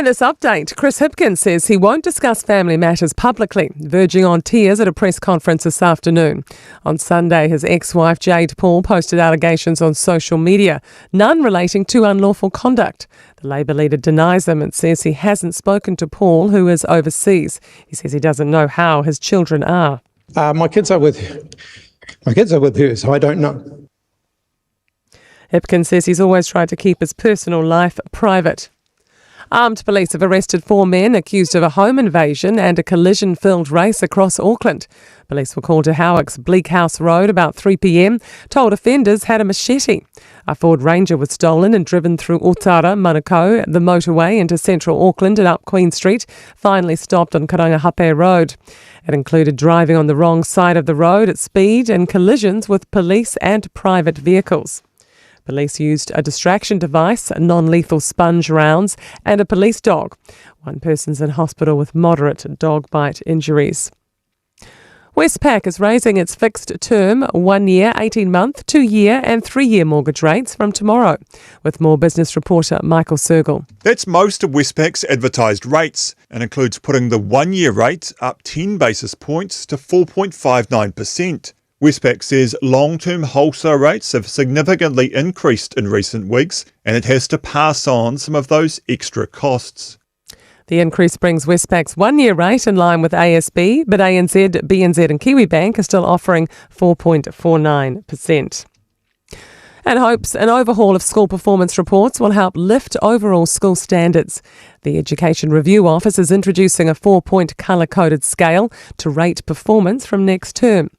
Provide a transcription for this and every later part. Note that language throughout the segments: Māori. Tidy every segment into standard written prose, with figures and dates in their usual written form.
In this update, Chris Hipkins says he won't discuss family matters publicly, verging on tears at a press conference this afternoon. On Sunday, his ex-wife Jade Paul posted allegations on social media, none relating to unlawful conduct. The Labour leader denies them and says he hasn't spoken to Paul, who is overseas. He says he doesn't know how his children are. My kids are with her, so I don't know. Hipkins says he's always tried to keep his personal life private. Armed police have arrested 4 men accused of a home invasion and a collision-filled race across Auckland. Police were called to Howick's Bleak House Road about 3 p.m, told offenders had a machete. A Ford Ranger was stolen and driven through Otara, Manukau, the motorway into central Auckland and up Queen Street, finally stopped on Karangahape Road. It included driving on the wrong side of the road at speed and collisions with police and private vehicles. Police used a distraction device, non-lethal sponge rounds and a police dog. One person's in hospital with moderate dog bite injuries. Westpac is raising its fixed term 1 year, 18-month, 2-year and 3-year mortgage rates from tomorrow. With more business reporter Michael Sergel. That's most of Westpac's advertised rates and includes putting the 1-year rate up 10 basis points to 4.59%. Westpac says long-term wholesale rates have significantly increased in recent weeks and it has to pass on some of those extra costs. The increase brings Westpac's 1-year rate in line with ASB, but ANZ, BNZ and Kiwibank are still offering 4.49%. And hopes an overhaul of school performance reports will help lift overall school standards. The Education Review Office is introducing a 4-point colour-coded scale to rate performance from next term.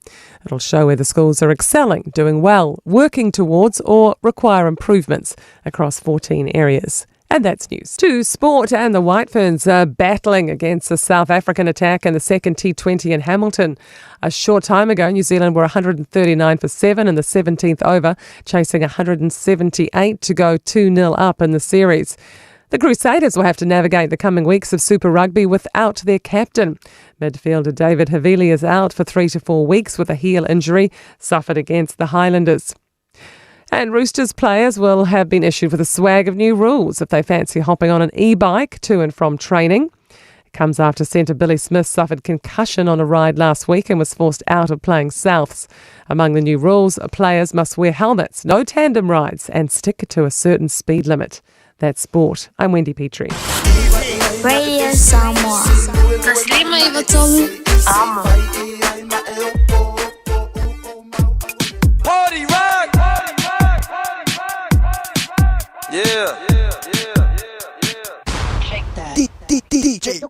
It'll show whether schools are excelling, doing well, working towards or require improvements across 14 areas. And that's news. To sport, and the White Ferns are battling against the South African attack in the second T20 in Hamilton. A short time ago, New Zealand were 139 for 7 in the 17th over, chasing 178 to go 2-0 up in the series. The Crusaders will have to navigate the coming weeks of Super Rugby without their captain. Midfielder David Havili is out for 3 to 4 weeks with a heel injury suffered against the Highlanders. And Roosters players will have been issued with a swag of new rules if they fancy hopping on an e-bike to and from training. It comes after centre Billy Smith suffered concussion on a ride last week and was forced out of playing Souths. Among the new rules, players must wear helmets, no tandem rides and stick to a certain speed limit. That's sport. I'm Wendy Petrie. Radio Samoa. Taslima Ivatolu. Party rock. Yeah. DJ.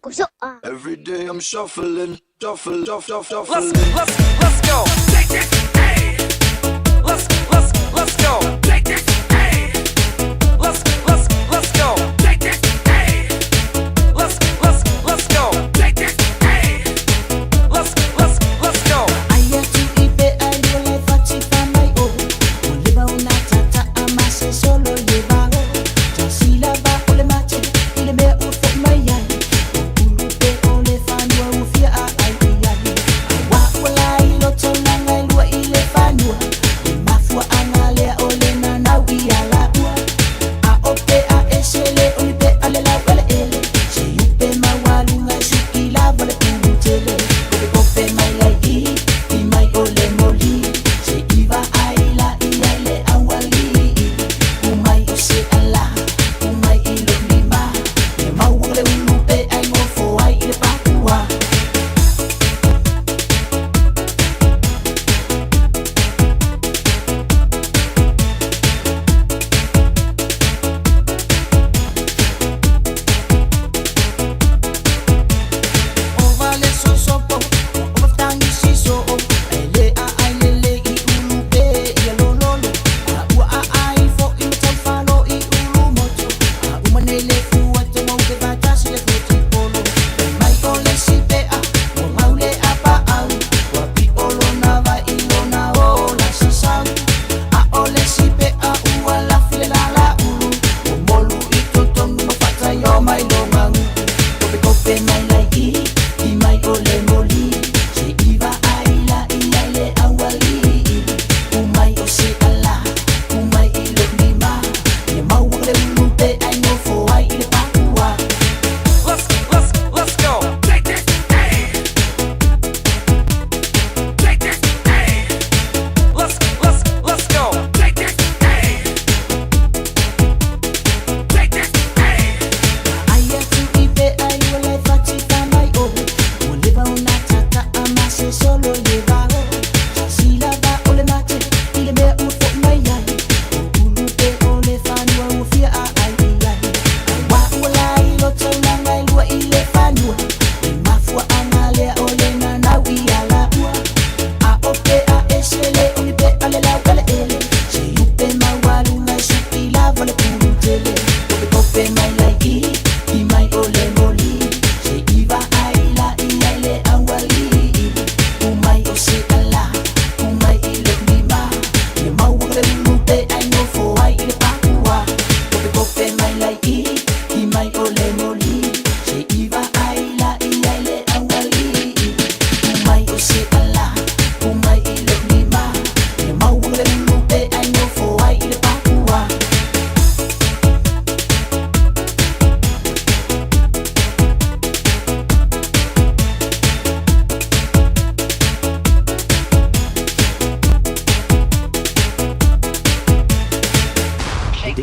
Every day I'm shuffling. Let's go. Take it, hey. Let's go. Take it, hey. Let's go. Take it, hey. Let's go. Take it, hey. Let's go. Mafua angale ole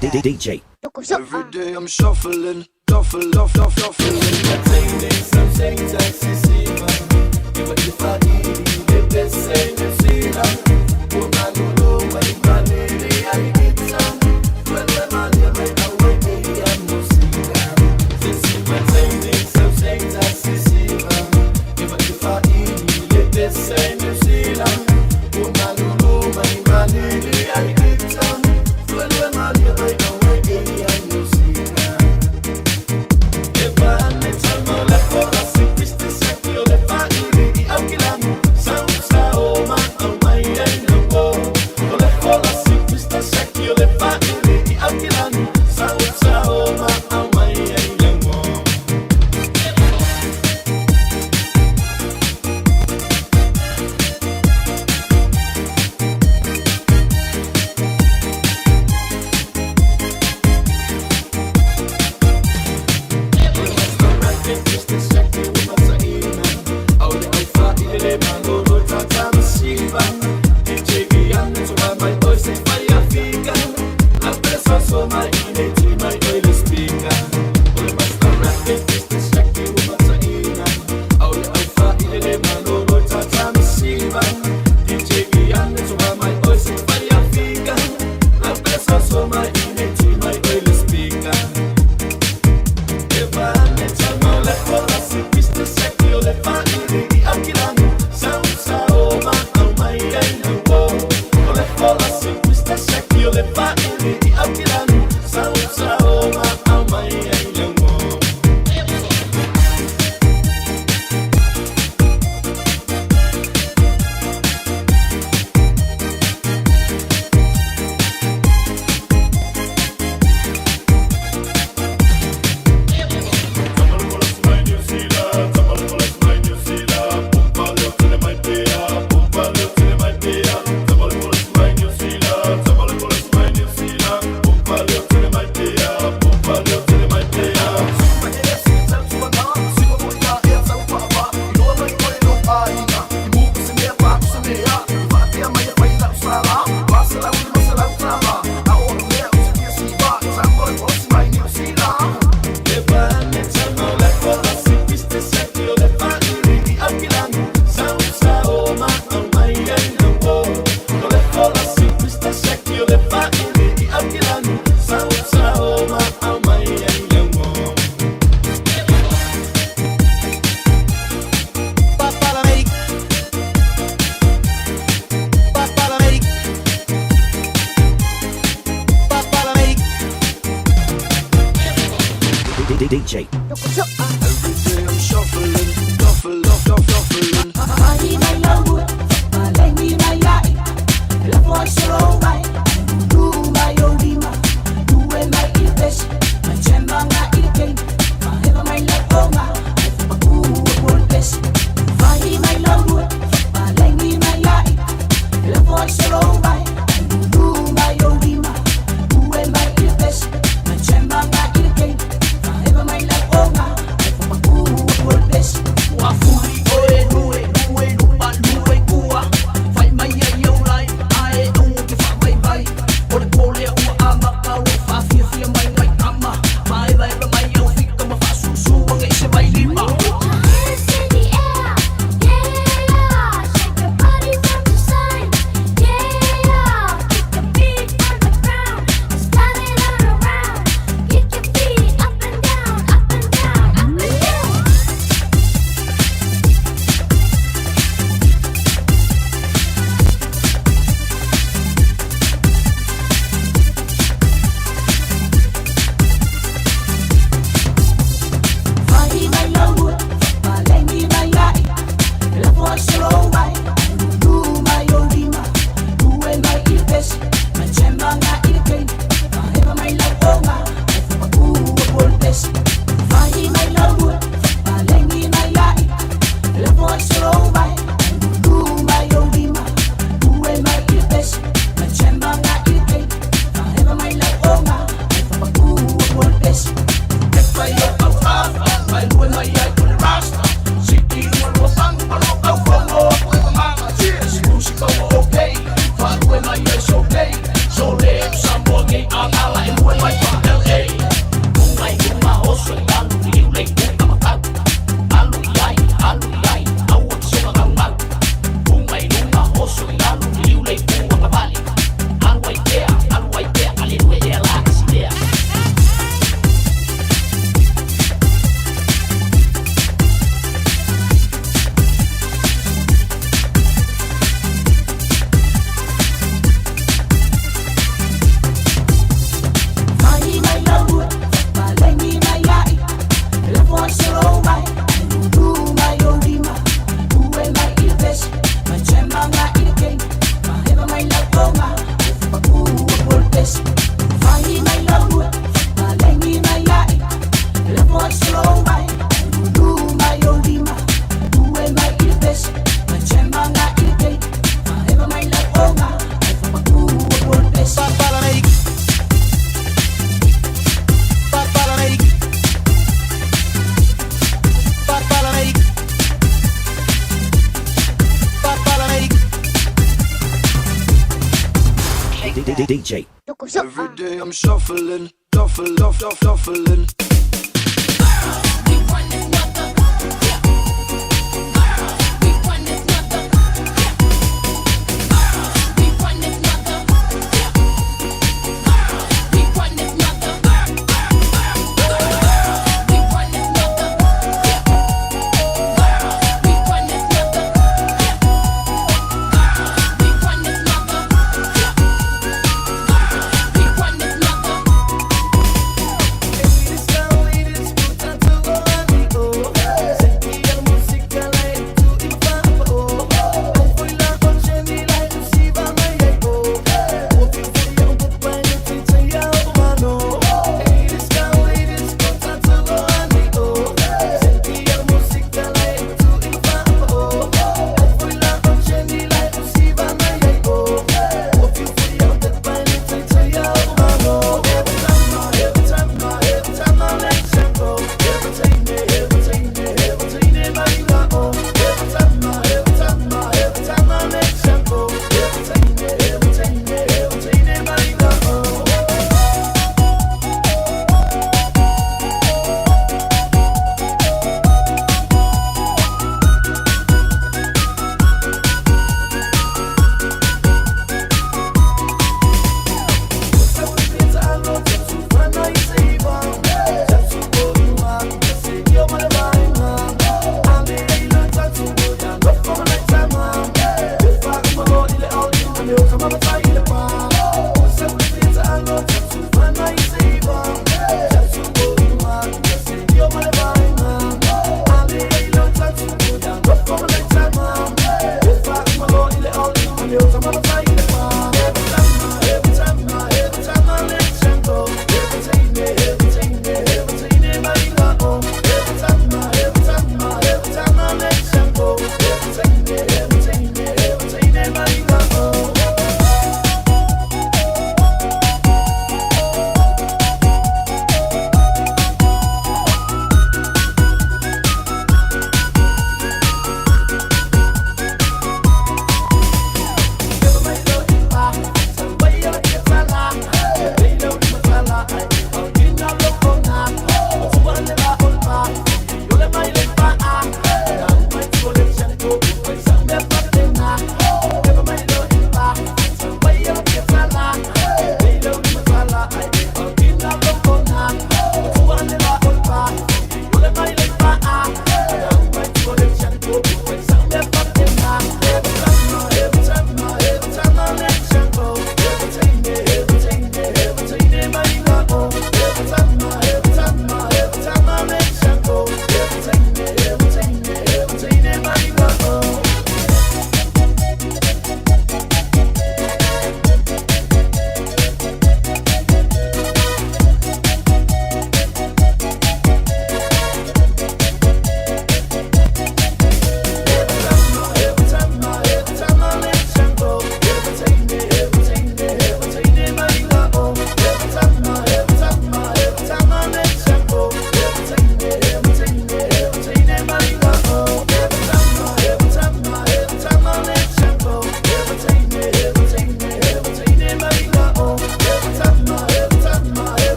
DJ. Every day I'm shuffling, shuffling. Some things accessible. Even if I need it, they say New Zealand. Woman who know my money, I get some. Well, my money, I be a New Zealand. Some things accessible. Even if I need it, they say New Zealand. Woman who know my money, I get some. Well, my money, I be a New Zealand. If I met someone like for a simple secure, if I need it, I'll kill him. DJ. Every day I'm shuffling, shuffling. Money my love, my me my life. Love for slow my, do my odima, do my best. My chemba na ilke, my heaven my love oma, my good world best. Money my love, my me my life. Love for slow my, do my odima, do my best. My chemba na ilke. My life, oh my good world best. Wafuri oe nue lupa nue kua. Fai mai ai au lai, ae ungu ke wha mai mai. Ore pole ua amaka ua whawhia fia mai mai kama. Mai vai ra mai au whika ma whasusu anga i se mai lima. Hands in the air, yeah. Shake your body from the side, yeah. Kick your feet on the ground, start it all around. Kick your feet up and down, up and down, up and down. Money my love, my me my life. Love for slow my, do my odima, do my best. My chemba na ilke, my heaven my life oh my good world best. Money my love, my me my life. Love for slow my, do my odima, do my best. My chemba na ilke, my heaven my life oh my good world best. By my eye on the rasta. City, you will sang, but I'll follow. DJ. Every day I'm shuffling, shuffling.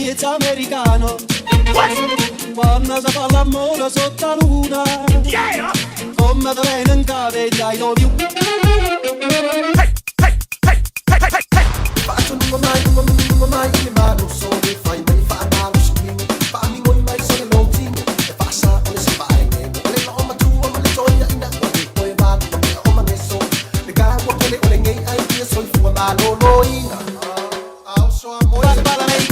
miezza americano. Quando si fa l'amore sotto la luna, come te viene in capella I love you. Faccio non mai che ma non so che fai, mai fa male screen. Fammi con mai sono non ti e passa come si fa e le loma tua ma le gioia in acqua e poi va o ma messo le gago che le ngai ai che sono fu ma lo loina. Also amore para me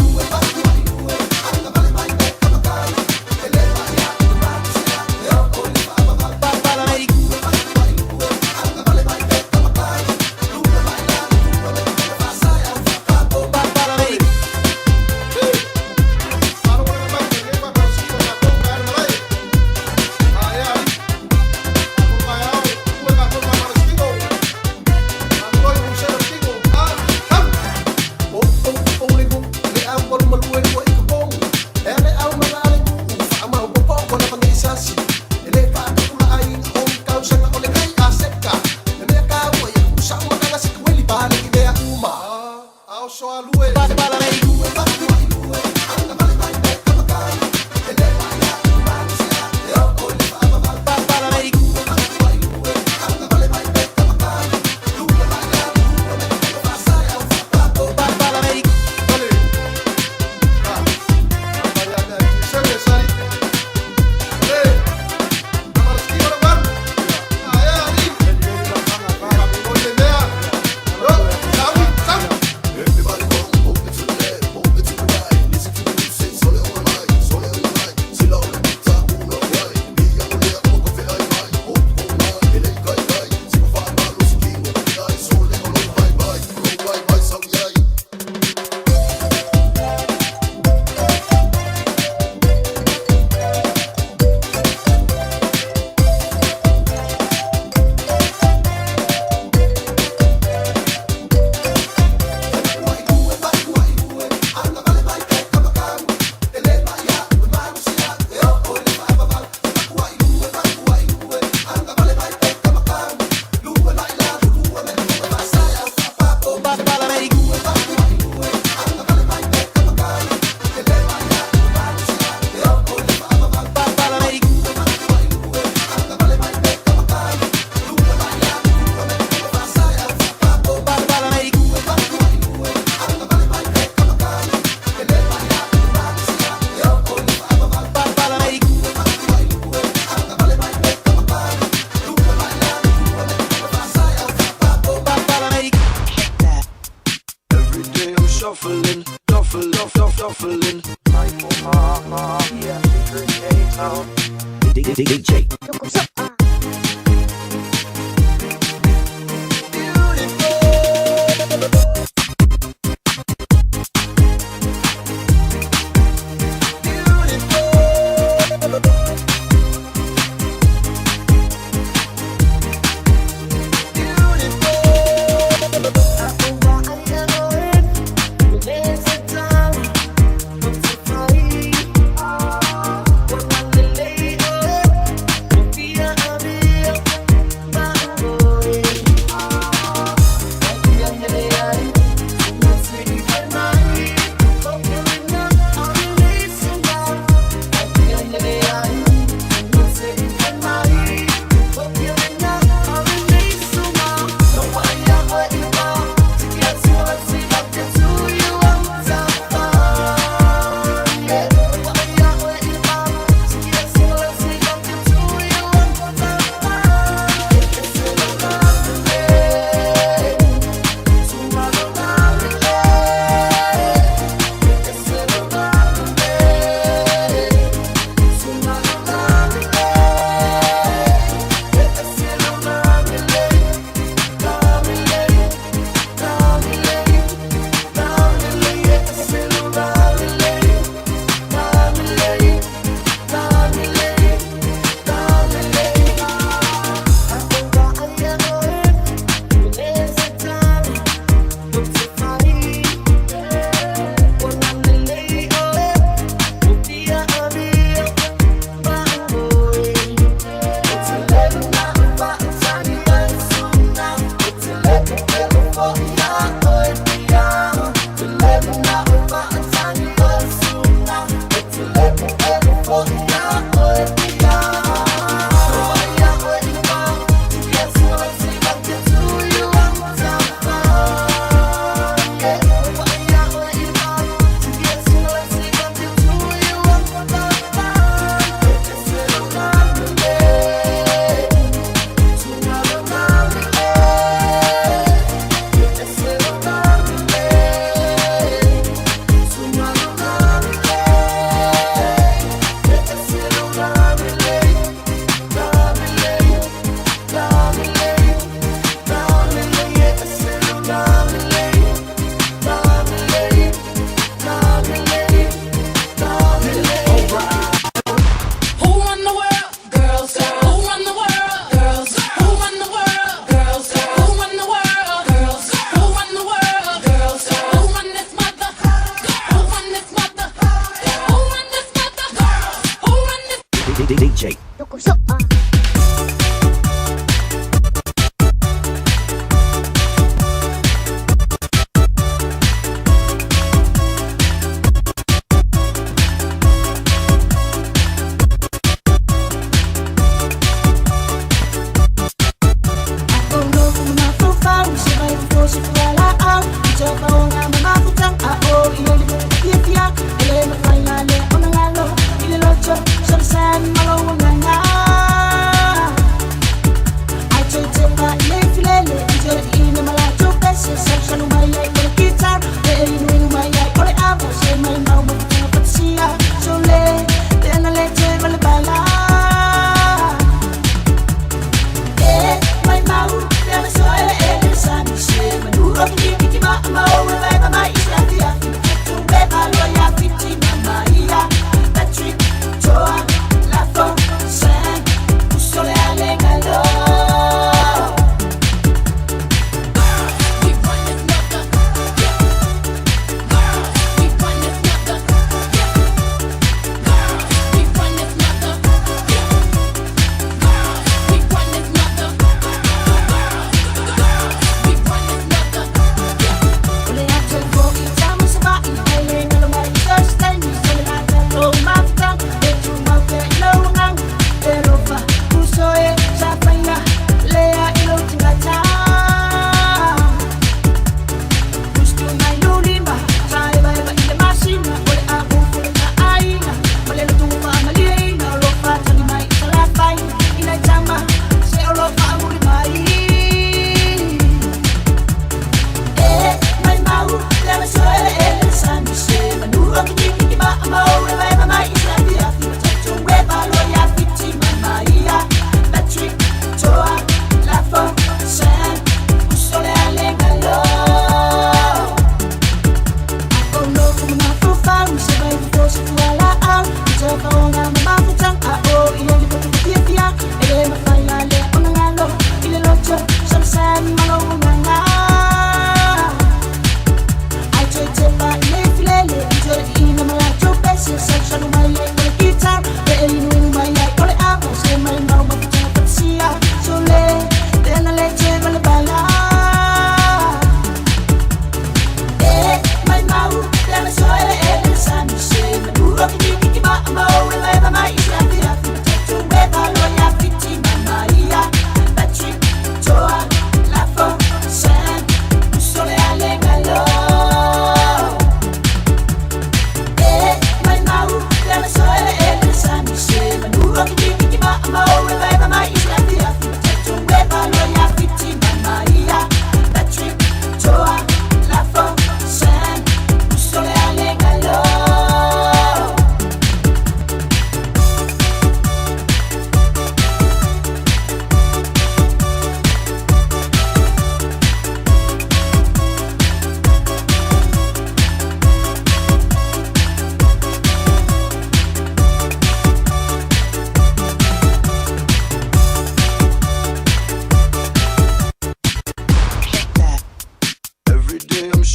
shuffling.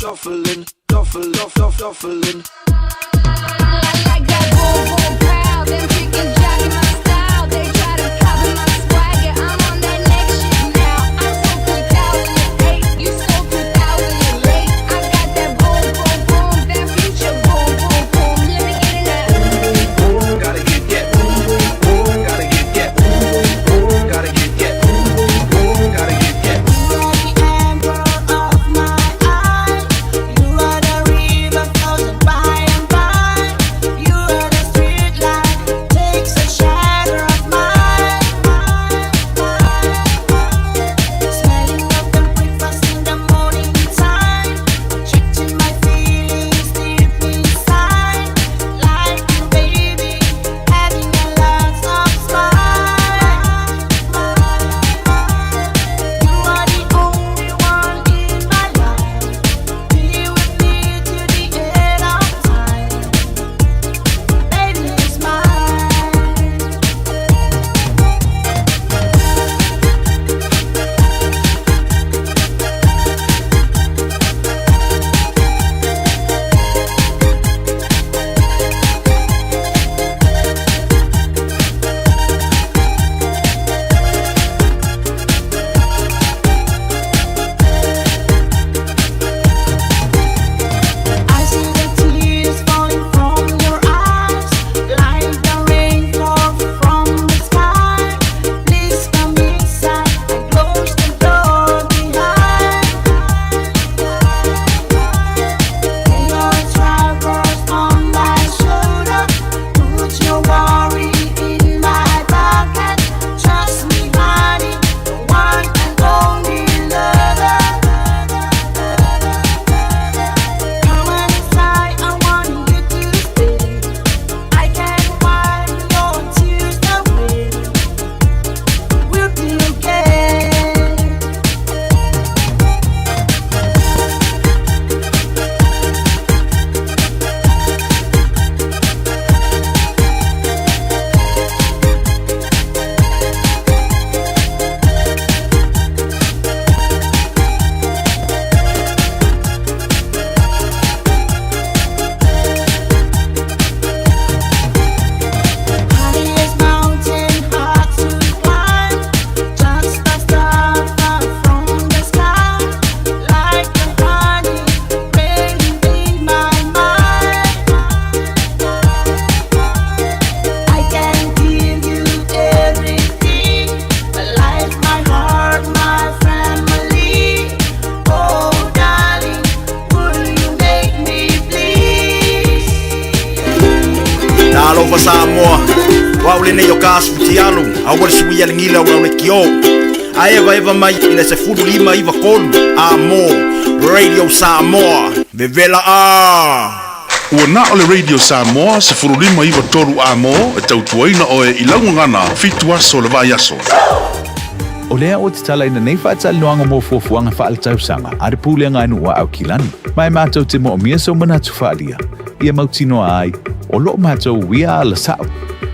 shuffling, shuffling. Like that boom boom proud, them chickens jacking my style. They try to copy my swagger. I'm on that next shit now. I'm so 2008, you so 2008. I got that boom boom boom, that future boom boom boom. Let me get in that. Gotta get that boom boom boom. Gotta get that boom boom boom. Gotta get that boom boom boom. Gotta get that. You are the emperor of my eye. You are the river flowing by and by. You are the street light, takes a shadow of mine. Smelling of the breakfast in the morning time, checking my feelings deep inside. Like you, baby, having a lot of smile. You are the only one in my life. Be with me to the end of time. Baby, it's mine. I see the tears falling from your eyes, like the rain fall from the sky. Please come inside and close the door behind. Lay your troubles on my shoulder, put your worry in my pocket. Trust me, honey, the one and only lover. Come on inside, I want you to stay. I can wipe your tears away. We'll be okay. Highest mountain, hard to climb. Just a star far from the sky. Like the honey raining in my mind. I can give you everything, my life, my heart, my family. Oh, darling, will you make me please? Na alofa Samoa wa ule ne yokas futialu awal suia ngila wa lekio aeva eva mai ina se fudu lima iva kolu amo radio Samoa vevela Ua na o le Radio Samoa se furulima iwa toru amo e tautuaina o e ilaungangana fitu aso le vai aso. O lea o te tala ina nei whaatalinuanga mō fuafuanga whaaltausanga a re pūlenga anu wa au kilani. Mai mātou te mo o mia so manatu whaalia. Ia mautinoa ai o lo mātou wia ala sao.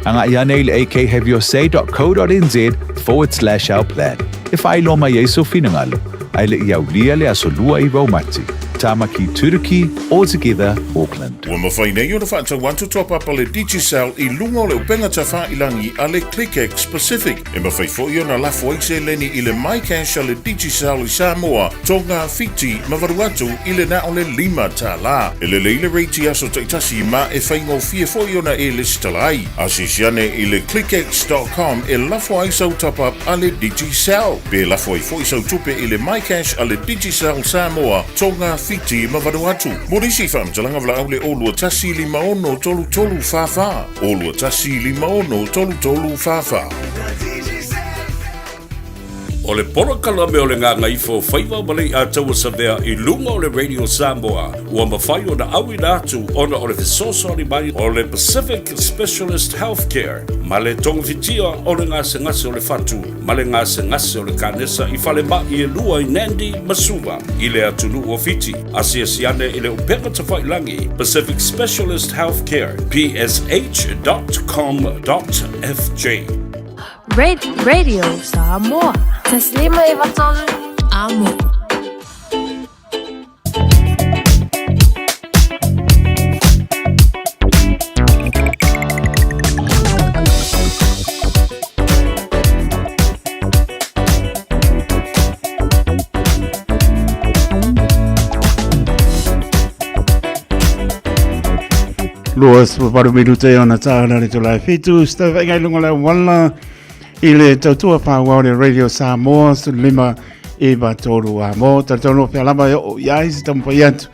Anga iane ile akhaveyourSay.co.nz/our plan. If I loma yeso finangalo, I le iaulia le asolua I Vaumati. Tamaki Turkey, all together Auckland. Ua mawhai nei o na whaatau want to top up ale Digicel I lunga o le upenga ta whailangi ale ClickX Pacific. E mawhai fo i o na lafo eise leni I le MyCash ale Digicel I Samoa, tonga fiti mawaruatu I le na o le 5 ta la. E le leile reiti aso taitasi ma e whaingo fia fo i o na e listalai. Asisiane I le clickx.com e lafo aisau top up ale Digicel. Pe lafo I fo isau tupe I le MyCash ale Digicel Samoa, tonga fiti ma Vanuatu. Morisi whamtalanga vla au le olua tasi 5 tolu fafa. Olua tasi 5 tolu fafa. O le porokala me o le ngā ngaifo whaiva malei a taua savea I lunga o le Radio Samoa. Ua mawhai o na awi nātu ona o le fesosori mai o le Pacific Specialist Healthcare. Ma le tongafitia o le ngā sengase o le fatu. Ma le ngā sengase o le kanesa I whale ma I lua I Nandi Masuva. I le atunu o fiti. Asia siane I le upenga ta whailangi. Pacific Specialist Healthcare. psh.com.fj. Radio Samoa. Taslima ivatolu amo. Luas paru minute ona tāna ni tulai fitu sta ngai lunga le wala ile tautua whaua le Radio Samoa su 5 e batoru a mo tatono pe lama yo ya isi tampa yantu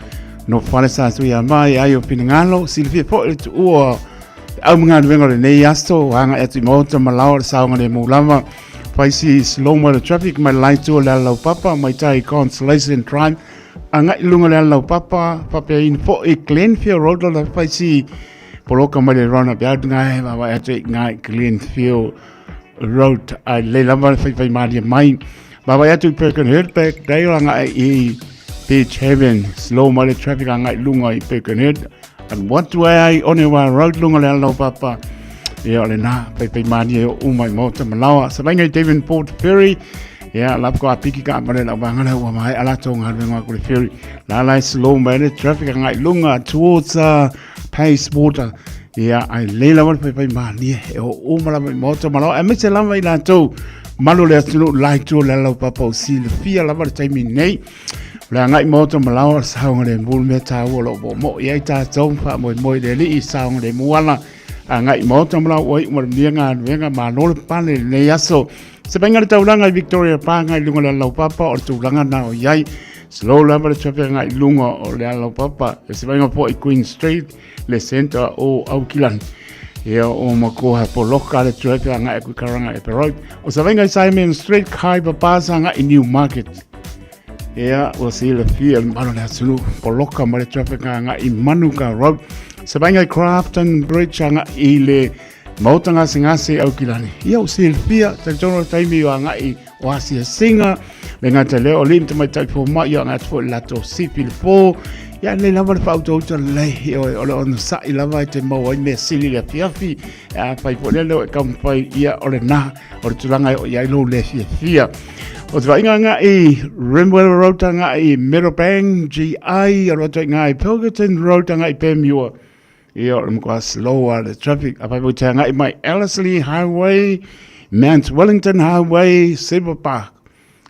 no whare sa tu ya mai ai o pinangalo silvia po le tu ua au mga vengo le nei asto wanga etu I mota malao le saunga le mulama paisi slow mo le traffic mai line tu le lau papa mai tai consolation crime anga ilunga le lau papa in po I Glenfield Road la paisi poloka mai le rona bia ngai wa etu ngai Glenfield Road I le lama fai mali mai baba ya tu Birkenhead back dai nga I Beach Haven slow mo le traffic nga lunga I Birkenhead and what do I only one road lunga le lau papa ya le na fai mali o mai mota malawa sa ngai David Port Ferry ya lap ko apiki ka mare la bangala wa mai ala tonga ngwa ko ferry la slow mo le traffic nga lunga towards Pace Water ya ai leila wal pai mali o mala moto malo e mese lama ila to malo le atu like to la la papa o sil fia la vai mi nei la ngai moto malo saung le bul me ta wo lo bo mo ya ta zong fa mo le li saung le muala ngai moto malo oi mo venga ma no pa le yaso se venga ta ulanga Victoria pa ngai lunga la papa o tu langa na o yai slow la va chapea ngai lunga o le la papa se venga po I Queen Street le center o Auckland ia o makoha po loka le traffic nga e karanga e peroi o sa venga Simon Street kai papasa nga I Newmarket ia o si le fia malo le sulu po loka ma le traffic nga I Manuka Road sa venga Crafton Bridge nga I le mautanga singase Auckland ia o si le fia ta tono taimi nga I oasia singa le ngata le o lim te mai tai po ma ia nga fo lato sipil po ya le lava fa auto le o le on sa I lava te mo ai me sili le fiafi fai po le kam fai ia o le na o le tulanga o ia lo le fia o te vainga nga I Rimwell Road nga I Meadowbank GI o te nga I Pilgerton Road nga I Pemua ia o le mkwa slower the traffic a fai po te nga I mai Ellerslie Highway Mount Wellington Highway Silver Park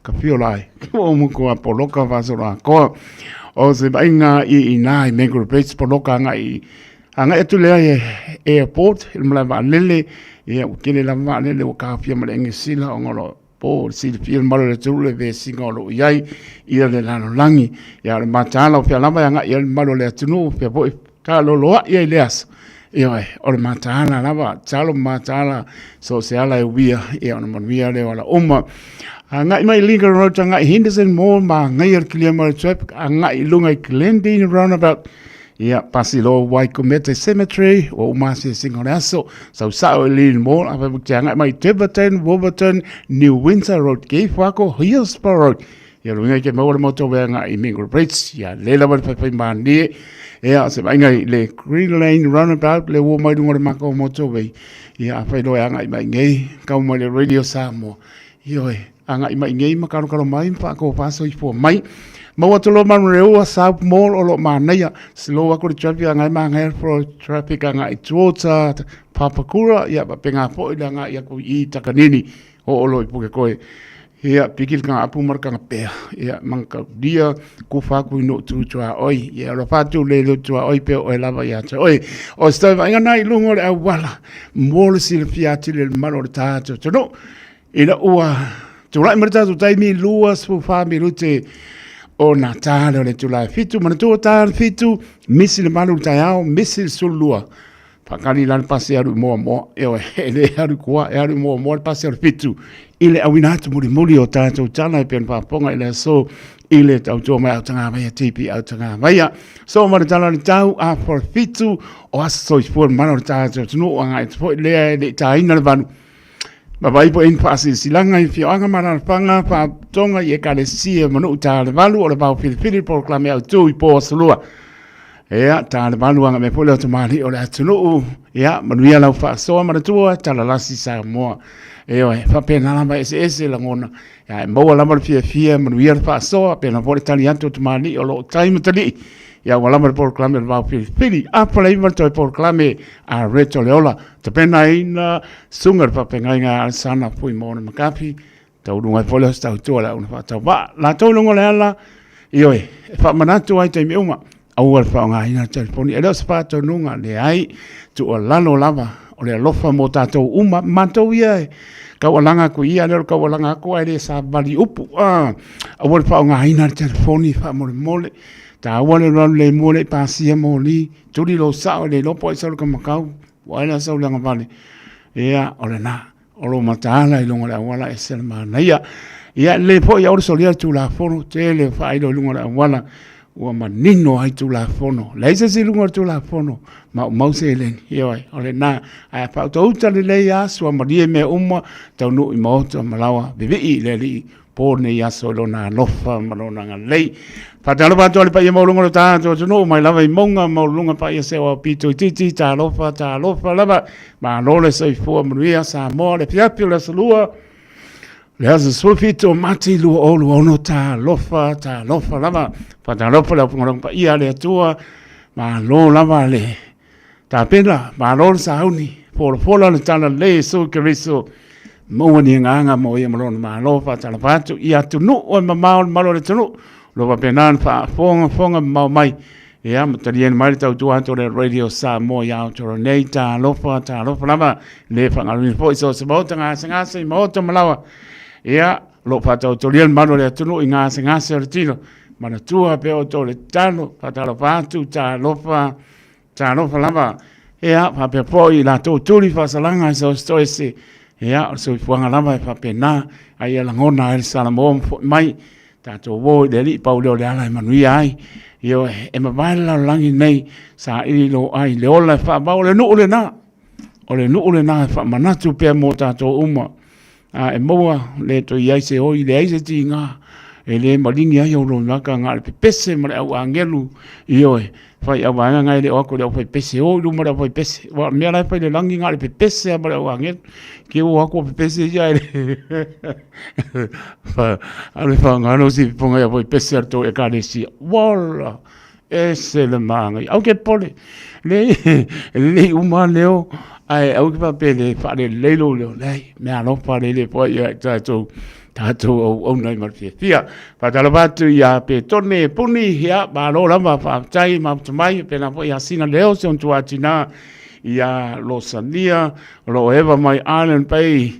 ka fiolai o mkwa poloka vasora ko o se bainga I nai Mangrove Beach poloka nga I anga etu le airport mla va lele ia o kele la va lele o ka fia mala ngisila o ngolo po si fia mala le tu le ve singolo iai ia le lano langi ia le matala o fia lava nga ia malo le tunu fia po ka lo loa ia leas ia o le matala lava talo matala so se ala e wia ia ona man wia le wala uma ngai mai Lincoln Road ngai Henderson Mall ma ngai er kilometer traffic ngai lungai Glendine roundabout ia pasilo Waikumete Cemetery o masi singoraso so sao Lin Mall ava ngai mai Tiverton Wolverton New Windsor Road ke fako Hillsborough Road ia runga ke mo mo to nga I Mingle Bridge ia le la pa mani ia se vai ngai le Green Lane Roundabout le wo mai dunga mako mo to we ia fa lo nga mai ngai ka mo le Radio Samoa io anga I mai ngai makaro karo mai pa ko pa so I fo mai ma wa tolo man reo South Mall o lo mana ia slow ko traffic ngai ma ngai for traffic ngai tuota Papakura ia pa penga po ila nga ia ko I takanini o lo I puke koe ia pikil ka apu marka pe ia mangka dia ku fa ku no tu tua oi ia lo fatu le lo tua oi pe o lava ia cha oi o sta vai nga I lungo le wala mol sil fiati le mano ta to no ina ua tu rai marta tu tai mi lua su fa mi lute o Natale le tu la fitu mana tu ta fitu misil manu ta ao misil sulua pakali lan pase aru mo e ele aru kwa aru mo pase aru fitu ile awina tu muri o tātou tana I pen whaponga ile so ile tau tō mai au tanga mai tipi au tanga mai so mara tala ni tau a for fitu o aso I fuan mana o tātou tunu o ngai tfo lea le tāina le vanu Babai po in pasi silanga I whioanga mara panga pa tonga I kare sia manu tā le valu o le pau Filipini por klame au tū I po asalua Ea, tā le valu anga me pole o tamari o le atunu ea, manuia lau wha soa mara tua tala lasi sa moa Eo fa pena lama ese la ngona ya mo lama fia manuia fa so pena por tali anto tmani o lo time tali ya wala mar por clame va fili a play mar to por clame a reto leola te pena ina sungar fa penga nga sana fui mo na makapi tau lunga pole sta to la una fa va la to lunga la io fa manatu ai te uma au fa nga ina telefoni elo spa to nunga le ai tu o lalo lava o le lofa mo tātou uma mantou ia kaualanga ko ia lero kaualanga ko ai le sa vali upu a wale wha o ngā ina telefoni wha mole ta wale rau le mole pasia moli turi lo sao le lopo I salu ka makau waina sau langa vale ia o le na o lo mataala I longa le awala e selma na ia le po ia ori solia tu la fono te le wha I lo longa le awala ua manino ai tu la fono leisa si lunga tu la fono ma mause len ioi ole na ai pa to uta le ya so marie me umma tau no I moto malawa bibi le li por ne ya solo na lofa malona nga lei pa talo pa to le pa ia mo lunga ta to no mai lava I monga mo lunga pa ia se wa pito titi ta lofa lava ma lo le sai fo maria sa mo le piapio le salua le asa sulfito mati lu olu ono ta lofa lava pa ta lofa la ngorong pa ia le tua ma lo lava le ta pena ma lo sa uni por fola le tala le so keriso mo ni nganga mo ia mo ma lofa ta la tu ia tu no o ma malo le tu lo va penan fa fonga ma mai ia matalien mai tau tu anto le Radio Samoa ia to nei ta lofa lava le fa ngalui fo so se mo tanga sanga se mo to malawa ia lo patau tolian mano le tunu inga singa sertino mana tua pe o to le tano patalo patu ta lofa lava ia pa pe poi la to tuli fa salanga so stoisi ia so fuanga lava fa pe na ai la ngona el salamo mai ta to wo de li paulo le ala manuia ai io e ma vai la langi nei sa I lo ai le ola fa ba le nu le na fa manatu pe mo ta to uma e moa le to ia se oi le ai ti nga e le malingi ai o na ka nga pe pese ma au angelu io fai au anga ngai le o ko le fai pese o lu ma fai pese wa me la fai le langi nga pe pese ma au angel ke o ko pe pese ia fa ale fa nga no si ponga ia fai pese to e ka le si wala ese le manga au ke pole le uma leo ai au ka pele fa le lelo le me alo fa le po ia tato o nai mar fia pa tala batu ia pe tone puni ia ba lo lama fa tai ma mai pe na po ia sina leo se on tu atina ia lo sania lo eva mai island pay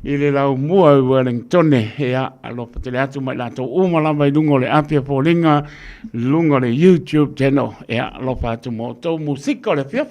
ile la mua Wellington ia lo patele atu mai la to uma la mai lungo le apia polinga lungo le YouTube channel ia lo pa tu mo to musico le fia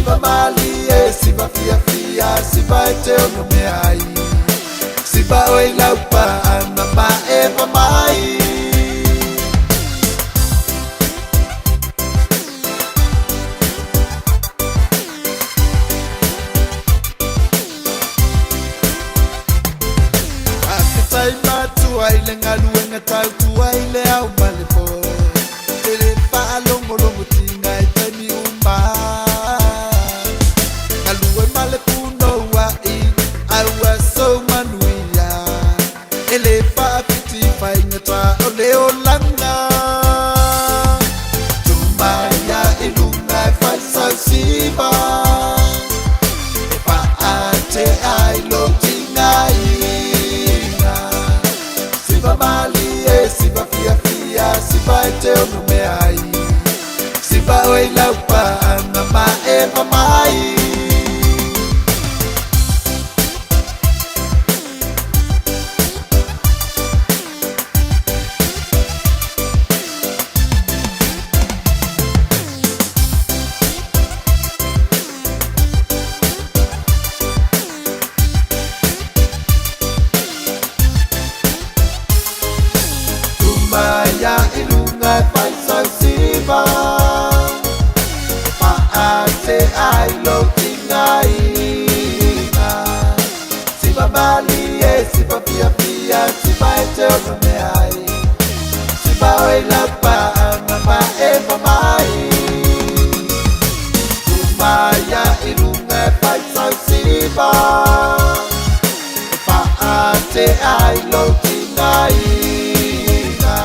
Siva mali e siva fia fia, siva e te o no me ai. Siva oi laupa ana ma e mamai. Akitai matua ile ngaluenga tau tua ile au malipo. Ele pa longo longo tinga e tani umba. Ngalue male puno wa I awa so manuia. Ele pa piti pa ingata ole olanga. Tumaya ilunga fa sa siba. E pa ate ai lo tinga inga. Siba mali e siba fia fia, siba e te o nume ai. Siba oi laupa ana ma e mamai. Tumaya ilunga pai sa siba. Pa ate ai lo tingai na. Siba mali e siba pia pia, siba e te o no me ai. Siba oi lapa ana ma e mamai. Tumaya ilunga pai sa siba. Pa ate ai lo tingai na.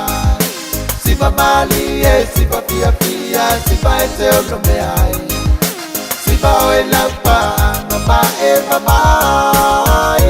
Siba mali e siba pia pia, siba e te o no me ai. Siba oi lapa ana ma e mamai.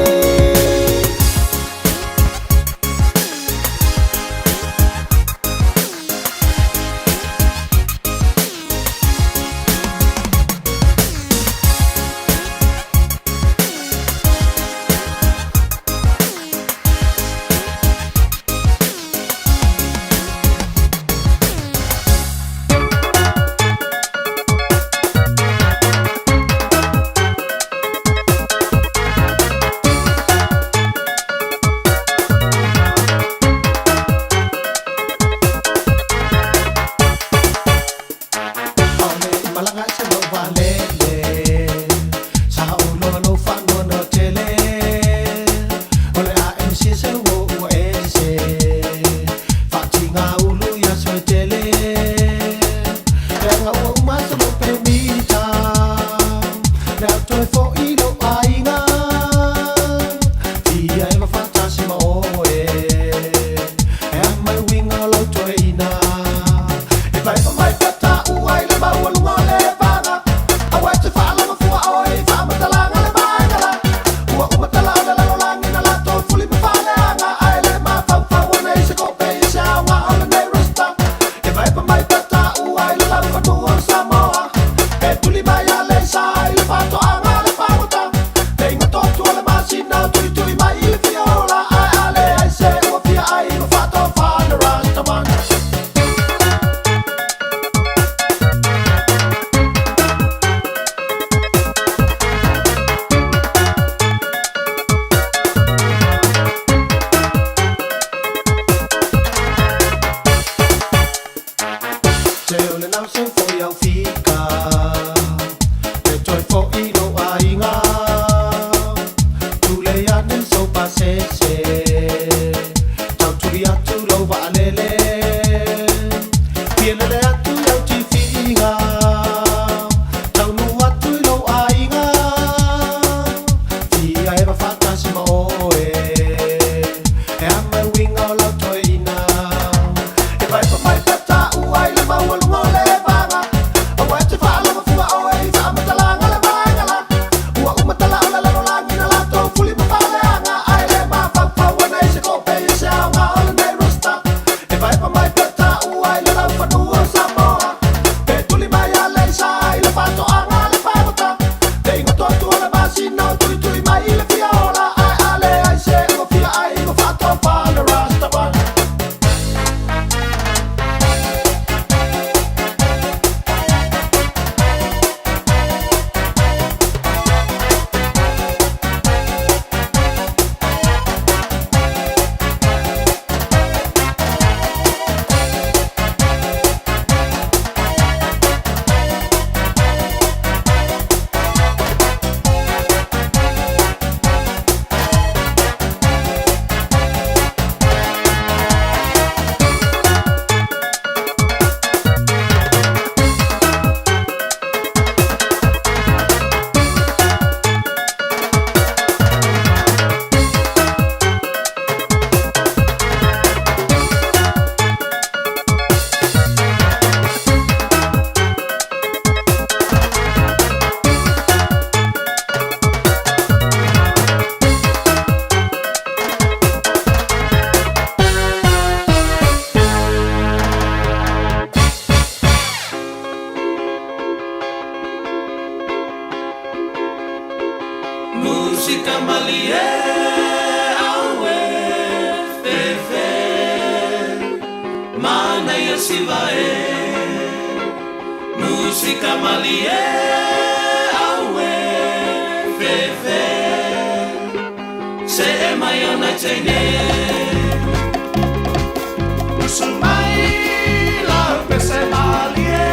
Música malie aue fefe mana ia sivae. Música malie aue fefe se e mai ona teine. Usumai la pese malie.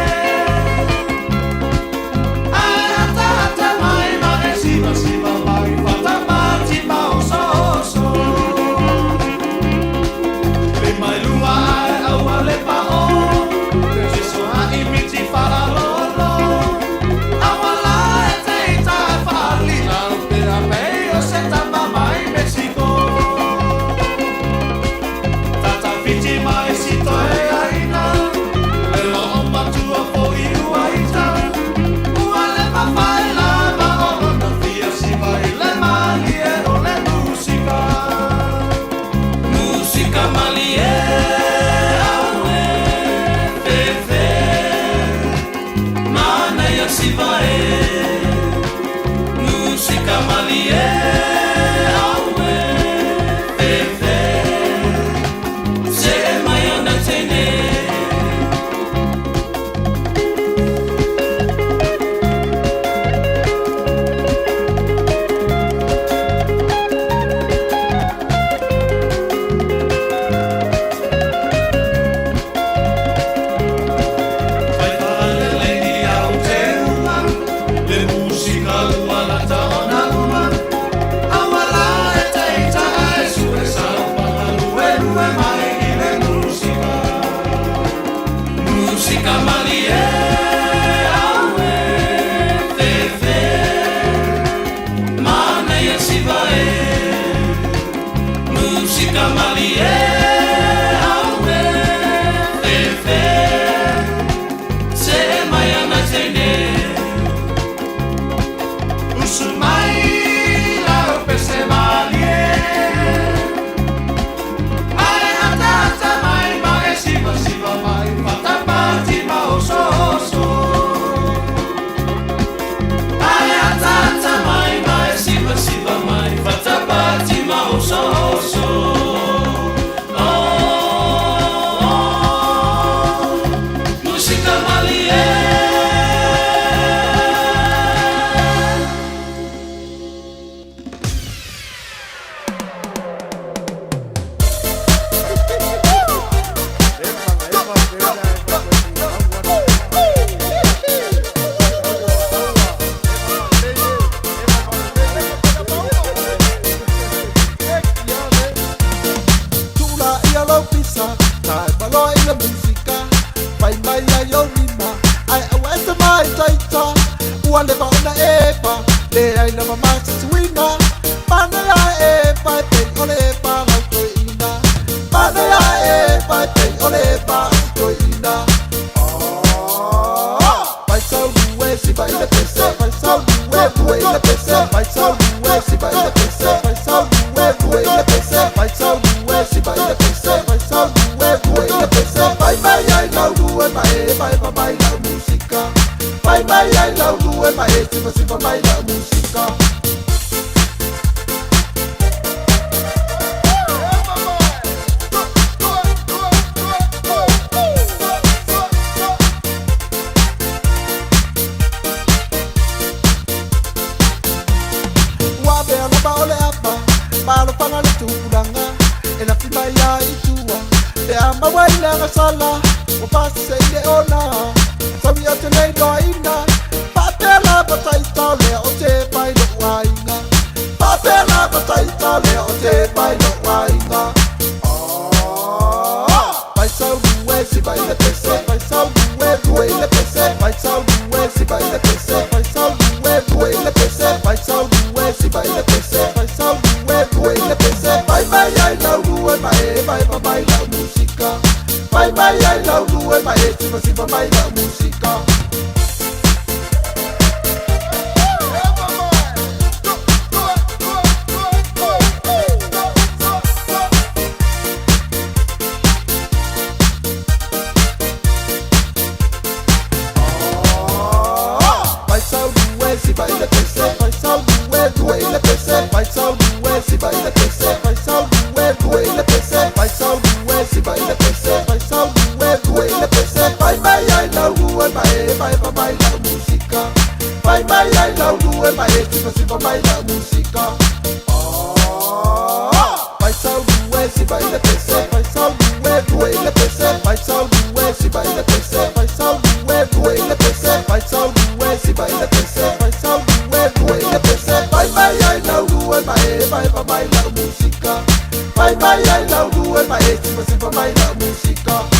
Vai sau duwe, si vai le pese, vai sau duwe, duwe le pese. Vai mai ai lau due mai e si fa mai la musica. Vai sau due si vai le pese, vai sau due le pese, vai sau due si vai le pese, vai sau due le pese, vai sau due si vai le pese, vai sau due le pese. Vai mai ai lau due mai e vai fa mai la musica. Vai mai ai lau due mai e si fa mai la musica.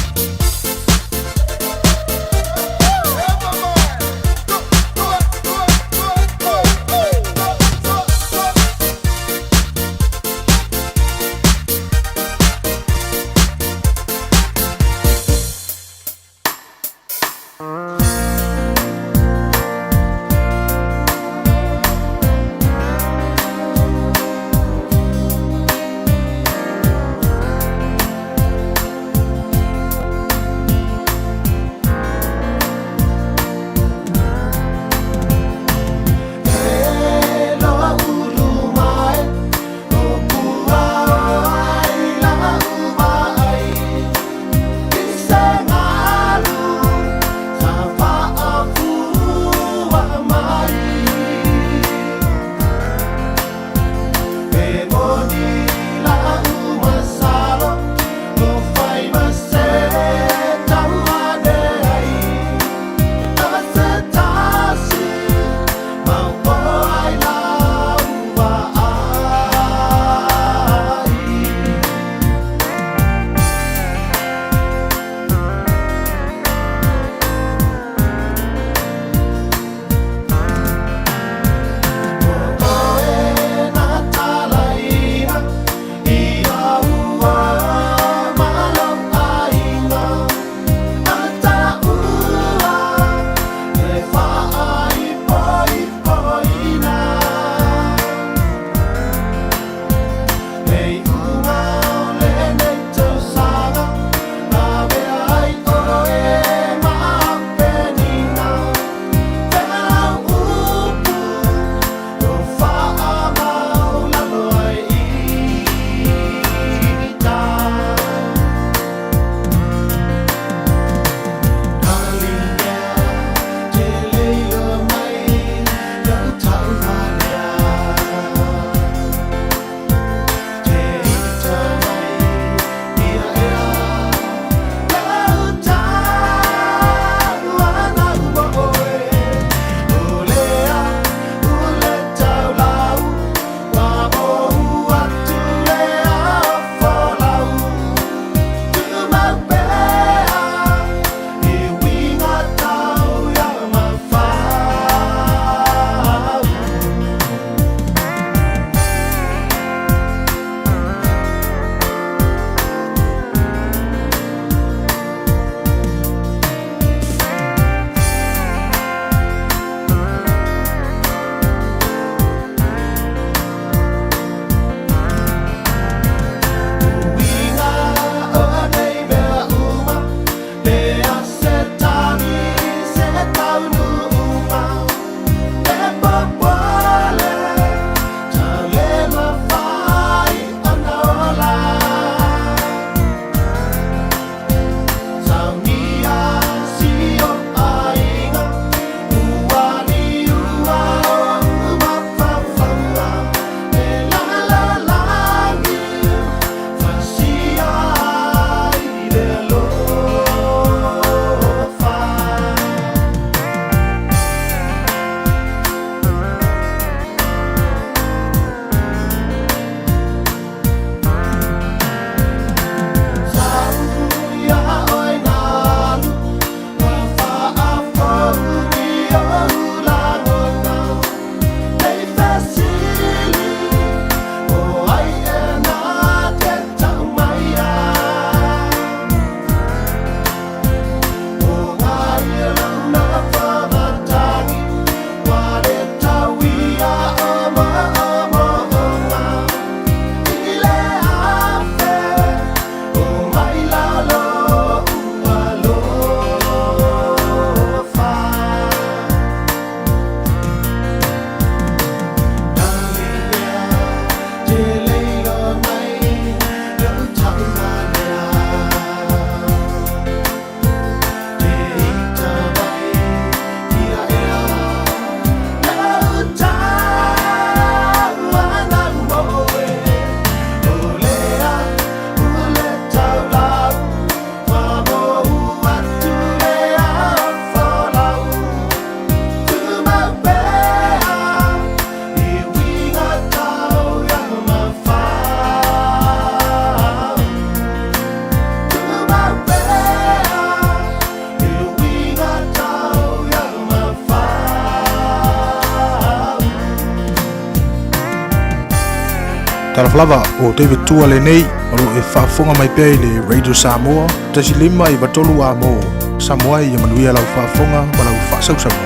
Talaflava o David Tua le nei o e whaafonga mai pia i le Radio Samoa. Tasi lima i watolu a mo Samoa i manuia lau whaafonga ma lau whaasau Samoa.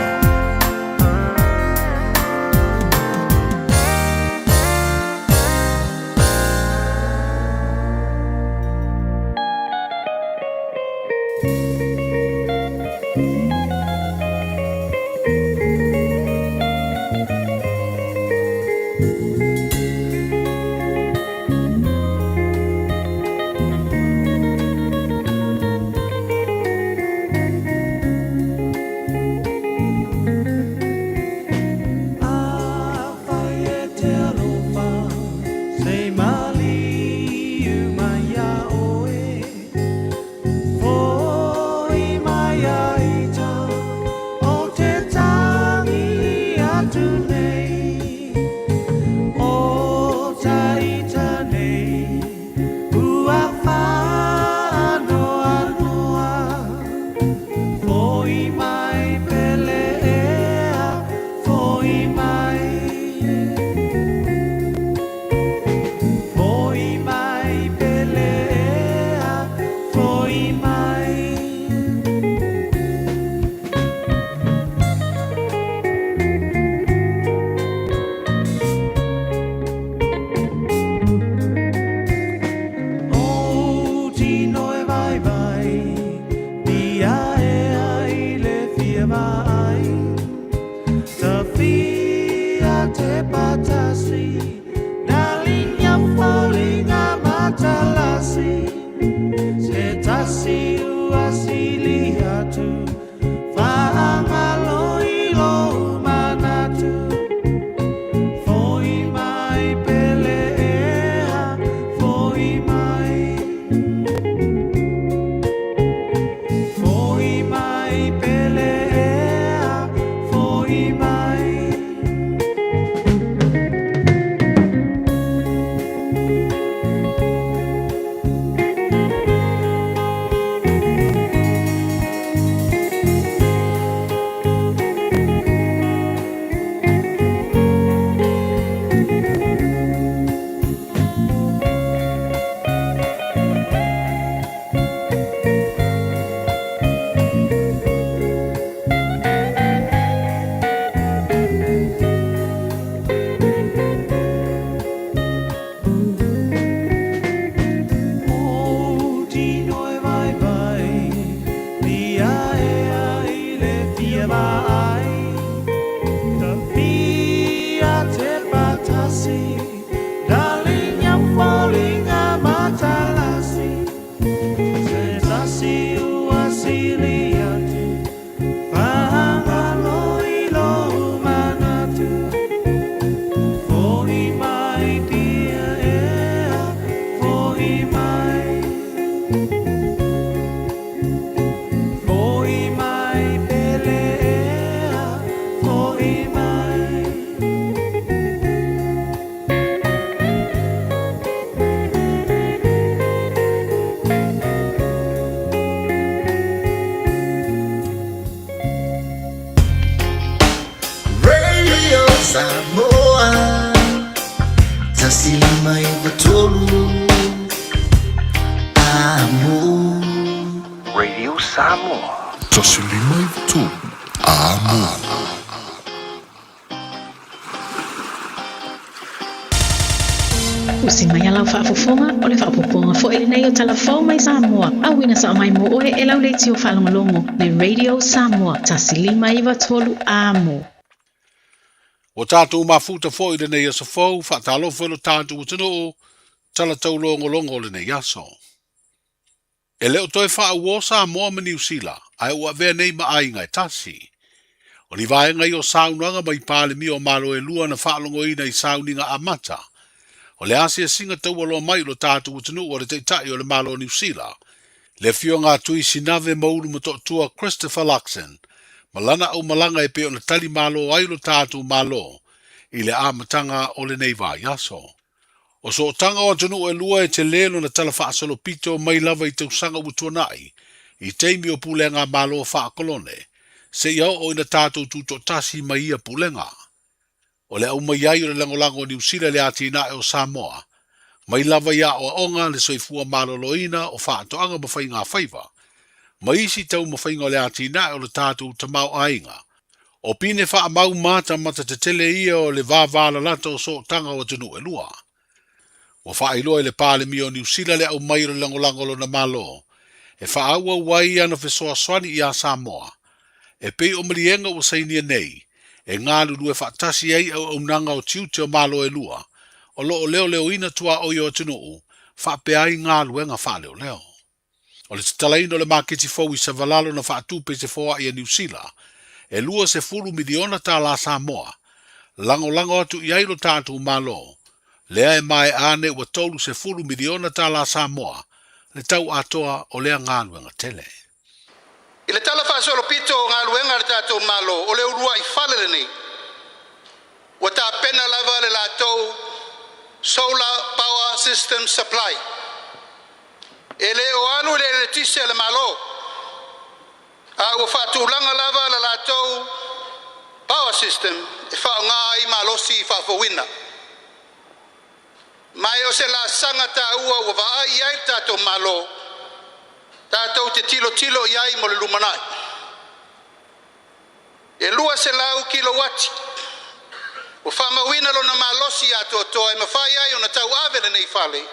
Whaafofonga o le whaapoponga fo ele nei o talafau mai Samoa. Awina sa mai mo oe e lau leiti o whalongolongo le Radio Samoa. Tasilima iwa tolu amo. O tātou mafuta fo i le nei asa fau, whaatalo fo lo tātou utino o tala tau longo le nei aso. E leo toi wha ua Samoa ma New Zealand, ai ua vea nei ma ai ngai tasi. O li vai ngai o saunuanga mai pāle mi o malo e lua na whaalongo ina i sauninga amata. O le asia singa tau alo mai lo tātou utinu o le teitai o le malo New Zealand. Le fio ngā tui sinave maulu mato tua Christopher Luxon. Malana au malanga e pe o na tali malo ai lo tātou malo. I le amatanga o le nei vai aso. O so tanga o tunu e lua e te lelo na tala whaasalo pito mai lava i tausanga utuanai. I teimi o pulenga malo whaakolone. Se iau o ina tātou tuto tasi mai ia pulenga. O le au mai ai o le langolango New Zealand le ati ina e o Samoa, Mai lava ia o onga le soifua maloloina o whaatoanga mawhai ngā whaiva. Mai isi tau mawhai ngā lea tina o le tātou tamau ainga. O pine wha mau mata mata te tele ia o le vāvāla lata o so tanga o tunu e lua. Wa wha iloa i le pāle mi o New Zealand le au mairo langolangolo na malo. E wha aua wai ana fesoa swani i a Samoa. E pei o malienga o sainia nei. E ngā lulu e whaatasi ei au nanga o tiute o malo e lua. O leo leo ina tua o yo tunu. Wha peai ngā luenga wha leo leo. O le talaino le maketi fau i Savalalo na wha tupe se foa i a New Zealand. E lua se fulu miliona tā la Samoa. Lango atu i ailo tātou malo. Lea e mai ane ua tolu se fulu miliona tā la Samoa. Le tau atoa o lea ngā luenga tele. I le tala whaasolo pito o ngā luenga le tātou malo, o le urua i whalele nei. Wa tā pena lava le lātou solar power system supply. E le o alu le tise le malo. A ua whaatūlanga lava le lātou power system, e whao ngā i malosi i whawhawina. Mai o se la sanga tā ua ua waa i ai tātou malo, tātou te tilo iai mo le lumanai. E lua se lau kilowati. O whamawina lo na malosi a toa e mawhai ai o na tau awele nei whale.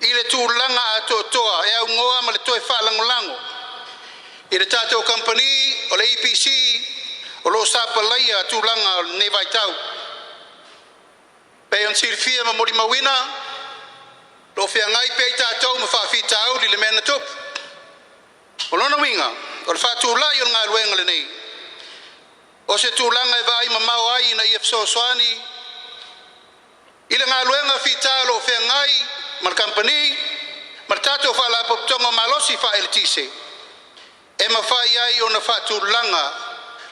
I le tūlanga a toa e au ngoa ma le toe whalangolango. I le tātou company o le EPC o lo sapalaia tūlanga nei vai tau. Pei on sirfia ma mori mawina, lo fia ngai pei tātou ma whawhitau li le mena tup. O lona winga, o le whatūlai o ngā luenga le nei. O se tūlanga e vai ma mau ai na ief soani. I le ngā luenga whitau lo fia ngai, ma le company, ma le tātou whala poptonga malosi wha eltise. E ma whai ai o na whatūlanga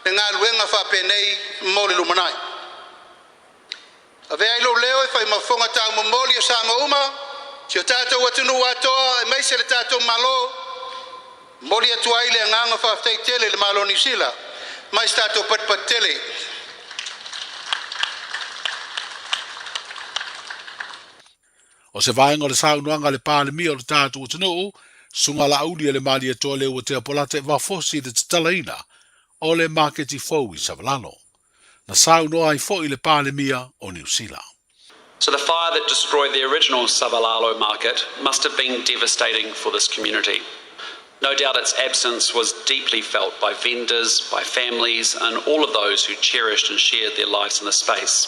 le ngā luenga whapenei mo le lumanai. A vea ilo leo e whai mawhonga tau mamoli o Sama Uma, si o tātou atunu atoa e meise le tātou malo, moli atua i le nganga whawhtei tele le malo New Zealand, mais tātou patpat tele. O se vaenga le saunuanga le pāle mi o le tātou atunu, sunga la auli le mali atoa leo o te apolate wa fosi le talaina o le maketi fau i Savalalo. Na saunoa I fo I le pāle mia o New Zealand. So the fire that destroyed the original Savalalo market must have been devastating for this community. No doubt its absence was deeply felt by vendors, by families, and all of those who cherished and shared their lives in the space.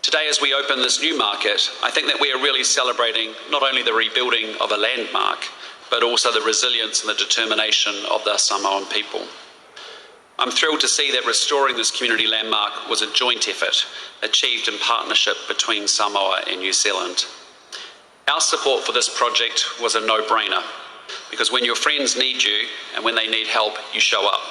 Today, as we open this new market, I think that we are really celebrating not only the rebuilding of a landmark, but also the resilience and the determination of the Samoan people. I'm thrilled to see that restoring this community landmark was a joint effort, achieved in partnership between Samoa and New Zealand. Our support for this project was a no-brainer, because when your friends need you and when they need help, you show up.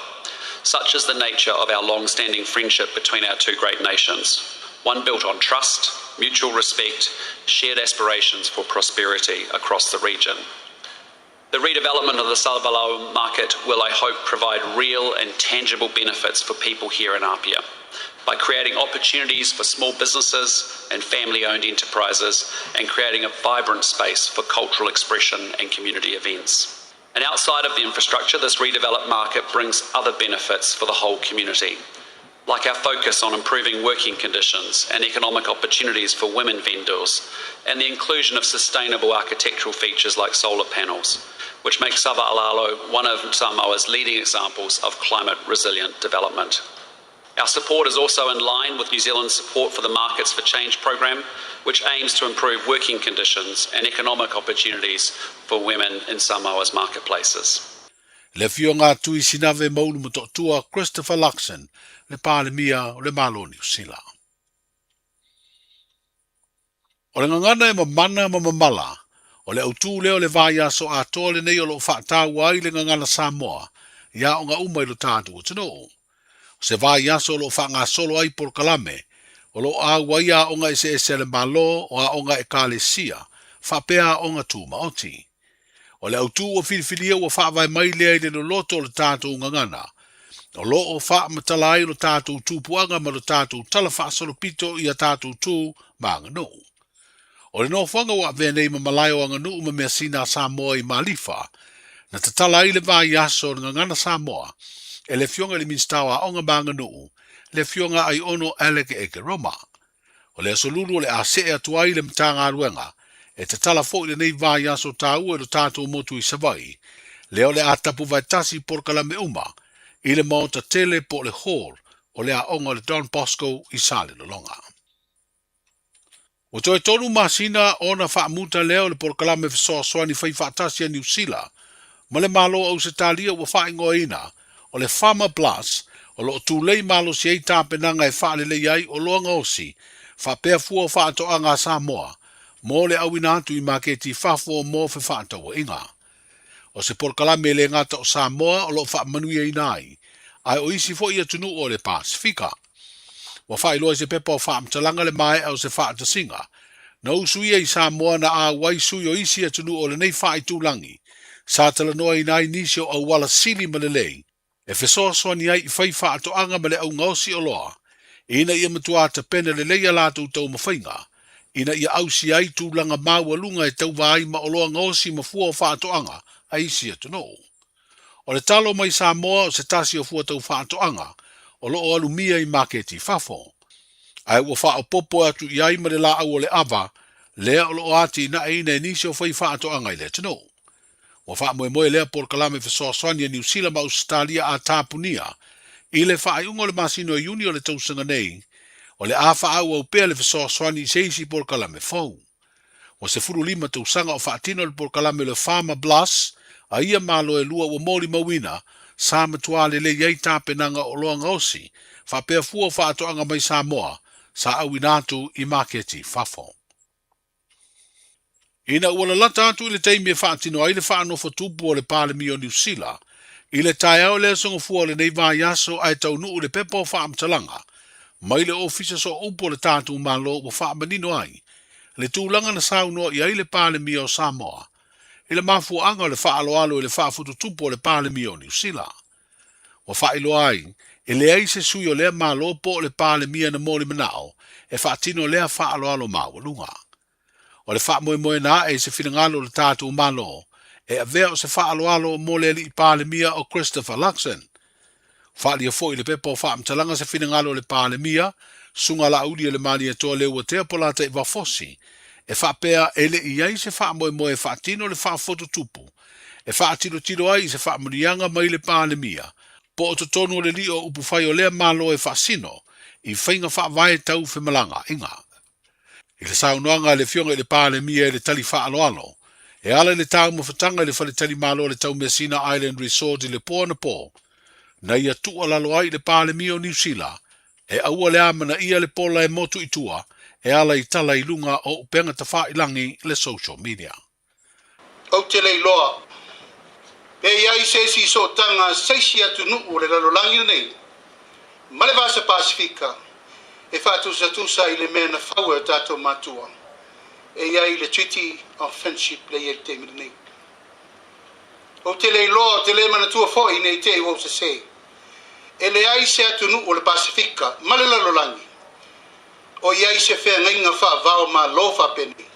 Such is the nature of our long-standing friendship between our two great nations, one built on trust, mutual respect, shared aspirations for prosperity across the region. The redevelopment of the Savalalo market will, I hope, provide real and tangible benefits for people here in Apia by creating opportunities for small businesses and family-owned enterprises and creating a vibrant space for cultural expression and community events. And outside of the infrastructure, this redeveloped market brings other benefits for the whole community, like our focus on improving working conditions and economic opportunities for women vendors, and the inclusion of sustainable architectural features like solar panels, which makes Savalalo one of Samoa's leading examples of climate-resilient development. Our support is also in line with New Zealand's support for the Markets for Change program, which aims to improve working conditions and economic opportunities for women in Samoa's marketplaces. Le fio ngā tui sinave maulu matotua Christopher Luxon, le pāle mia o le malo New Zealand. O le ngangana e mamana mamamala, o le autu leo le vaya so atoa le nei o lo whaatau ai le ngangana Samoa, ia o ngā umai lo tātu o tino. O se vaya so lo whaanga solo ai por kalame, o lo a waia o ngā ese le malo o a o ngā e kāle sia, whapea o ngā tū maoti. O le autu o whiriwhiria o whaavai mai lea i le no loto o le tātou ngangana, o lo o wha matalai lo tātou tūpuanga ma lo tātou tala whaasolo pito i a tātou tū maanga no. O le no whanga wa venei ma malayo anga nuu ma mea sina Samoa I Malifa, na te tala I le vai aso nga ngana Samoa, e le fionga le minstawa onga banga nuu, le fionga ai ono aleke eke Roma. O le asolulu le a se atua I le mtanga aruenga, e te tala fo I le nei vai aso tau e lo tātou motu I Savai, leo le a tapu vai tasi porkala me uma, I le maota tele po le hall, o le a onga le Don Bosco I sale lo longa. O toi tonu masina ona whaamuta leo le porkalame fesoasoani whai whaatasi a New Zealand, ma le malo au se talia ua whaingoa ina, o le Farmer Plus, o lo tūlei malo si ei tāpenanga e whaale iai o loanga osi, whapea fua whaato anga Samoa, mo le au ina atu I maketi whafo mo fe whaataua inga. O se porkalame le ngata o Samoa o lo whaamanuia inai, ai o isi fo ia tunu o le Pasifika. Wa whailoa se pepa o whaamtalanga le mai au se whaatasinga, na usuia I Samoa na a waisui o isi atunu o le nei whaitūlangi, sa tala noa inai nisio au wala sili ma le lei, e fesoasoani ai I whai whaatoanga ma le au ngausi o loa, ina ia matua ta pena le leia lātou tau mawhainga, ina ia ausi ai tūlanga maua lunga e tau vai ma o loa ngausi ma fua o whaatoanga, a isi atunu. O le talo mai Samoa o se tasi o fua tau whaatoanga, o loo alumia I maketi fafo. Ai ua wha o popo atu I ai ma le la au o le ava, lea o loo ati na eina e nisi o whai wha ato angai le tino. Ua wha moe lea por kalame fesoasoani a New Zealand ma Australia a Tapunia, I le wha ai ungo le masino e uni o le tausanga nei, o le a wha au au pea le fesoasoani I seisi por kalame fau. Ua se furu lima tausanga o wha atino le por kalame le Farmer Plus, a ia malo e lua ua mori mawina, sa matua le le iei tāpenanga o loa ngausi, wha pea fua whaatoanga mai Samoa, sa au inatu I maketi fafo. Ina ua lata atu I le teimi e whaatino ai le whaanofa tupu o le pālemi o New Zealand, I le tai au le songa fua le nei vai aso ai tau nuu le pepa o whaamtalanga, mai le ofisa so upo le tātu malo o whaamanino ai, le tūlanga na saunoa I ai le pālemi o Samoa, I le mafu anga le whaaloalo I le whaafutu tupu o le pālemi o New Zealand. Wa whailo ai, e le ai se sui o lea malo po le pālemi na mori manao, e whaatino lea whaaloalo mawalunga. O le whaamoe na e se whingalo le tātu malo, e a vea o se whaaloalo mo le li pālemi o Christopher Luxon. Whaalia fo I le pepo whaamtalanga se whingalo le pālemi, sunga la uli le mani e toa leo te apolata I wafosi, e whapea ele I ai se whaamoe e whaatino le whaafoto tupu, e whaatino tiro ai se whaamurianga mai le pālemia, po o tonu o le li o upu whai o lea malo e whaasino, I whainga whaavae tau whemalanga inga. I le saunoanga le fionga I le pālemia e le tali whaaloalo, e ala le tau mawhatanga le whale tali malo le tau Messina Island Resort I le po na po, na ia tua lalo ai le pālemia o New Zealand, e aua le amana ia le pola e motu I tua, e ala I tala I lunga o upenga ta whailangi le social media. O te lei loa, e iai se si so tanga seisi atu nuu le lalolangi nei, ma le vasa Pasifika, e whātusa tusa I le mea na whaua tātou matua, e iai le Treaty of Friendship le iei te mire nei. O te lei loa, te le manatua foi nei te iwo se se, e le ai se atu nuu le Pasifika, ma le lalolangi, o iai se whea ngainga wha vao ma lofa pene,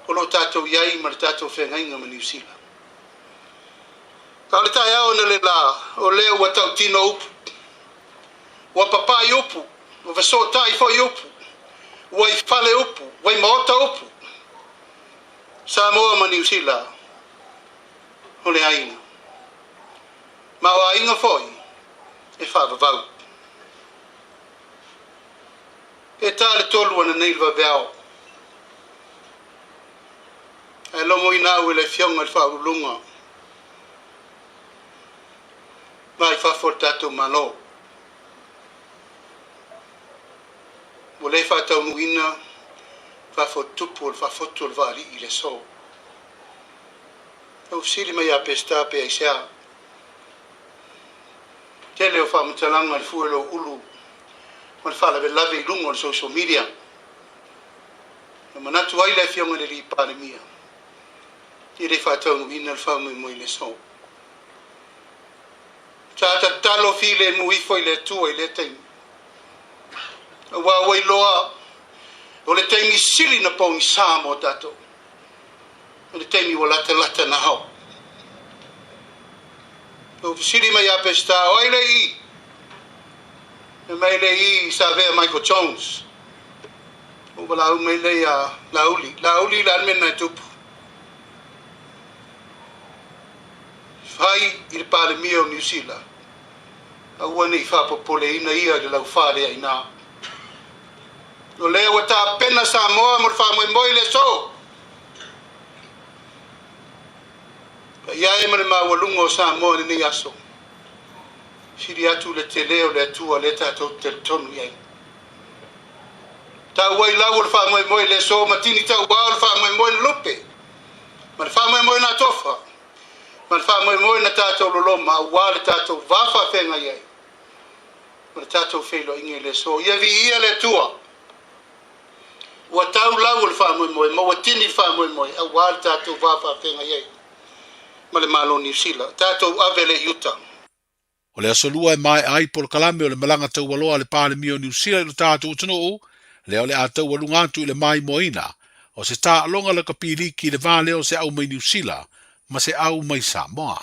o lo tātou iai ma le tātou whea ngainga ma New Zealand. Ka le tai au na le la, o leo wa tau tino upu, wa papai upu, wa vasotai foi upu, wa I whale upu, wa I maota upu, Samoa ma New Zealand, o le aina. Ma wa inga foi, e whavavau. E tā le tolu ana nei lwa veao. E lomo ina ue le fionga le whaurulunga. Mai whawhor tātou malo. Mo le whatau nuina, whawhor tupu o le whawhotu o le wari I le so. Au siri mai a pesta pe ai sea. Tele o whamutalanga le fuelo ulu. Ma le whala lave I lungo le social media. Ma natu ai le fionga le li pālemia. I re whatau nuina le whamu I le so. Tata talo file muifo I le tua I le teim. Wa wai loa, O le teimi sili na pōngi Samoa tātou. O le teimi wa lata na hau. O sili mai ape sta o ai lei. E mai lei sa vea Michael Jones. O wala au mai lei a lauli. Lauli la mena tupu. Fai i le pale mia o New Zealand. A wane I whapopole ina ia le lau whare ai nā. No lea wa tā pena Samoa mo le wha moi le so. Ia e mare mawalunga o Samoa ni aso. Siri atu le te leo le atua le tātou te tonu iai. Tā wai lau le wha moi le so matini tau wā le wha moi le lupe. Ma le wha moi na tofa. Ma le wha moi na tātou loloma a wā le tātou wafa whenga iai. Ma le tātou whelo inge le so. Ia vi ia le atua. Wa tau lau le wha moi, ma wa tini wha moi, a wā le tātou wafa whenga iai. Ma le malo New Zealand. Tātou ave le Utah. O le asolua e mai ai polo kalame o le malanga tau waloa le pāle mio New Zealand o tātou utanoo, leo le a tau walunga atu I le mai moina, o se tā alonga le kapili ki le vāle o se au mai New Zealand, ma se au mai Samoa.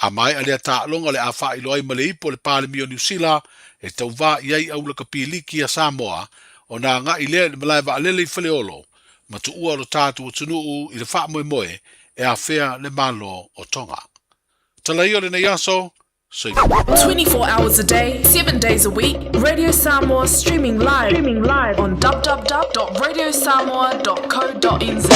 A mai a lea tā alonga le a wha ilo ai male ipo le pāle mio New Zealand, e tau wā iai au le kapili ki a Samoa, o nā ngā I lea le malai wa alele I whaleolo, ma tu ua lo tātou utanoo I le wha moe, e a whea le malo o Tonga. Talai o le nei aso, 24 hours a day, 7 days a week, Radio Samoa streaming live on www.radiosamoa.co.nz.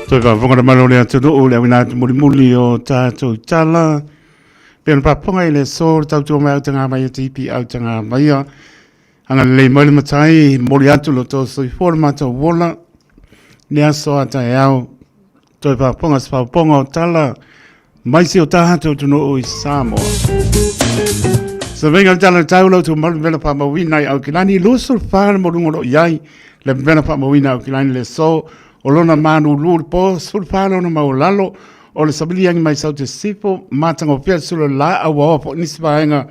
Toi ka whangara maro lea tunu o lea wina muli o tātou tala. Pēn paponga I le sō tautua mai au tanga mai a tipi au tanga mai a. Anga le mai le matai mori atu lo tō soi fōra mata wola. Nea so ata e au. Toi paponga sa paponga o tala. Mai si o tātou tunu o I Samoa. Sa venga tala taulau tu malu vela pa mawina au kilani. Lusul whāra morungo lo iai. Le vela pa mawina au kilani le sō. O lona manu lūr po sulfalo no maulalo o le sabiliangi mai sau te sifo matango pia sula la awa po nisi vaenga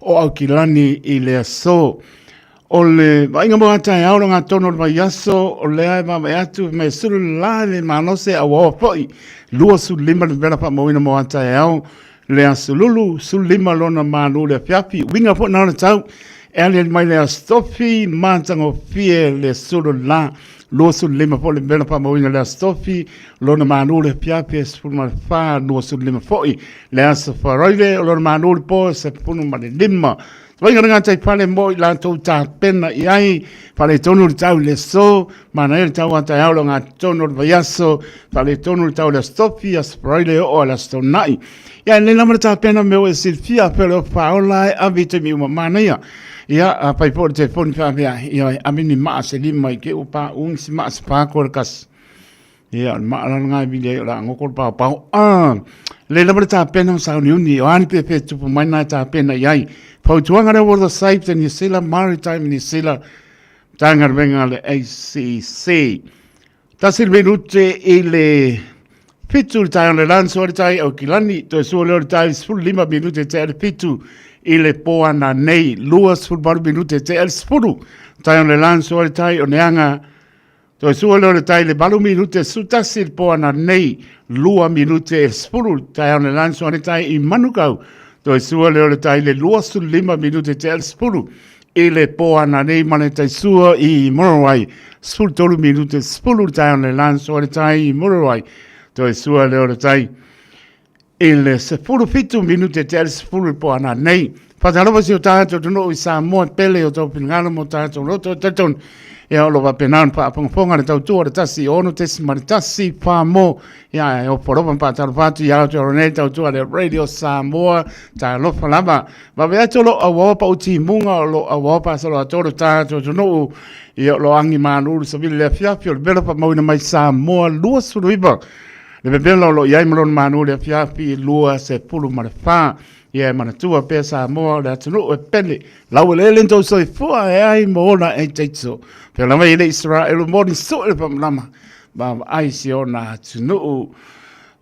o au kilani I le aso o le vaenga mo ata e auro ngā tono le mai aso o le ai mama e atu me sula la le manose awa po I lua su lima le vera pa mawina mo ata e au le aso lulu su lima lona manu le fiapi winga po na le tau e le mai le astofi matango pia le sula la Lua su lima po le mena pa mawina le astofi, lona manu le piape se punu ma le wha, lua su lima foi, le asa wharoile, lona manu le po se punu ma le lima. Wainga ringa tai pale mo I lantou tā pena I ai, pale tonu le tau le so, mana ele tau ata aulo ngā tonu le vaiaso, pale tonu le tau le astofi, asa wharoile o le astonai. Ia le namara tā pena meo e silfia, pele o whaolai, avite mi uma manaya. Ia a pai po te phone fa via ia amini ma se lima I ke upa un si ma se pa ko kas ia ma la nga bi le la ngoko pa pa le la brata pena sa unioni o ani pe tu mai na ta pena ia po tuanga le world site and Sila maritime ni Sila tanga venga le ACC ta silvenute ile fitu ta le lanso tai o kilani to so le tai sul 5 minute te fitu ile poa na nei luas fulbaru minute te el spuru tai on le lanso le tai o neanga to suolo le tai le balu minute sutasil poa na nei lua minute el spuru tai on le lanso le tai I manukau to suolo le tai le luas 5 minute te el spuru ile poa na nei mane tai suo I Morowai sul tolu minute spuru tai on le lanso le tai I Morowai to suolo le tai il se furu fitu minute te se furu po ana nei fatalo si o tanto no I Samoa pele o to pingalo mo tanto roto taton e o lo va penan pa ponga le tautu o tasi ono tesi maritasi pa mo ya o poroba pa tal fatu ya to ronel tautu le Radio Samoa ta lo falaba va ve tolo a wo pa uti munga lo a wo pa solo a tolo tanto no e lo angi manu so vil le fiafio le belo pa mo na mai Samoa lu suruiba le bebelo lo yai molon manu le fiafi lua se pulu marfa Ia mana tua pe Samoa le atunu e pele. Lau le lento soi fua e ai moona e teitso. Pe lama i le Israel moni so le pamlama. Ba ai si ona atunu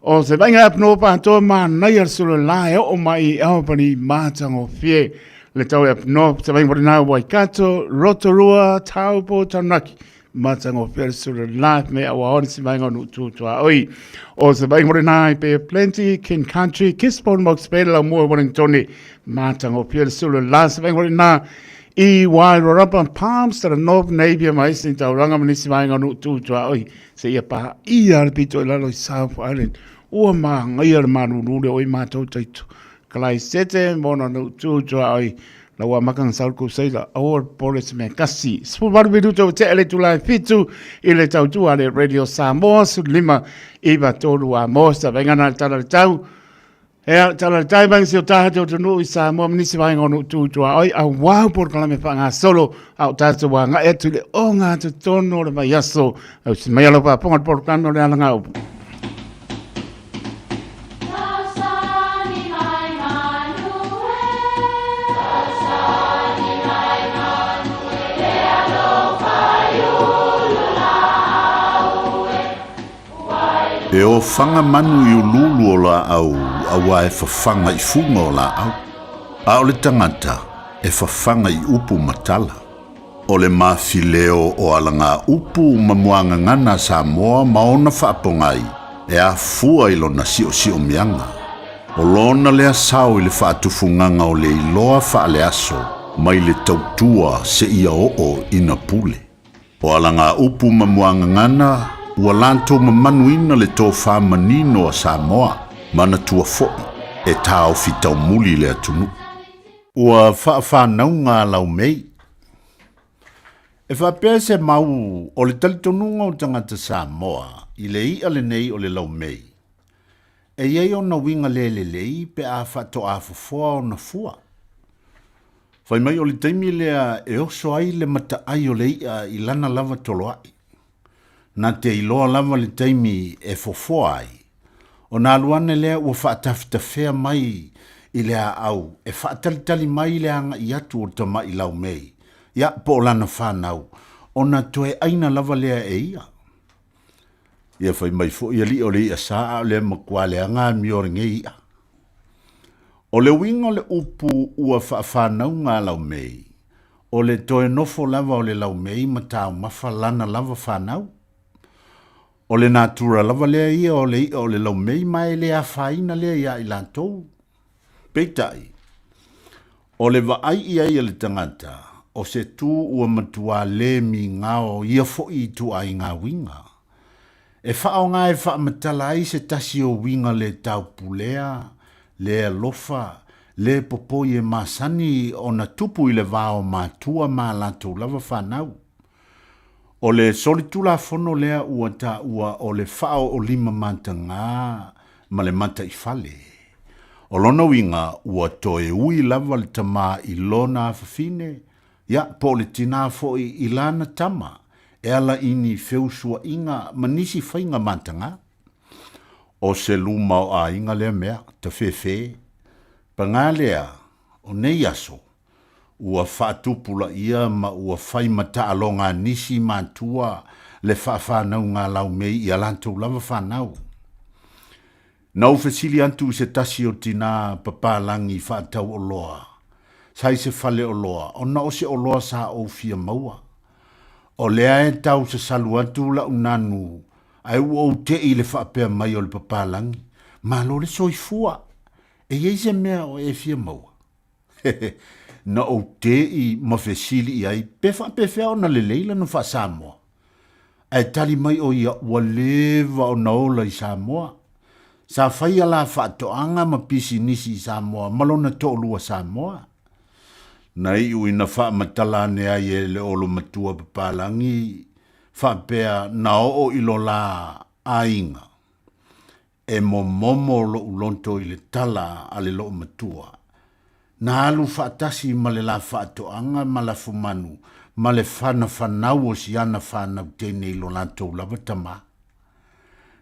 o se vainga apno pa to ma nai ar solo la e o mai au pani matango fie. Le tau apno se vainga na Waikato, Rotorua, Taupo, Taranaki. Matango fie solo la me awa on si vainga no tu oi. O se vainga na pe plenty kin country kispon mox pe la mo Wellington matango fie solo la se vainga na I wairo rapa palms tara North Navia mai sin tau ranga manisi vainga no tu oi. Se ia pa I arpito lalo I South Island. Ua maa ngai ar manu nure oi mātou taitu. Kalai sete mona no tūtua oi. La ua makang South Coast Sailor. Aor Boris me kasi. Spu maru bidu tau te ele tulai fitu. Ile tau tua le Radio Samoa. Su lima iwa tolu a mosta. Vengana tala tau. Ea tala tau bang si o taha tau tunu I Samoa. Minisi vainga no tūtua oi. A wau por kalame whanga solo. Au tatu wa nga etu le o ngā tu tono le mai aso. Au si mai alopa pongat por kano le alanga upu. E o whanga manu I ululu o la au, awa e whawhanga I funga o la au. A o le tangata, e whawhanga I upu matala. O le mawhileo o alanga upu mamuanga ngana Samoa maona whaapongai, e a fua I lona si o mianga. O lona lea sao I le whaatufunganga o le iloa whaale aso, mai le tautua se ia o ina pule. O alanga upu mamuanga ngana, ua lanto mamanuina le tō whamanino a Samoa, mana tua fo'i, e tāo fitau muli le atunu. Ua whaafānau ngā lau mei. E whapea se mau o le talitonunga o tangata Samoa, I le ia le nei o le lau mei. E iei o na winga le lei pe a whato a fufua o na fua. Whai mai o le taimi lea e oso ai le mata ai o le ia I lana lava tolo ai. Na te iloa lava le taimi e fofua ai. O nā luane lea ua whaatawhitawhea mai I lea au, e whaatalitali mai lea anga I atu o tama I lau mei. Ia po lana whanau, o na toe aina lava lea e ia. Ia whai mai fo ia li o le ia saa o lea makua lea ngā mioringe ia. O le wingo le upu ua whaafānau ngā lau mei. O le toe nofo lava o le lau mei matau mafa lana lava whanau. O le natura lava lea ia o le lau mei mai lea whaina lea ia I lantou. Peitai. O le vaai ia ia le tangata, o se tu ua matua le mi ngao ia fo I tu ai ngā winga. E whao ngā e wha matala ai se tasi o winga le tau pulea, le alofa, le popo I e masani o na tupu I le vao matua ma lantou lava whanau. O le solitula fono lea ua ta ua o le whao o lima manta ngā ma le manta I fale. O lona winga ua toe ui lava le tama I lona awhawhine, ia po le tina fo I lana tama, e ala ini feusua inga manisi whainga manta ngā. O se luma o a inga lea mea, ta whewhe, pa ngā lea o nei aso, ua whaatupula ia ma ua whai mata alonga nisi mantua le whaafānau ngā lau mei I alantou lava whanau. Nau whesili antu se tasi o tina papalangi whaatau o loa. Sai se whale o loa, o na o se o loa sa o fia maua. O lea e tau se salu antu la unanu, ai ua o te I le whaapea mai o le papalangi. Ma lo le soifua, e iei se mea o e fia maua. Na o te I mawhesili I ai, pe o na le leila no wha Samoa. E tali mai o ia ua lewa o na ola I Samoa. Sa whai ala whaatoanga ma pisi nisi I Samoa, malona tōlua Samoa. Na iu ina wha matala ne ai e le olo matua papalangi, wha pea na o ilo la ainga. E momo lo ulonto I le tala ale lo matua. Na alu whaatasi ma le la whaatoanga ma la fumanu, ma le whana whanau o si ana whanau tene ilo lantou lava tama.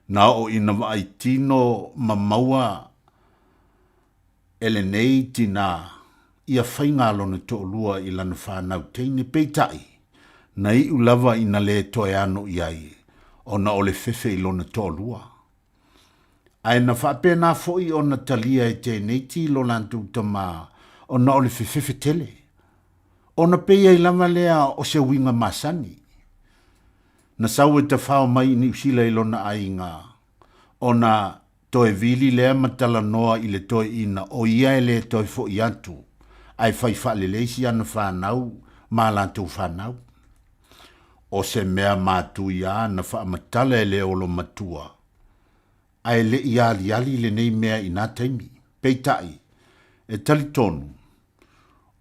Na o ina vai tino ma maua ele nei tina ia whainga lona to lua i lana whanau teine peitai na i ulava i na le toe anu iai o na ole fefe i lona to lua. Ai na whapena foi o na talia e te neiti lo lantu tama o na ole fefe tele. O na peia i lama lea o se winga masani. Na sau e te whao mai ni usila i lona ainga. O na toe vili lea matala noa i le toe ina o ia e le toe fo i atu. Ai whai whale leisi ana whanau, ma lantu whanau. O se mea mātu ia na wha matala e le olo matua. Ai le iali ali le nei mea i nā taimi, peitai, e tali tonu,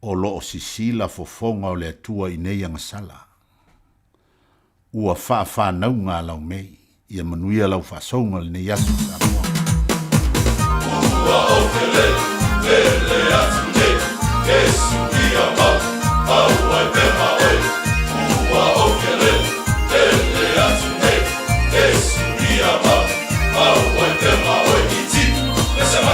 o lo o sisila fofonga o le atua i nei angasala. Ua wha nau ngā lau mei, ia manuia lau wha saunga le nei asu sa moa. Ua o te le atu ne, e suki a mau, au ai peha oi. Ua o te le atu ne, e suki a mau. Oh, I tell my way, it's let's have a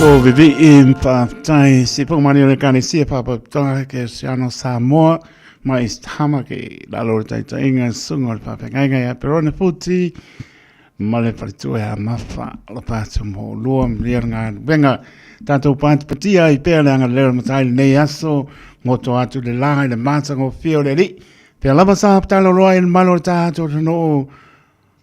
O vivi in pa tai si po mani le kani si pa pa tai ke siano Samoa mai hama ke la lo tai tai inga sungol pa pe ngai ngai pero ne futi male partu e mafa lo pa mo luom lir nga venga tanto pant patia I pe nga le matai nei aso moto atu le la le masa ngo fio le li pe la basa ta lo lo il malo ta to no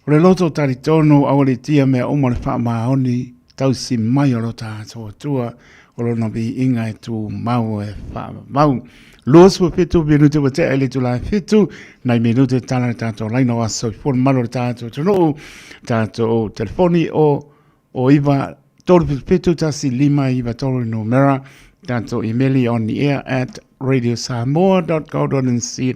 le loto taritono awali tia me o mo le fa ma oni tau si mai o lo tātua tua o lo nabi inga e tu mau e wha mau. Luas wa fitu minute wa te ele tu lai fitu nai minute tala tātua laina wa so fon malo tātua tunu tātua telefoni o iwa tolu fitu tasi lima iwa tolu numera tātua emaili on the air at radiosamoa.co.nz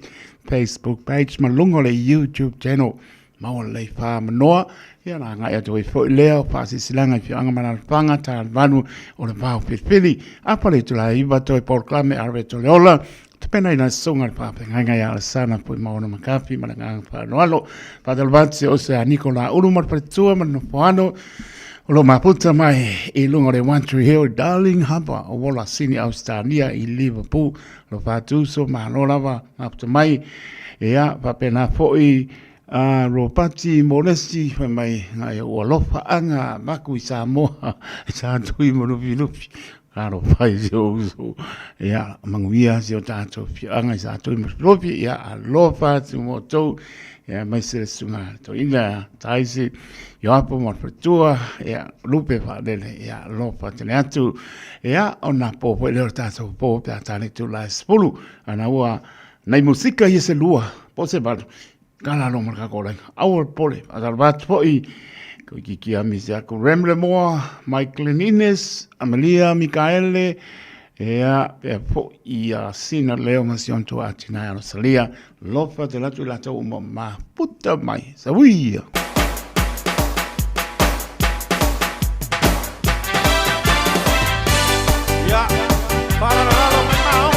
Facebook page malungo le YouTube channel mau le wha manoa ia na ngai atu I fo leo pasi silanga I anga mana panga ta vanu o le pau pili apa le tu la iba to proclame arbe to leola te pena ina songa pa pe ngai ala sana po maona makafi mana ngang pa no alo pa del vatsi o se Nicola ulu mar pretua man no poano Lo maputa mai I lunga le One Tree Hill Darling Harbour o wola sini Australia I Liverpool lo fatu so malo lava maputa mai ia papena foi ropati molesti mai ngai o lofa anga maku I Samoa sa tui mo lupi Karo pai so ia manguia se o tato anga sa tui mo lupi ia alofa tu mo tau ia mai se sunga to ina taisi yo apo mo pertua ia lupe fa dele ia lofa tene atu ia ona po le tato po tani tu la spulu ana ua nai musika I se lua po se ba kala lo marka kola au pole adarbat po I ko kiki amisia ko remle mo Michael Nines Amelia Mikaele ea po ia sina leo masion tu atina ya salia lofa te latu la tau ma puta mai sawia Ya, para la lo me mao.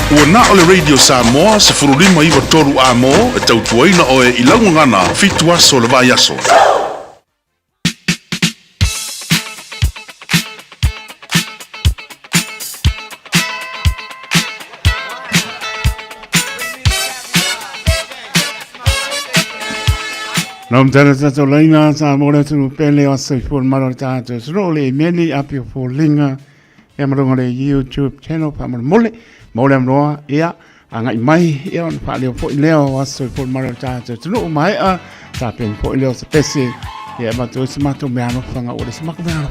Ua na o le Radio Samoa se furulima iwa toru a mo e tautuaina o e ilangu ngana fitu aso le vai aso. Nam tara tato laina sa mora tunu pele o se for maro tato srole meni apio for linga e maronga le YouTube channel pa mole mole mroa ia anga mai ia on pa leo fo leo o se for maro tato tunu mai a ta pen fo leo se pese ia ma to se mato me ano fanga o se mako me ano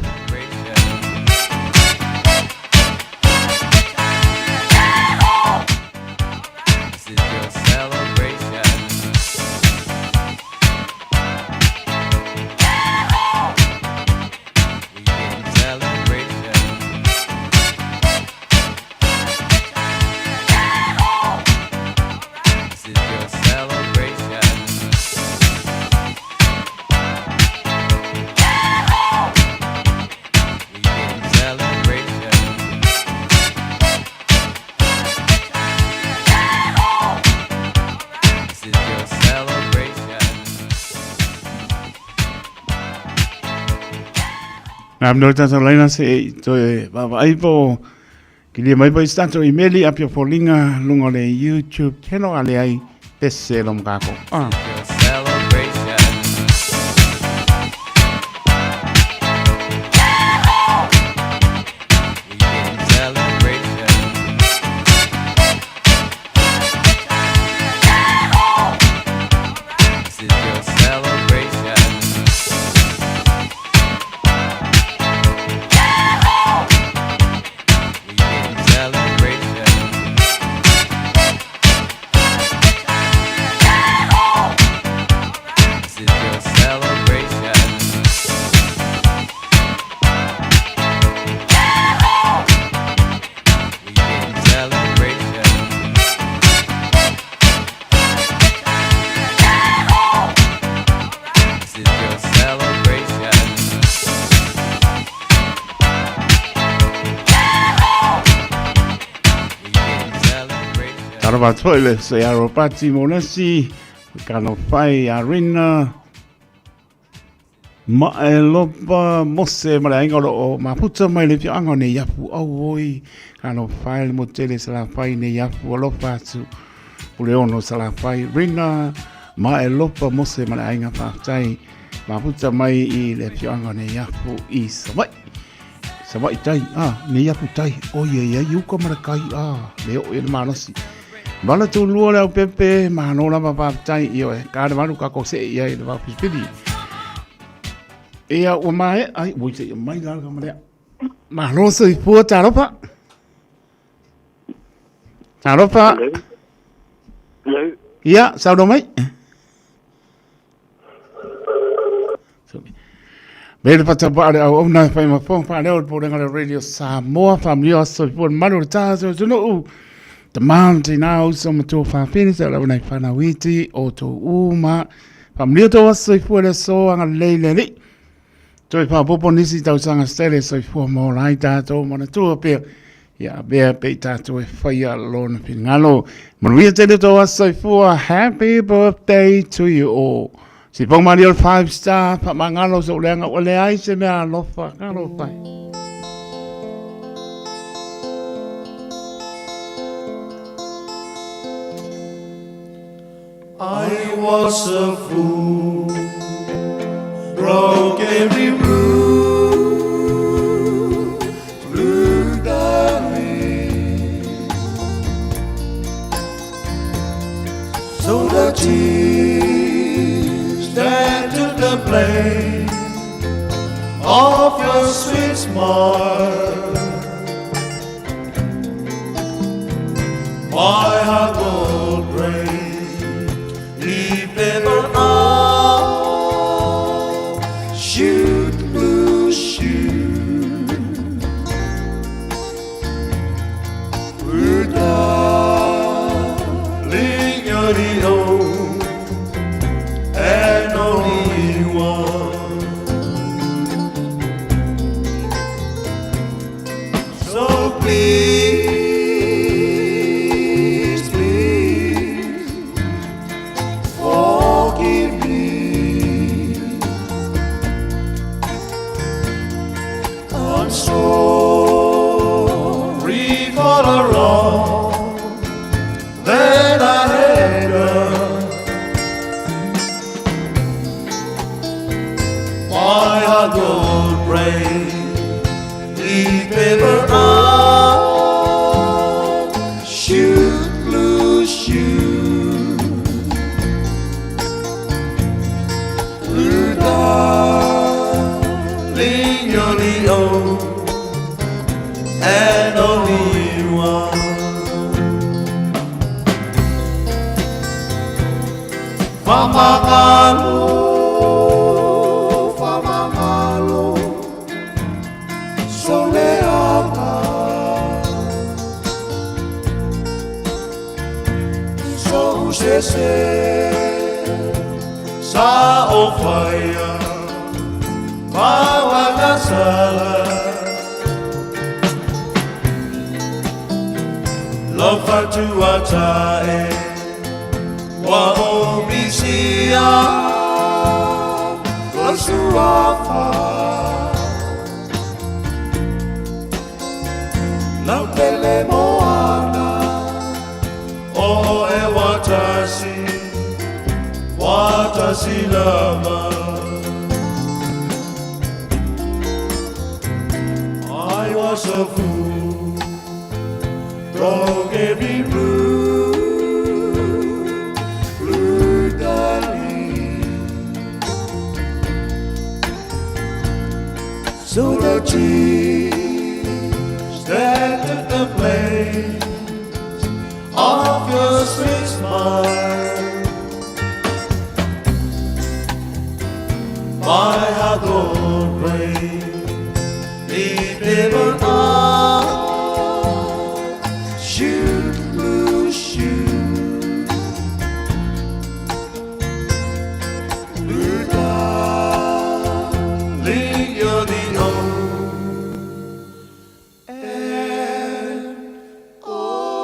Nam no tato laina se to baba aipo ki le mai pai stato email apio folinga lungo le YouTube channel ale ai pese lom kako. Tarava toile se aropati monesi kano fai arena ma e lopa mose ma le ngolo o maputa mai le fianga ne yapu awoi kano fai mo tele sala fai ne yapu lopa tu puleono sala fai rina ma e lopa mose ma le nga fa tai maputa mai I le fianga ne yapu I Sawai tai ne yapu tai o ye yuko marakai le o e manasi Bala tu lua le pepe mahanola papa tai io e ka maru ka ko se ia I va pispidi. Ia o mai ai wo se mai la ka mare. Mahano se pu taropa. Taropa. Ia sao do mai. Bele pata pa ale o na fa ma fon pa le o po le radio Samoa family so po maru ta so no The mountain house so to fa finish la na fa na witi o to uma family to was so fu le so ang le ni to fa popo nisi tau sanga stele so fu mo lai ta to mo na to pe ya be pe ta to fa ya lon pingalo mo wi te to was so fu a happy birthday to you all si pong Mario 5 star pa mangalo so le nga ole ai se me lo fa ka lo fa I was a fool, broke every rule, blew the wind. So the tears that took the place of your sweet smile, my heart will break. If ever I should lose you, darling, you're the only and only one. So please all that I had done. My heart would break if ever I should lose you. Blue darling, you're the only and only one. Famagalo, soleama, so usese, sa ofaya, mawagasala. Love to atae wa obisia kosuafa la pele moana o e watasi lama. I was a fool, don't get me blue darling. So the tears that took the place of your sweet smile, my heart would break if ever I should lose you. Blue darling, you're the only and only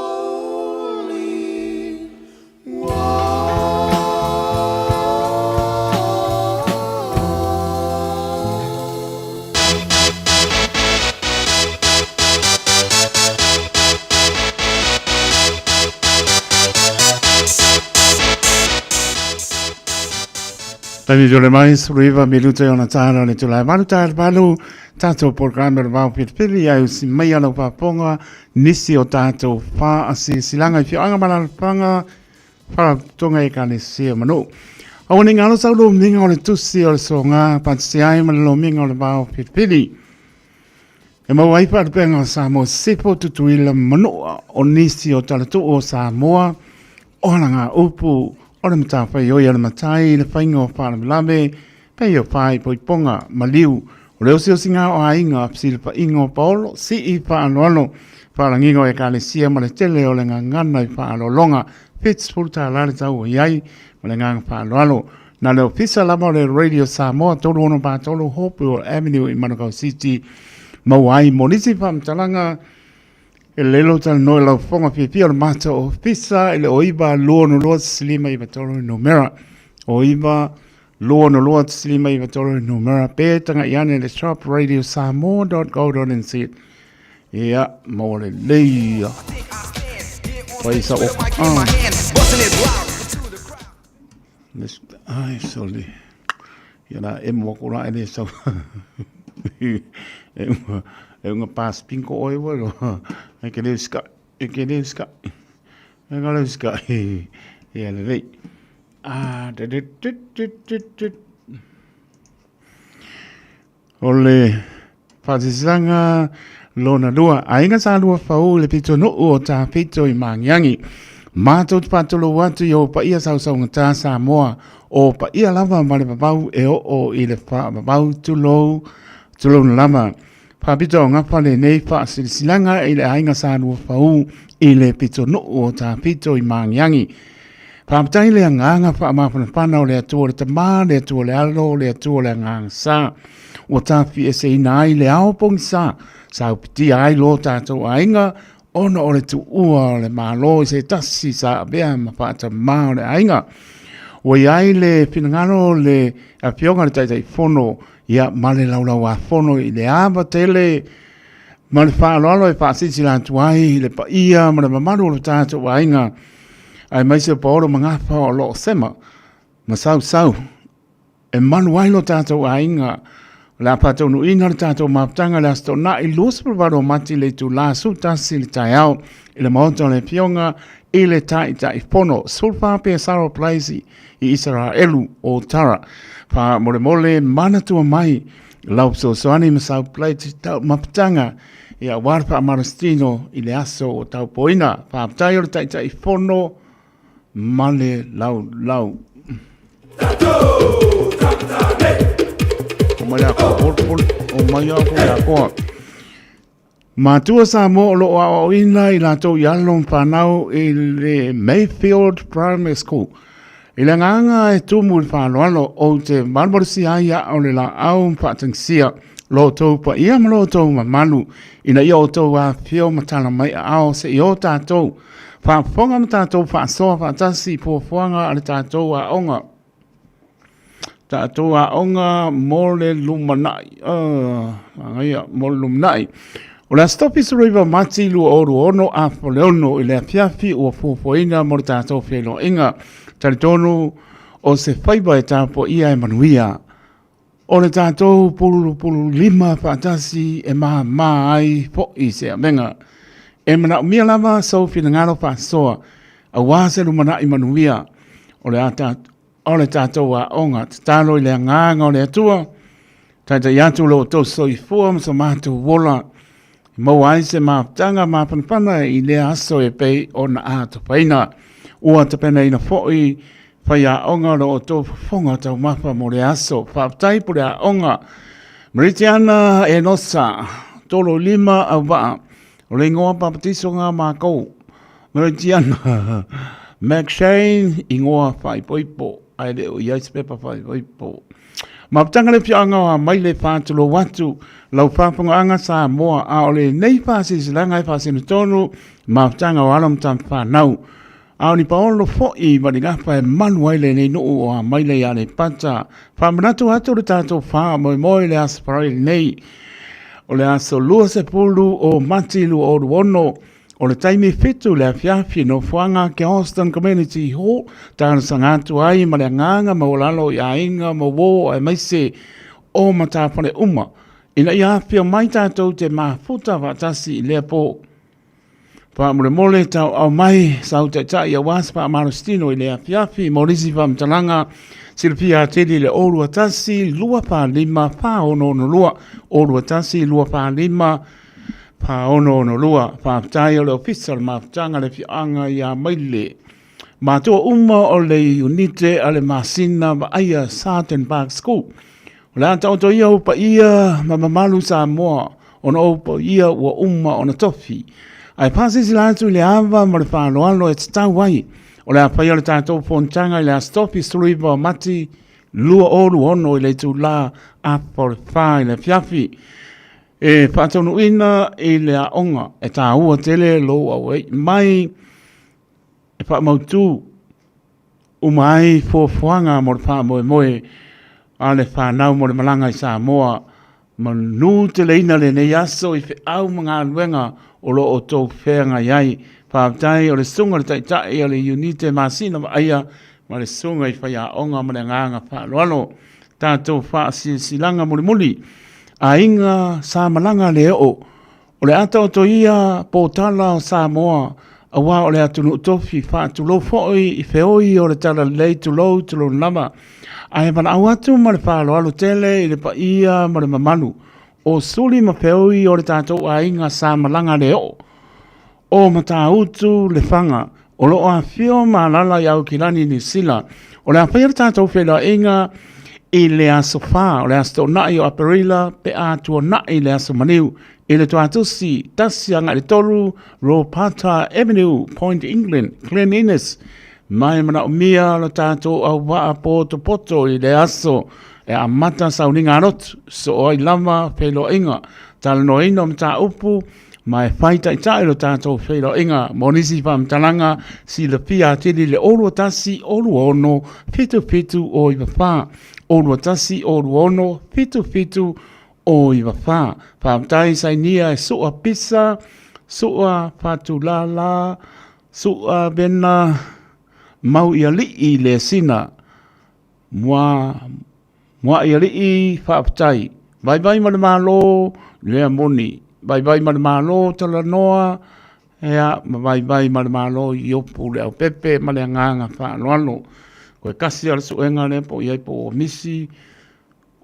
Tani jole mai suriva miluta ona tara le tula malu tara balu tato programa vau pitpili ai si mai ana paponga nisi o tato fa asi silanga fi anga mana panga fa tonga e kane si manu awani ngalo sa lo minga o le tusi o songa patsi ai mana lo minga o vau pitpili e mo wai pa penga sa mo sipo tutuila manu o nisi o tala o Samoa ona nga upu ora mata fai o ia matai le fainga o whana milame pei o whai poi ponga maliu o leo sio singa o ainga psil pa ingo paolo si i pa anoano whalangingo e kale sia ma le tele o le ngana i pa alolonga pits pulta alare tau o iai ma le nganga pa aloalo na leo pisa lama o le Radio Samoa tolu ono pa tolu Hope o Avenue i Manukau City mawai monisi pa mtalanga e lelo tal no la fonga pipia o mata o pisa ele oiba luono lo slima i batoro numera oiba luono lo slima i batoro numera pe tanga yane le shop radiosamoa.co.nz ia mole leia paisa o ai soli ia emo ko ra ele so e unga pas pinko oi walo e ke le ska e ngalo ska e le rei ole fazizanga lona lua ainga sa lua fau le pito no o ta pito i mangiangi mato patolo watu yo pa ia sa ngata Samoa o pa ia lava male babau e o i le pa babau tulo lama pa pito nga pale nei fa silanga i le ainga sa lua fau i le pito no o ta pito i mangiangi pa mtai le nganga fa ma pana o le atu le tama le atu le alo le atu le ngang sa o ta fi e se nai le ao pong sa piti ai lo tatou ainga ona o le tu ua le malo se tasi sa bea ma pata ma o le ainga o iai le pinangano le apionga le taitai fono ia male laulau a fono i le ava tele ma le whaaloalo e whaasisi la tuai, le pa ia, ma le mamaru lo tātou ainga, ai mai se paoro mangapa o lo sema, ma sau, e manu ai lo tātou ainga, la patou no ina le tātou maptanga le asto na i luas provaro mati le tu la su tasi le tai au, i le maoto le pionga, i le tai pono, sulfa pe saro plaisi, i Israelu o Tara, pa mole mana tua mai, lau so soani masau plaiti tau maptanga, i a warpa amarastino i le aso o tau poina, pa aptai o le tai pono, male lau. O mai ako, Matua sa mo lo o ina i lato yalong whanau i le Mayfield Primary School. I le nganga e tumu i whanoalo o te marmorisi aia o le la au mpatangsia lo tau pa ia ma lo tau ma manu ina i o tau a whio matala mai a ao se i o tātou. Whafonga ma tātou whaasoa whaatasi po fuanga ale tātou a onga. Tātou a onga mo le lumanai. Mo le lumanai. O le stopi suriva mati lu oru ono a foleono i le afiafi o fufuina mo le tātou whielo inga. Taritonu o se whaiba e tāpo ia e manuia. O le tātou pulu lima whaatasi e maha ai po i se amenga. E mana umia lama sau whina ngaro whaasoa a wāse lumana i manuia. O le tātou a onga tālo i le nganga o le atua. Taita iatu lo tau soi fua msa mātou wola. Mau ai se mātanga māpanapana i le aso e pei o na āta paina. Ua te pena ina fo'i whai a onga lo o tō whonga tau mapa mo le aso. Whaptai po le a onga. Maritiana e nosa. Tolo lima au waa. O le ngoa papatiso ngā mākou. Maritiana. Mac Shane i ngoa whai poipo. Ai le o iais pepa whai poipo. Maptanga le pianga wa mai le whātulo watu. Lau whāpunga anga sa moa a o le nei whāsi silanga e whāsi na tonu. Maptanga o alam tam whānau. A o ni paolo fo'i mani ngapa e manu ai le nei nuu o a mai le a le pata. Whamanatu atu le tātou wha moi le asparai nei. O le aso lua se pulu o matilu o ruono. O le taimi fitu le afiafi no fuanga ke Austin Community Hall. Tāna sangatu ai ma le nganga ma olalo i a inga ma wo e maise o matapane uma. Ina i awhia mai tātou te mafuta watasi i lea pō. Pa mole tau au mai sau te tai a waspa a marustino i lea fiafi morisi pa mtalanga silpia teli le oru atasi lua pa lima pa ono no lua. Oru atasi lua pa lima pa ono no lua. Pa mtai o le official mafutanga le fianga i a maile. Mātua uma o le unite ale masina wa aia Sarton Park School. O le anta oto ia upa ia mamamalu sa moa ona upa ia ua uma ona tofi. Ai pasisi la atu le ava ma le whaaloalo e tatau wai. O le apai o le tātou pontanga i le astopi suluiva o mati lua oru ono i le tu la apore whai le fiafi. E whaatonu ina i le aonga e tā ua tele lo au e mai e wha mautu umai fuafuanga mo le wha moe a le whanau mo le malanga i Samoa, ma nu te leina le nei aso i whi au mga luenga o lo o tō whenga iai, whaaptai o le sunga le taitai o le unite masina ma aia, ma le sunga i whai a onga ma le nganga whaaloalo, tātou wha silanga muli, a inga sa malanga le o le ata o to ia pōtala o Samoa, a wā o le atunu tofi whaatulo fo'i i whioi o le tala lei tulo nama, ai mana au atu ma le whaaloalo tele i le pa ia ma le mamanu. O suli ma whioi o le tātou a inga sa malanga le o. O ma tā utu le whanga. O lo a whio ma lala i au kilani ni sila. O le a whaia le tātou whila inga i le aso wha. O le aso nai o Aparila pe a tua nai le aso maniu. I le tua tusi tasi anga le toru Ropata Avenue, Point England, Glen Innes. Mai mana o mia lo tātou au waa poto i le aso e a mata sauninga rotu so o i lama whelo inga tala no ino mta upu mai whaita i tae lo tātou whelo inga monisi pa mtalanga si le pia tili le olu atasi olu ono fitu o i wawha olu atasi olu ono fitu o i wawha. Whaamtai sai nia e sua pisa, sua whatulala, sua bena mau ia li le sina. Mua ia li whaamtai. Vai vai malo lea moni. Vai vai malo tala noa. Ea vai malo i opu leo pepe ma le nganga whaanoano. Koe kasi ala suenga le po iai po misi.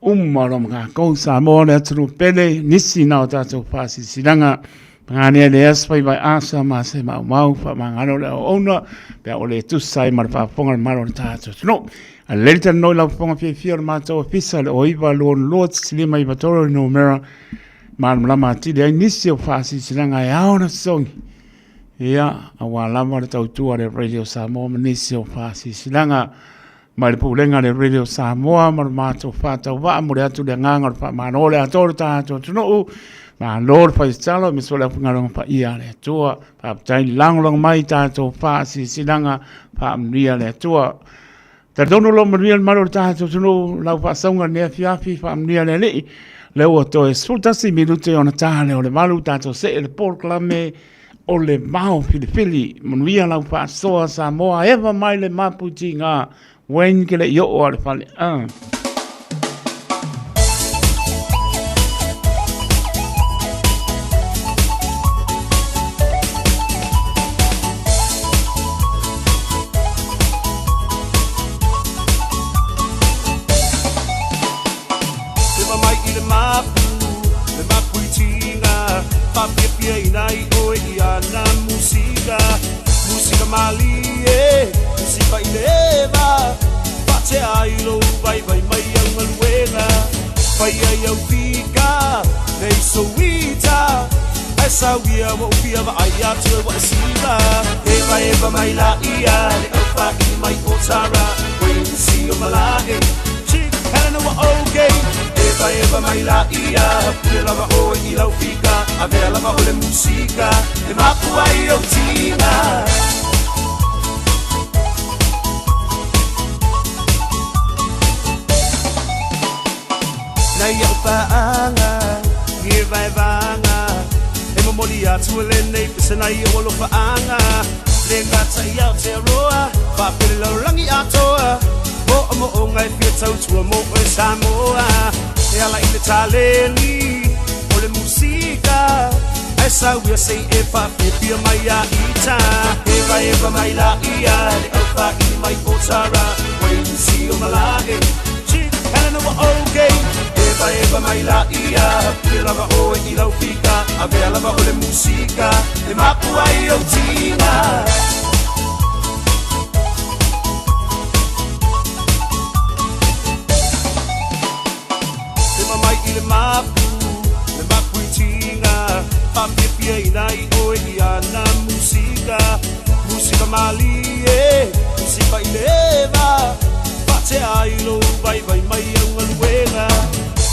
Umaro mga kou sa mo le aturu pele nisi na o tātou whasi sinanga. Pangania le aspai vai asa ma se mau wha mangano le o ona. Pea o le tusai ma le whaponga le maro le tātou. No, a lerita noi lau whaponga whiawhia le mātou fisa le o iwa luon loa tisilima iwa toro no mera. Mara lama atili ai nisi o whasi sinanga e aona songi. Ia, a wā lama le tautua le Radio Samoa ma nisi o whasi sinanga. Mai le pulenga le Radio Samoa ma le mātou whātau wā mo le atu le nganga le wha mano le atoro tātou tunuu. Ma lor fa istalo mi sola fungalong pa ia le tua pa tai langlong mai tātou whasi sinanga pa mria le tua. Ta dono lo mria maro tātou tunuu lau pa saunga nea fiafi pa mria le lei. Leo to e sultasi minute ona tāle o le malu tātou se le porklame o le mau filifili. Mria lau pa soa Samoa eva mai le maputi ngā wen ke le yo o le fale. Música malie, música ileva, pate ailo, vai mai ang alwena, vai ayaw fika, nei sowita, esa wia mo pia va ayatu wa sila, eva mai la ia, le alfa in mai otara, when you see your malahe, chick helena wa okay, eva mai la ia, pule lava o ilau fika, avea lava o le musika, e mapu ayaw tina. Nai au paanga, ngi vai vanga, e momoli atu le nei pisa nai o lo paanga, le ngata iau te roa, pa pele lau rangi atoa, mo o ngai fia tau tua mo e Samoa, e ala i le taleni, o le musika, e sa wia sei e pa pia mai a ita, eva mai la ia, le au pa i mai potara, when you see your malae, chick, helena wa okay, eva mai la ia, pule lava o e ilau fika, avea lava o le musika, e mapu ai o tina. Ema mai i le mapu i tina, papia inai o e iana musika, musika malie, musika ileva, pate ailo, vai mai au aluena,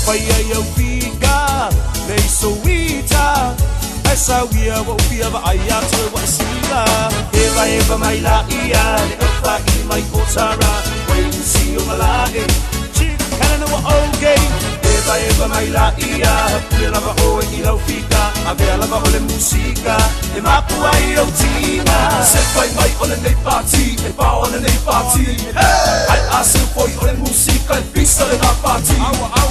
vai au fika, nei sowita, esa wia wo pia va ayatu wa sila, eva mai la ia, le alfa i mai otara, when you see your malae, chick helena wa okay, eva mai la ia, pule lava o e ilau fika, avea lava o le musika, e mapu ai o tina, se vai mai o le nei party, e pa o le nei party, ai asu foi o le musika, e pisa le na party,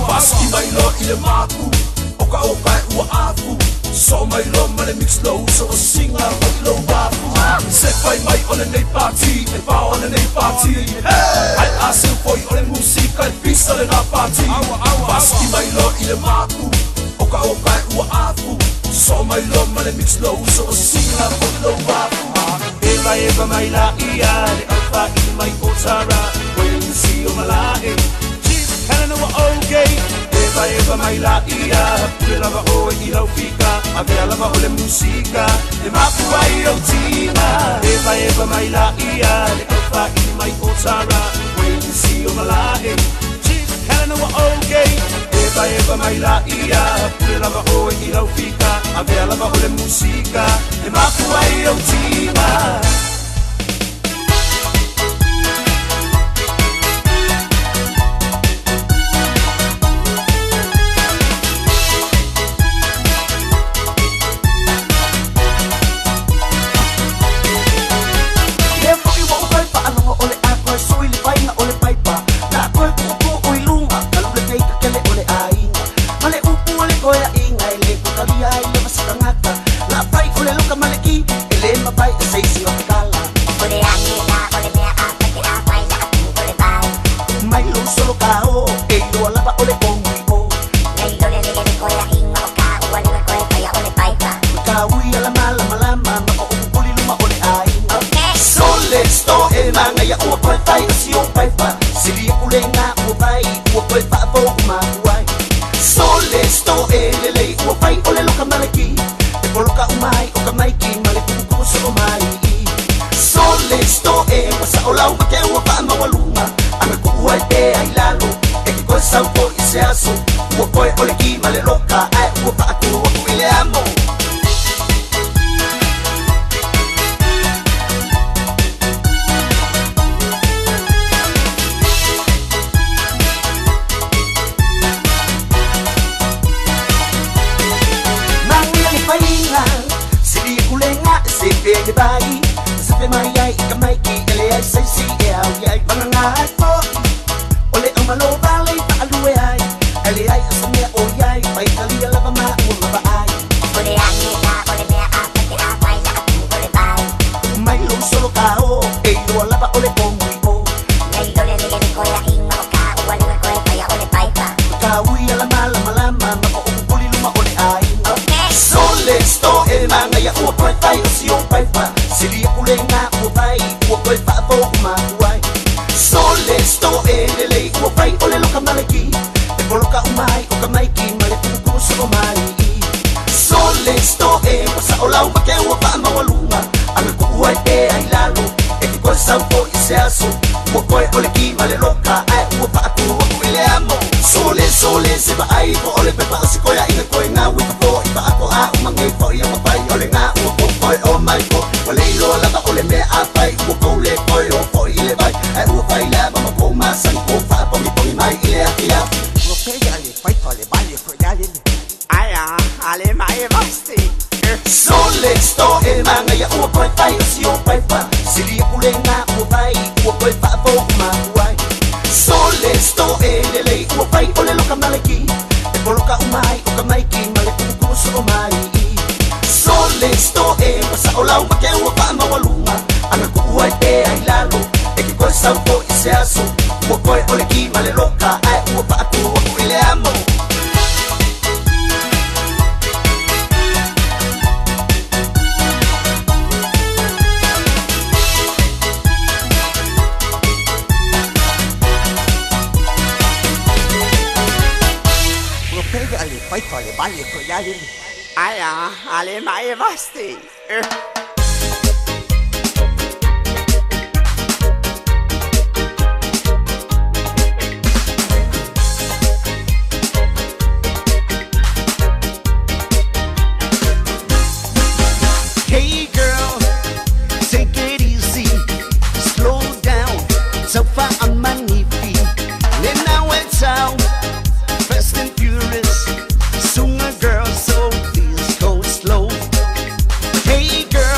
paski mai lo i le mapu, oka e ua afu, so mai lo ma le mix low, so o singa o lo wafu, se vai mai o le nei party, e pa o le nei party, ai asu foi o le musika, e pisa le na party, paski mai lo i le mapu, oka e ua afu, so mai lo ma le mix low, so o singa o lo wafu, eva mai la ia, le alfa i mai otara, when you see your malae, chick helena wa okay, eva mai la ia, pule lava o e ilau fika, avea lava o le musika, e mapu ai o tina, eva mai la ia, le alfa i mai otara, when you see your malae, chick helena wa okay, eva mai la ia, pule lava o e ilau fika, avea lava o le musika, e mapu ai o tina. koe pai si o pai pa sili ule nga ua pai ua koe whaafo umakuai Sole sto e lele ua pai ole loka maleki e poloka umai o ka maiki male kuku so mai Sole sto e wasa o lau make ua pa mawalunga anga kuua e pe ai lalo e ki koe saupo i se aso ua koe ole ki male loka ai ua pa atu ua kuile amo Sepe bai, sepe mai ai ka mai ki ele ai sai si e au ai banga ai po. Ole amalo vale pa alu ai, ele ai asmia o ai pai kali la ba ma o ba ai. Ole ane la ole me a pa te a pai la ole bai. Mai lo solo ka o, e lo la ba ole ko mui o. Nei ole le le ko ya inga o ka o ale ko e pai ole pai pa. Ka ui ala mala mala ma ko o puli luma ole ai. Okay. Sole sto e manga ya o pai pai si o pai pa. Sili ule nga ua pai ua koe whaafo umakuai Sole sto e lele ua pai ole loka maleki e poloka umai o ka maiki male kuku so mai Sole sto e wasa o lau make ua pa mawalunga anga kuua e pe ai lalo e ki koe saupo i se aso ua koe ole ki male loka ai ua pa atu ua kuile amo Sole se ba ai po ole pepa si koea ina koe nga wika po i pa ako a umangai po i ama pai ole nga ua po koe o mai po Leilo la ba ole me a pai ua koule koe o po i le bai ai ua pai la ba ma ko masan ko fa po mi mai i le akia Ua pe ale pai to le bai ko ya le Aya ale mai vasti Sole sto e manga ya ua koe pai si o pai pa Sili ule nga ua pai ua koe fa po ma kuai Sole sto e lele ua pai ole loka maleki e poloka umai o ka maiki male kuku so mai Sole sto e wasa o lau make ua pa mawalunga anga kuua e pe ai lalo e ki koe saupo i se aso ua koe ole ki male loka ai ua pa atu ua kuile amo Ua pega ale pai to ale vale ko ya le Aya, ale mai vasti. Hey girl, take it easy, slow down, so far I'm magnifique. Then I went out, fast and furious, soon a girl so slow. Hey girl.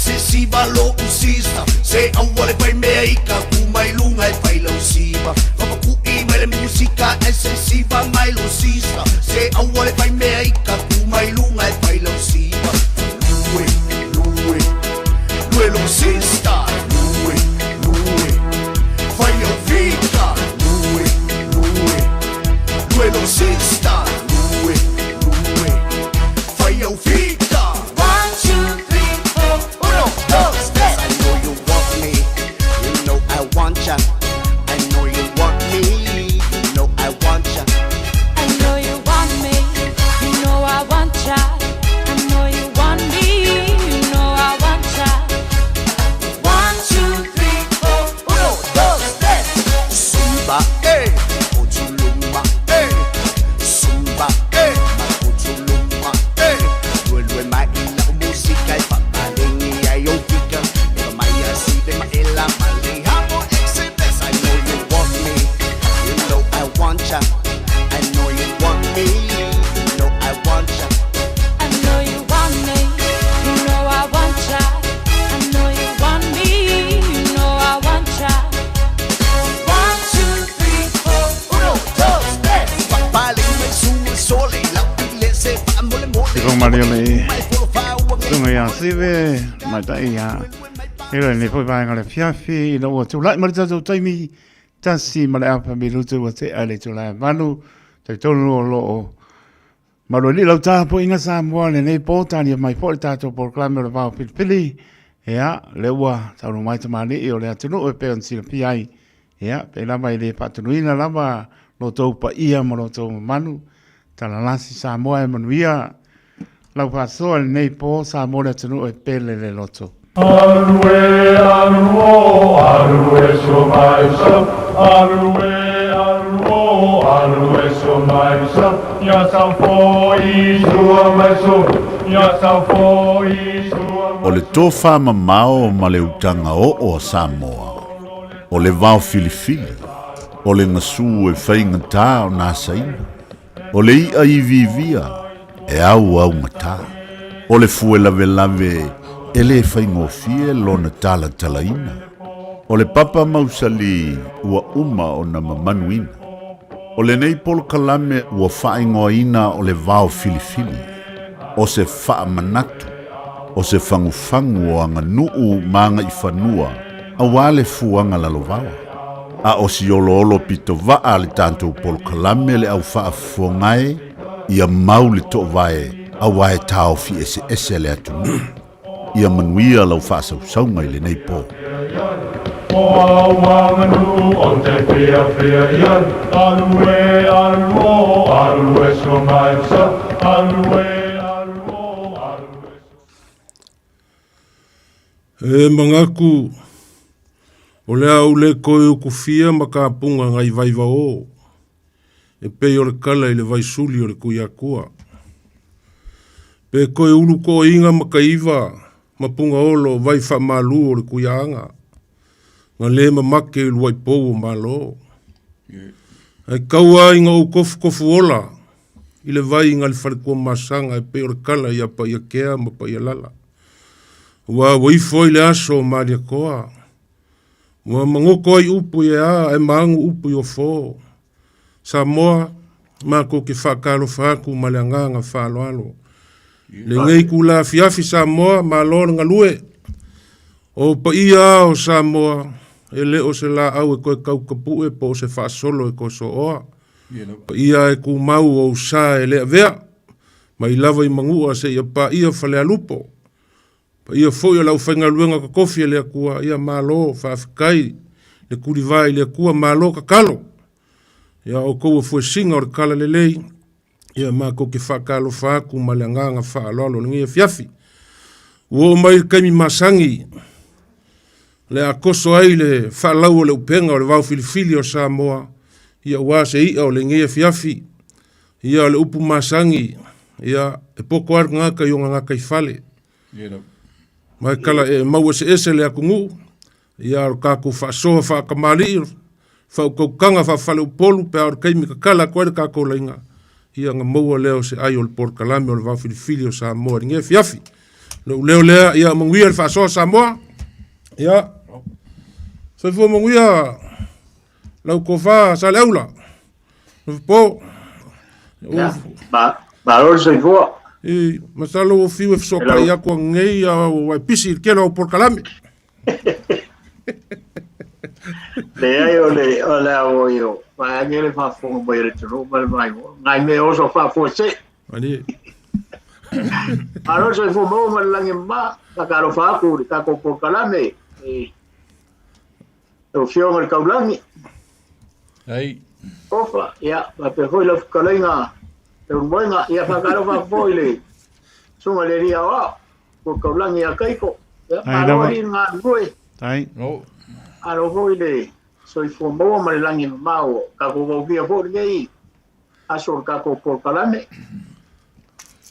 se siva lo usista se awale pai mea ika ku mai lunga e pai lo siva Papaku i mai le musika e se siva mai lo sista se awale pai mea ika ku mai lunga e pai lo siva Lue lo sista Lue fai o vita Lue lo sista Lue fai o vita 1, 2, 3, 4 1, 2, 3 I know you want me You know I want ya I know you want me You know I want ya I know you want me, you know I want ya. I know you want me, you know I want ya. 1, 2, 3, 4 1, 2, 3 Sumba, Ochulumba, Sumba, Ochulumba, Lue mai la musica e fa malingi ai opika Eva mai aside ma ela mali hamo exibes I know you want me You know I want ya I know you want me You know I want ya I know you want me, you know I want ya. I know you want me, you know I want ya. 1, 2, 3, 4 1, 2, 3 Papaling may sumusoli Lapile se pa mole mole Te kong Maria me tunga ya sive mai tai ya ero ni foi vai ngale fiafi no tu lai mar tau taimi tasi male apa mi lutu wa te ale tu lai manu te tonu lo maro ni lau ta po inga sa mo ne nei po ta ni mai po ta to por klame le va pili ya le wa tau no mai tamani e o le atu no e pe on si pi ai ya pe la mai le pa tu ina la ma lo to pa ia mo lo to manu ta la lasi sa mo e manuia lau pa so nei po sa mo le atu no e pe le loto Arue, aruo, arue so myself. Arue, aruo, arue so myself. Yourself for Israel, my soul. Yourself for Israel. O le tofa mamao ma le utanga o Samoa. O le vao filifili. O le ngasu e whainga tā o nā saina. O le ia i vivia e au ngata. O le fuela velave e le whaingofie lona tala talaina. O le papa mausali ua uma o na mamanuina. O le nei polo kalame ua whaingoina o le vao filifili. O se wha manatu. O se whangufangu o anga nuu maanga i whanua. A wale fuanga lalovawa. A o si olo olo pito vaa le tantou polo kalame le au wha fuangae. Ia mau le to vae. A wae tau fi ese le atunu. Ia manuia lau whaasausaunga i le nei pō. O awanganu o te pia ian. Arue, aruo, arue so myself. Arue, aruo, arue so. E mangaku, o le au le koe ukufia ma ka punga ngai vaiva o. E pei o le kala i le vaisuli o le kuiakua. Pe koe ulu ko inga ma ka iwa. Mapunga olo vai wha malu o le kuianga. Nga le mamake i luai pou o malo. Ai kaua inga o kofu ola. I le vai inga le wharekua masanga e pe o le kala i apa i a kea ma pa i a lala. Ua waifo i le aso o maria koa. Ua mangoko ai upu i a e maangu upu i o fo. Samoa, mako ke whakalo whaku ma le anganga whaloalo. Le ngai kula fiafi Samoa ma lor ngalue. O pa ia o Samoa e le o se la au e koe kau kapu e po se wha solo e ko so oa. Pa ia e ku mau o sa e le avea. Ma i lava i mangua se ia pa ia whale alupo. Pa ia fo ia lau whainga luenga ka kofi e le akua ia malo whaafikai. Le kuri vai le akua malo ka kalo. Ia o kou a fue singa o le kala le lei. Ia mako ke whakalo whaku ma le anganga whaalolo le ngia fiafi. Uo mai kaimi masangi. Le akoso ai le whaalau o le upenga o le wau filifili o Samoa. Ia ua se ia o le ngia fiafi. Ia o le upu masangi. Ia e poko ar ngaka i o ngaka i fale. Mai kala e maua se ese le akungu. Ia o kaku whaasoa whaakamali. Whaukokanga whaafale upolu pe aur kaimi kakala koe kako lainga. Ia nga maua leo se ai o le por kalame o le wau filifili o Samoa. Ngia fiafi. leo lea ia manguia le whaasoa Samoa. Ia. So fua manguia lau kofa sa le aula. Po. Ba ro se fua. E masalo o fiu e fsoka ia ko ngei a wai pisi kelo o porkalame. Le ai o le o yo. Ba ngele fa fo mo ire tro ba mai. Ngai me o so fa fo se. Ani. Aro se fo mo ma langi ma ka karo fa ku ka ko porkalame. O fio ngal kaulangi. Ai. Ofa, ya, ba pe hoi la kalenga. Te moinga ia fa karo fa foile. Sunga le ria wa. Ko kaulangi ya kaiko. Ya, aro ni nga ngoi. Tai. No. Aro foile. So i fo mo ma langi mau ka ko go via fo ngei. Aso ka ko por kalame.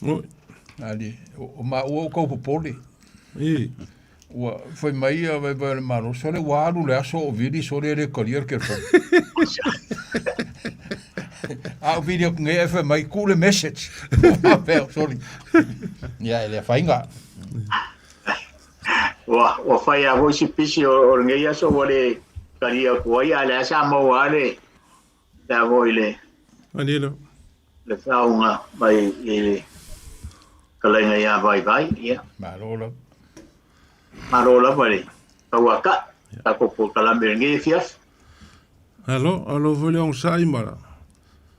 No. Ali, o ma o ko popoli. Ua foi mai a vai vai mano só le waru le aso o vidi só le collier que foi a video que é foi mai cool message papel sorry ya ele fainga o fai a voice pisi o ngei aso vole karia ko ia le asa mo wale da voile Anilo le faunga vai ele kalenga ya vai ia malo Marola vale. Kawaka. Tako po kalambir ngi fias. Alo vole on saimara.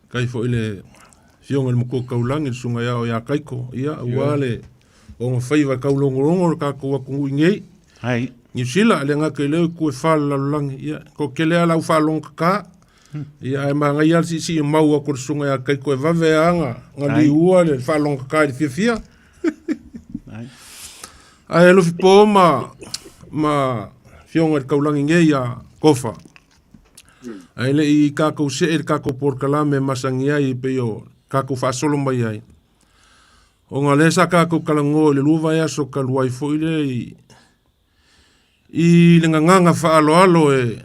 Kai fo ile fiong el moko kaulang el sunga ya o ya kaiko ia wale o faiva kaulongolongo ka ko ku ngi. Ai. Ni sila le nga ke le ku fa la lang ia ko ke le ala fa long ka. Ia ma nga ia si mau ko sunga ya kaiko va veanga ngali ua le fa long ka di fia. Ai. Ai lo fipo ma fiong el kaulang nge ya kofa. Ai le I kako se el kako por kalame masangi ai pe yo kako fa solo mai ai. O nga lesa kako kalango le luva ya so kalwai fo ile I le nganga fa alo e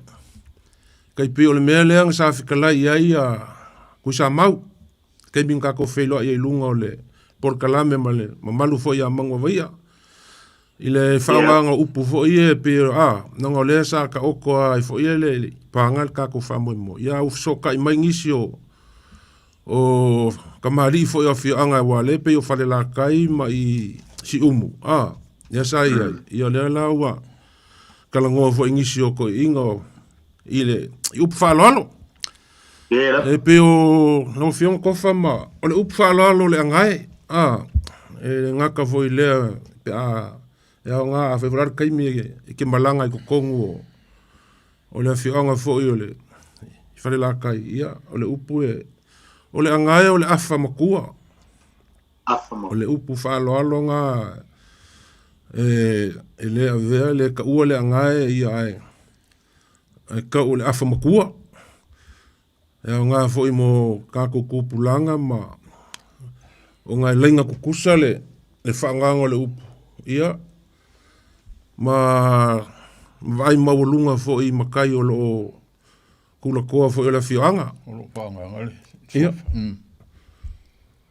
kai pe o le mele ang sa fikala ai a kusa mau kai bin kako felo ai lunga le por kalame male malu fo ya mangwa vai ile whaanga upu fo ie pe nanga le sa ka oko ai fo ie le pangal ka ko famo mo ia ufsoka I mai ngisi o kamari fo ia fi anga wale pe o fale la kai mai si umu ia sai ia le la wa kala ngo fo ngisi o ko ingo ile upu falolo e pe o no fion ko fama o le upu falolo le angai e ngaka fo ile ya nga februar kai mi ke malanga ko kongo o le fianga fo I ole fale la kai ia o le upu o le angai o le afa makua o le upu fa alo nga ele ave le ka o le angai ia ai ka o le afa makua ya nga fo I mo ka ko kupulanga ma o nga lenga kukusa le fanga o le upu ia ma vai maulunga fo I makai o lo kula koa fo la fianga o lo panga ngale ia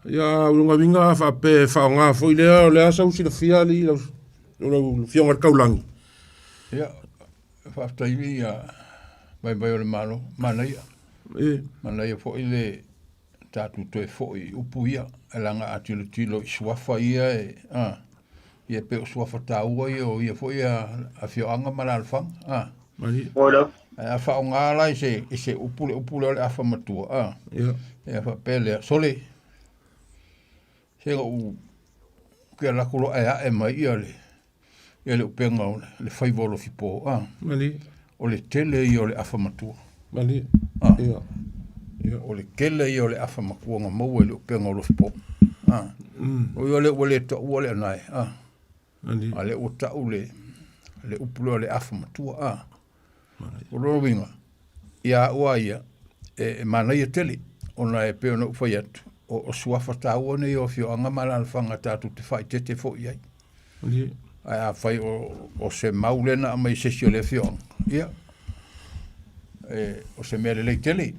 ia unga vinga fa pe fa nga fo le asa usi la fiali lo fianga kaulangi ia fa tai ia vai o le malo manai manai fo ile tatu to fo I upu ia alanga atilo tilo swafa ia ia pe o sua fatau ia foi a fioanga malalfang Ora a fa nga la se upule le afa matua ia fa pele sole se o que la culo e mai ia le penga le fai volo fipo mali o le tele ia le afa matua mali ia o le kele ia le afa makua nga mau le penga lo fipo o ia le to le nai ale o tau le upulo le afa matua o lo winga ia ua ia mana ia tele ona e pe ona ufai atu o suafa tau ne o fio anga malalfanga tatu te fai tete fo iai a fai o se maulena mai se sio le fio ia o se mele le tele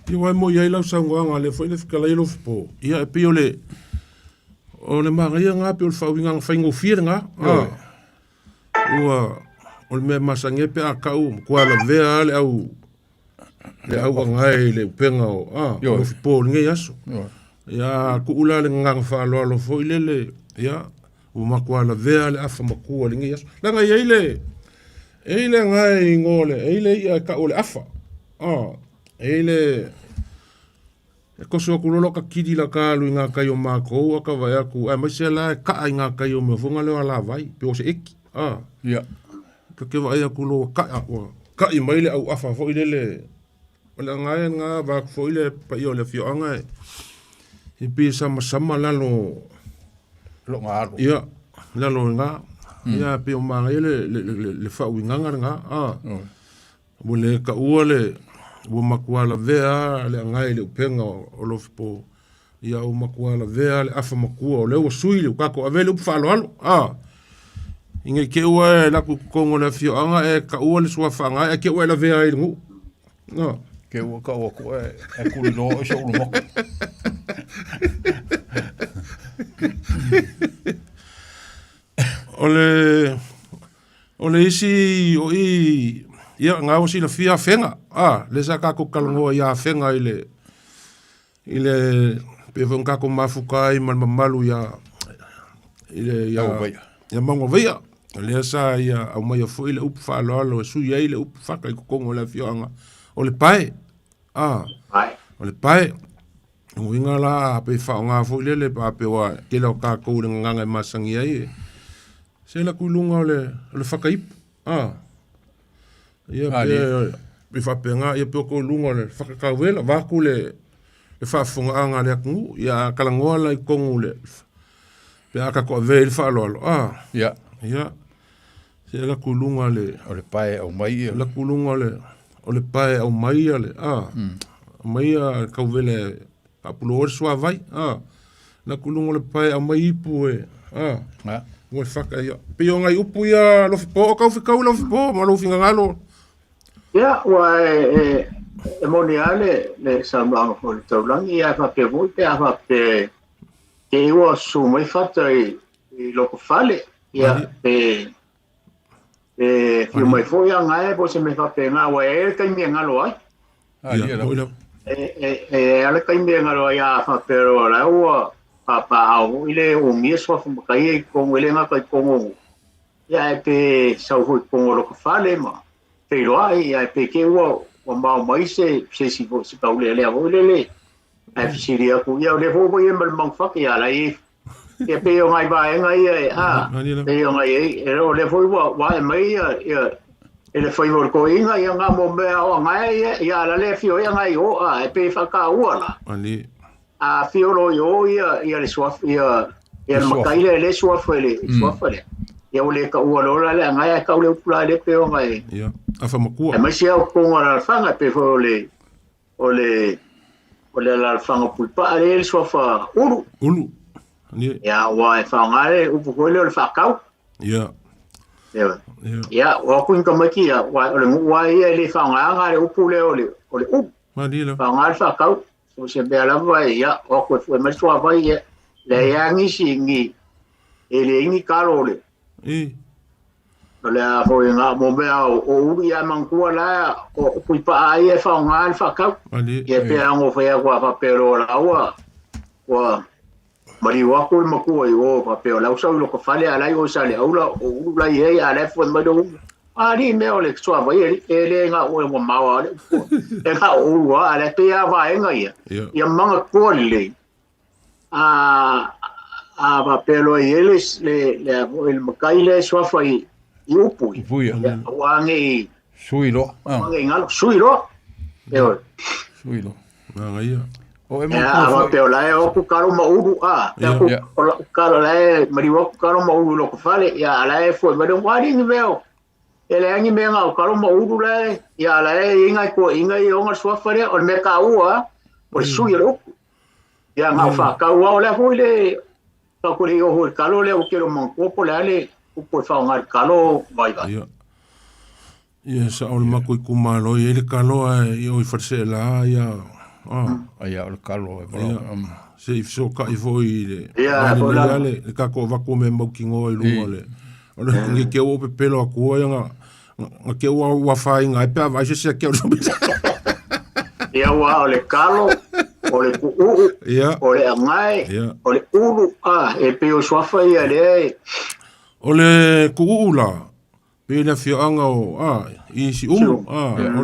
I wai mo iai lau saunga le foi le fikalai lo fipo ia e pio le O le magaia ngā pe o le whauinga whaingo whia ngā. Ua, o le mea masange pe a kau, kua la vea le au ngai le upenga o, o whipo ngei aso. Ia, ku ula le nganga whaaloalo fo i lele, ia, ua makua la vea le afa makua le ngei aso. Langa i eile ngai ngole, eile ia ka o le afa. Eile, e koso aku lolo ka kiri la kalu i ngā kai o mākou, aka vai aku, ai maise la e kaa i ngā kai o mea funga leo ala vai, pe o se eki. Ka ke vai aku lo ka i maile au afa fo i lele, o le ngai ngā vāk fo i le pa i o le fio anga e, i pi sama lalo, lo ngā aro. Ia, lalo ngā, ia pe o māngai le whau i nganga ngā, mo le ka ua le, ua makua la vea le ngai le upenga o lo fipo ia o makua la vea le afa makua o le ua sui le ukako a vele upa whaalo inge ke ua e laku kongo le fio anga e ka ua le sua whanga e ke ua e la vea i ngu ke ua ka ua ko e kuri no e sa ulu moko o le isi o i ia ngā o si la fia whenga. Le sa kako kalangoa ia whenga i le pewhong kako mafuka i mamalu ia mango veia. Le sa ia au mai a fo i le upu whaaloalo e sui ai le upu whaka i kukongo le fioanga. O le pae. O le pae. O inga la pe whao ngā fo i le pa pe wa ke lau kako le nganga i masangi ai. Se la kuilunga o le whakaipu. Ia pe whapenga, ia pe o ko lunga le whakakauwela, waku le whaafunga anga le akungu, ia kalangoa la i kongu le, pe aka ko ave le whaaloalo. Ia. Se la kulunga le, o le pae au mai. La kulunga le, o le pae au mai le, mai a kauwele apulo ore sua vai, la kulunga le pae au mai ipu e, ngoi whaka ia. Pe o ngai upu ia lofi po, o kauwhikau lofi po, ma lofi ngangalo. Ia, ua e moni ale le samanga po le taulangi, ia whape mui pe a whape ke iwa su mai whata i loko whale, ia pe whiu mai fo ia ngai po se me whape ngā wa e kai mea ngalo ai. Ale kai mea ngalo ai a whape roa la ua papa au ile o mia swafu makai e kongo ile ngā kai kongo. Ia e pe sau hui kongo loko whale ma. Peiroa ia pe ke ua o mau mai se si vo se paule le avo le ai fisiri aku ia le vo ia mal mang fa ia la e pe o mai ba ia pe o mai e o le vo wa mai ia ele foi vor ko inga ia nga mo me o ngai ia la le fio ia ngai o e pe fa ka ua la ani a fio lo yo ia le swaf ia makai le swaf le ia o le ka ua lo la ngai ka le pula le pe o ngai ia afa makua. E mai se au kongo la fanga pe fo o le la fanga pulpa ale el sofa ulu. Ya wa e fanga ale upu ko le fa kau. Ya. Ya o ku inga maki ya wa ia le fanga ngare upu le o le upu. Madila. Fanga fa kau. So se be ala vai ya o ko foi mai so vai ya le yangi singi ele ingi kalo le. Le a foi nga mo be o uri a mangkua la o pui pa ai e fa nga al fa ka e pe ango foi agua fa pero la wa mari wa ko ma ko o fa pero la usa lo ko fale ala yo sale aula o uru la ye ala fo ma do ari me o le so va ye ele nga o mo ma wa e ka o wa ala pe a va nga ye ya manga ko le a va pero ele le el makaile so fa Iupui. Wangi. Suilo. Wangi ngalo. Suilo. Eo. Suilo. Ia. O e mo ko pe ola e o ku karo ma uru a. O karo la mari o ku karo ma uru lo ko fale ya ala e fo ma do wari ni veo. Ele angi me nga o karo ma uru la ya ala e inga ko inga i o nga so fare o me ka ua o suilo. Ya nga fa ka ua o la fo le ka ko le o kalo le o kero man ko po la le upo fa ngar kalo vai vai. Ia sa o mako i kumalo i ele kalo ai o i farse la ia. Ai o kalo e Se i so ka i foi le. Ia, le la. le ka ko va ko me mo kingo i lunga le. O le ngi ke o pe pelo ko nga ke wa fa inga pe va se ke o. Ia wa o le kalo, o le ku'u, o le angai, o le ulu, e pe o swafa ia le. O le ku'u la, pe le fianga o, i si o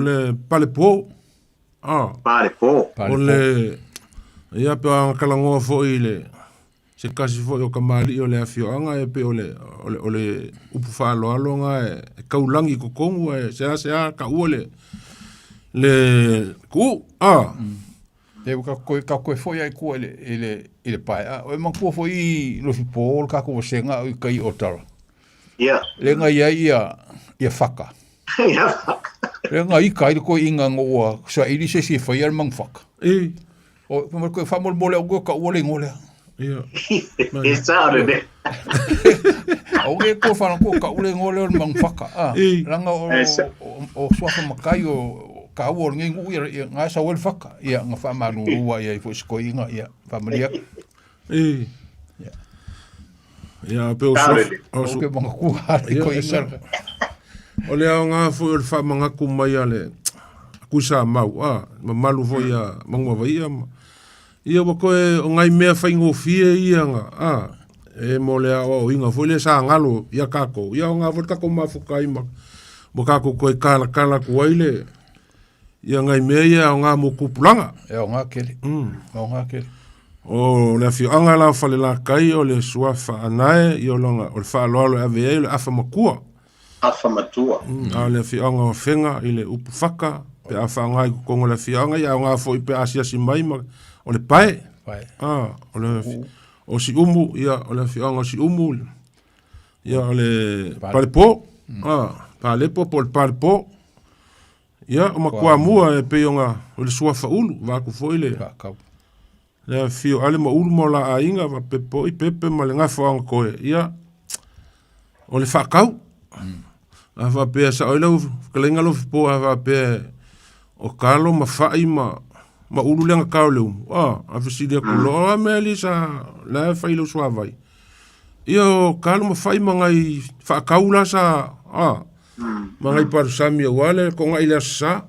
le pale po, pale po. O le, ia pe ang kalangoa fo i le, se kasi fo i o kamali o le fianga e pe o le upu whaalo alonga e kaulangi kokongu e se ka ua le ku te ka koe foi ai ku ele pai o man ku foi lo fi pol ka ko senga i kai otara le nga ia faka le nga i kai ko inga ngoa sa ili se foi ar mang faka o mo ko fa mo mole o ka ole ngole e sa de o ko fa ko ka ole ngole mang faka ranga o swafa makai o ka wor ngi ngu ia nga sa wel faka ia nga fa manu ua ia fo sko inga ia familia ia pe o so ke bang ku ha ko ia o le nga fo el fa manga ku mai ale ku sa mau malu fo ia mangwa vai ia ko o ngai mea fa ingo fie ia nga e mo le o inga fo le sa ngalo ia ka ko ia nga fo ka ko ma fu kai ma mo ka ko kala ku ile ia ngai mea ia o ngā mo kupulanga. O ngā kere. O ngā kere. O le fianga la fale la kai o le suafa anae i o longa o le whaaloalo e ave e le afa makua. Afa matua. A le fianga o whenga i le upu whaka pe a whaangai kukongo le fianga ia o ngā fo i pe asia si mai ma o le pae. O le o si umu ia o le fianga o si umu ia o le palepo. Palepo po le palepo. Ia, o makua mua e peonga o le suafa ulu, waku foile. Le fio ale ma ulu mo la a inga, wa pepo i pepe ma le ngafo anga koe. Ia, o le whakau. A wha pea sa oilau, kalenga lo fipo a wha pea o kalo ma whai ma ulu lenga kau leu. A whisilia kulo, a mea li sa la whai lau suavai. Ia, o kalo ma whai ma ngai whakau la sa, mangai paru sami o wale, ko ngai lea sa.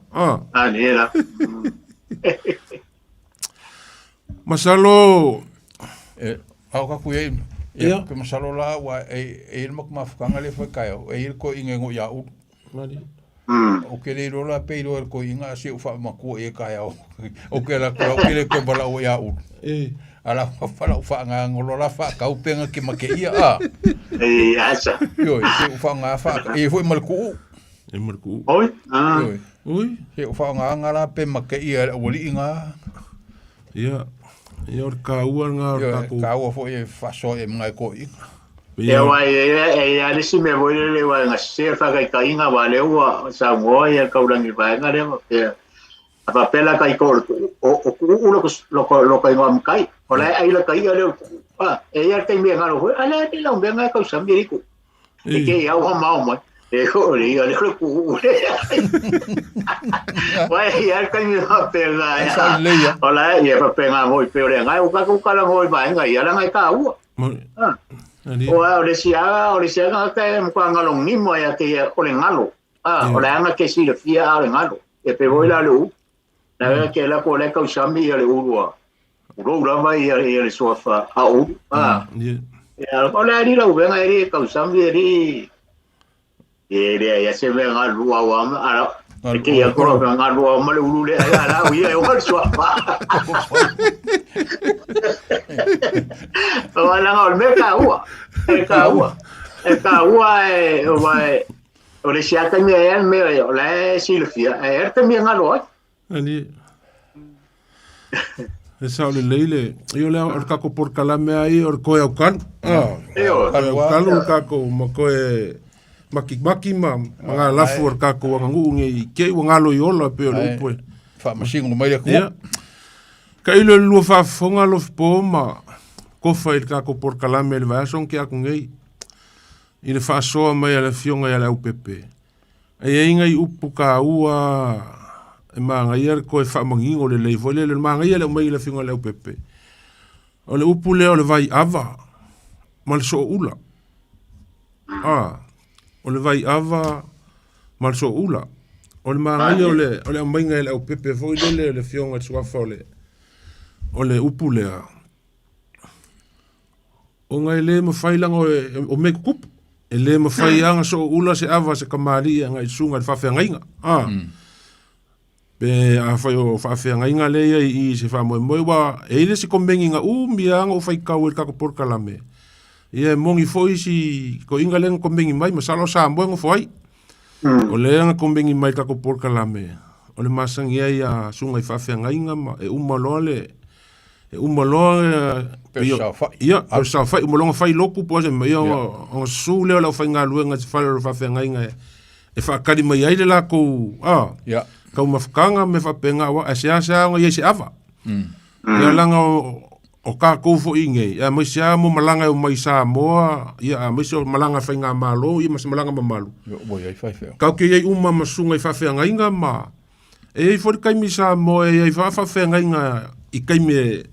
Nera. Masalo. Au ka kuia ia. Ke masalo la wa e mak mafukanga le whakai au. E ko inga ngo ia u. O ke le rola peiro e ko inga si ufa makua e kai au. O ke la kua o ke le ko bala o ia u. Ala whawhala ufa ngā ngolola whakau penga ke make ia asa. Ioi, se ufa ngā whaka. E hoi malku. E malku. Oi? Oi. Se ufa ngā ngara pe make ia wali inga. Ia. Ia or ka ua ngā or kako. Ka ua fo e whaso e mga ko inga. Ia wai e alisi me voile le wai ngā se whakai ka inga wa leua sa ngoa ia kaurangi vaenga lewa. Apa pela kai ko o ulo lo kai ngam kai ola ai la kai ale e ia kai me ngalo ala te la benga ka sambi ku e ke ia o ma mo e ko ri ale ku wa ia kai me pela ola ia pa penga mo pe ore ngai u ka ku kala ngoi ba ngai ala ngai ka u o le sia ka mo ka ngalo ni mo ia ke o le ngalo ola nga ke si le fia o le ngalo e pe voi la lu na ke la ko le ka sambi ia le urua urua mai ia le sofa au ia ko le ri la venga ri ka sambi ri e ia se venga lua wa ara ke ia ko venga lua ma le uru le ala ia o le sofa wala ngol me ka ua o le sia ka me o le silfia e te mi ngalo ani e sa le leile io le or kako por kalame ai or koe au kan kalu kako ma koe maki ma nga lafu or kako ngu ngi ke ngalo yola pe o lupo fa masingo mai ku ka ilo lu fa fonga lo po ma ko fa il kako por kalame le va son ke aku ngai il fa so mai ala fionga ala UPP ai inga i upu ka ua e manga ia ko e whamangingo le leifo le manga ia le mai le fingo le UPP O le upu lea o le vai ava. Ma le so ula. O le vai ava. Ma le so ula. O le maangai o le amainga e le au pepe foi lele o le fionga e suafa o le upu lea. O ngai le mawhailanga o me kupu. E le mawhaianga so ula se ava se kamari ngai sunga le whawhiangainga. Pe a whai o whawhiangainga lea i se whamoe moe wa e ile se komengi nga mianga o whaikau e kako porkalame. Ia mongi foi si ko inga lenga komengi mai masalo sa moengo foi. O lenga komengi mai kako porkalame. O le masangi ia sunga i whawhiangainga ma e umaloa le e umaloa ia o sa fai umaloa fai loku po se mai o sule o la fai nga luenga se fai o whawhiangainga e whakari mai aile la ko kau mafkanga me whapenga wa ase o ia se ava. Ia langa o ka kofo inge ia mai se mo malanga o mai sa moa ia mai se malanga fai nga malo ia mas malanga mamalu. Kau ke ia uma masunga i whawhiangainga ma e fori kai misa mo e i whawhiangainga i kai me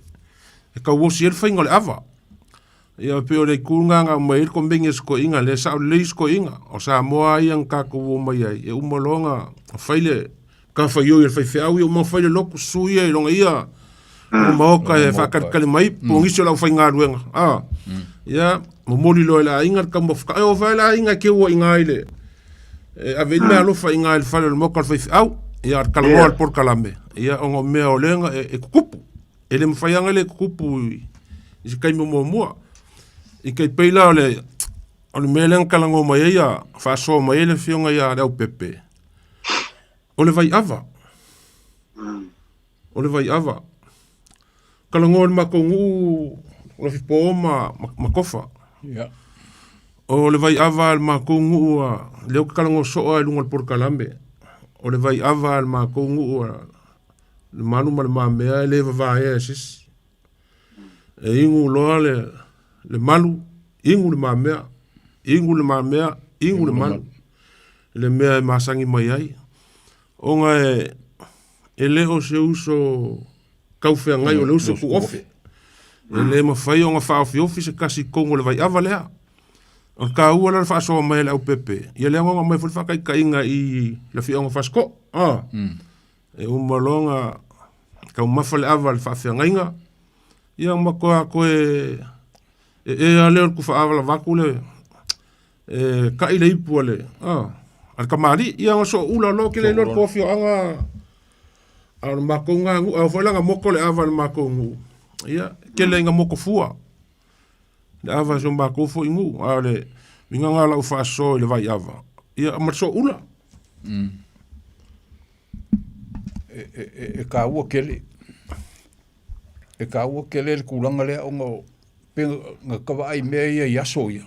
e ka wosi e whainga le ava. Ia peo le kurunganga mai ko mengi sko inga le sa le sko inga o sa moa i ang kako wo mai ai e umolonga whaile ka whaio i whaiwhiau i o ma whaile loku sui e longa ia o maoka e whakarikale mai po ngisio lau whainga ruenga. Ia mo mori loe la inga ka mawhaka e o whaila inga ke ua inga ile a vei mea lofa inga ile whaile le moka le whaiwhiau ia kalangoa le porkalame ia ongo mea o lenga e kukupu ele mawhaianga le kukupu i se kaimo mua i kei peila o le mea lenga kalangoa mai ia whaasoa mai ele fionga ia reo pepe o le vai ava kalangoa le makongu o le fipo ma kofa o le vai ava le makongu leo kalangoa soa e lunga le porkalame o le vai ava le makongu le manu ma le mamea e le vavaea e sisi. E ingu loa le malu, ingu le mamea, ingu le malu. Le mea e masangi mai ai. Onga e leo se uso kauwhea ngai o le uso ku ofi. E le mawhai onga whaofi ofi se kasi kongo le vai ava lea. O ka ua la whaasoa mai le au pepe. Ia lea ngonga mai fulwhakai ka inga i le fi onga whasko. E umalonga kau mawhale awa le whawhiangainga. Ia makoa koe a leo ku whaawa la wakule ka i le ipu ale. Al kamari, ia nga so ula lo ke le lor kofio anga al makonga ngu, au whailanga moko le awa le makongu. Ia, ke le inga moko fua. Le awa so makofo ingu, ale minga nga lau whaaso le vai awa. Ia, amat so ula. E ka ua kele le kulanga lea o nga kawa ai mea ia yaso ia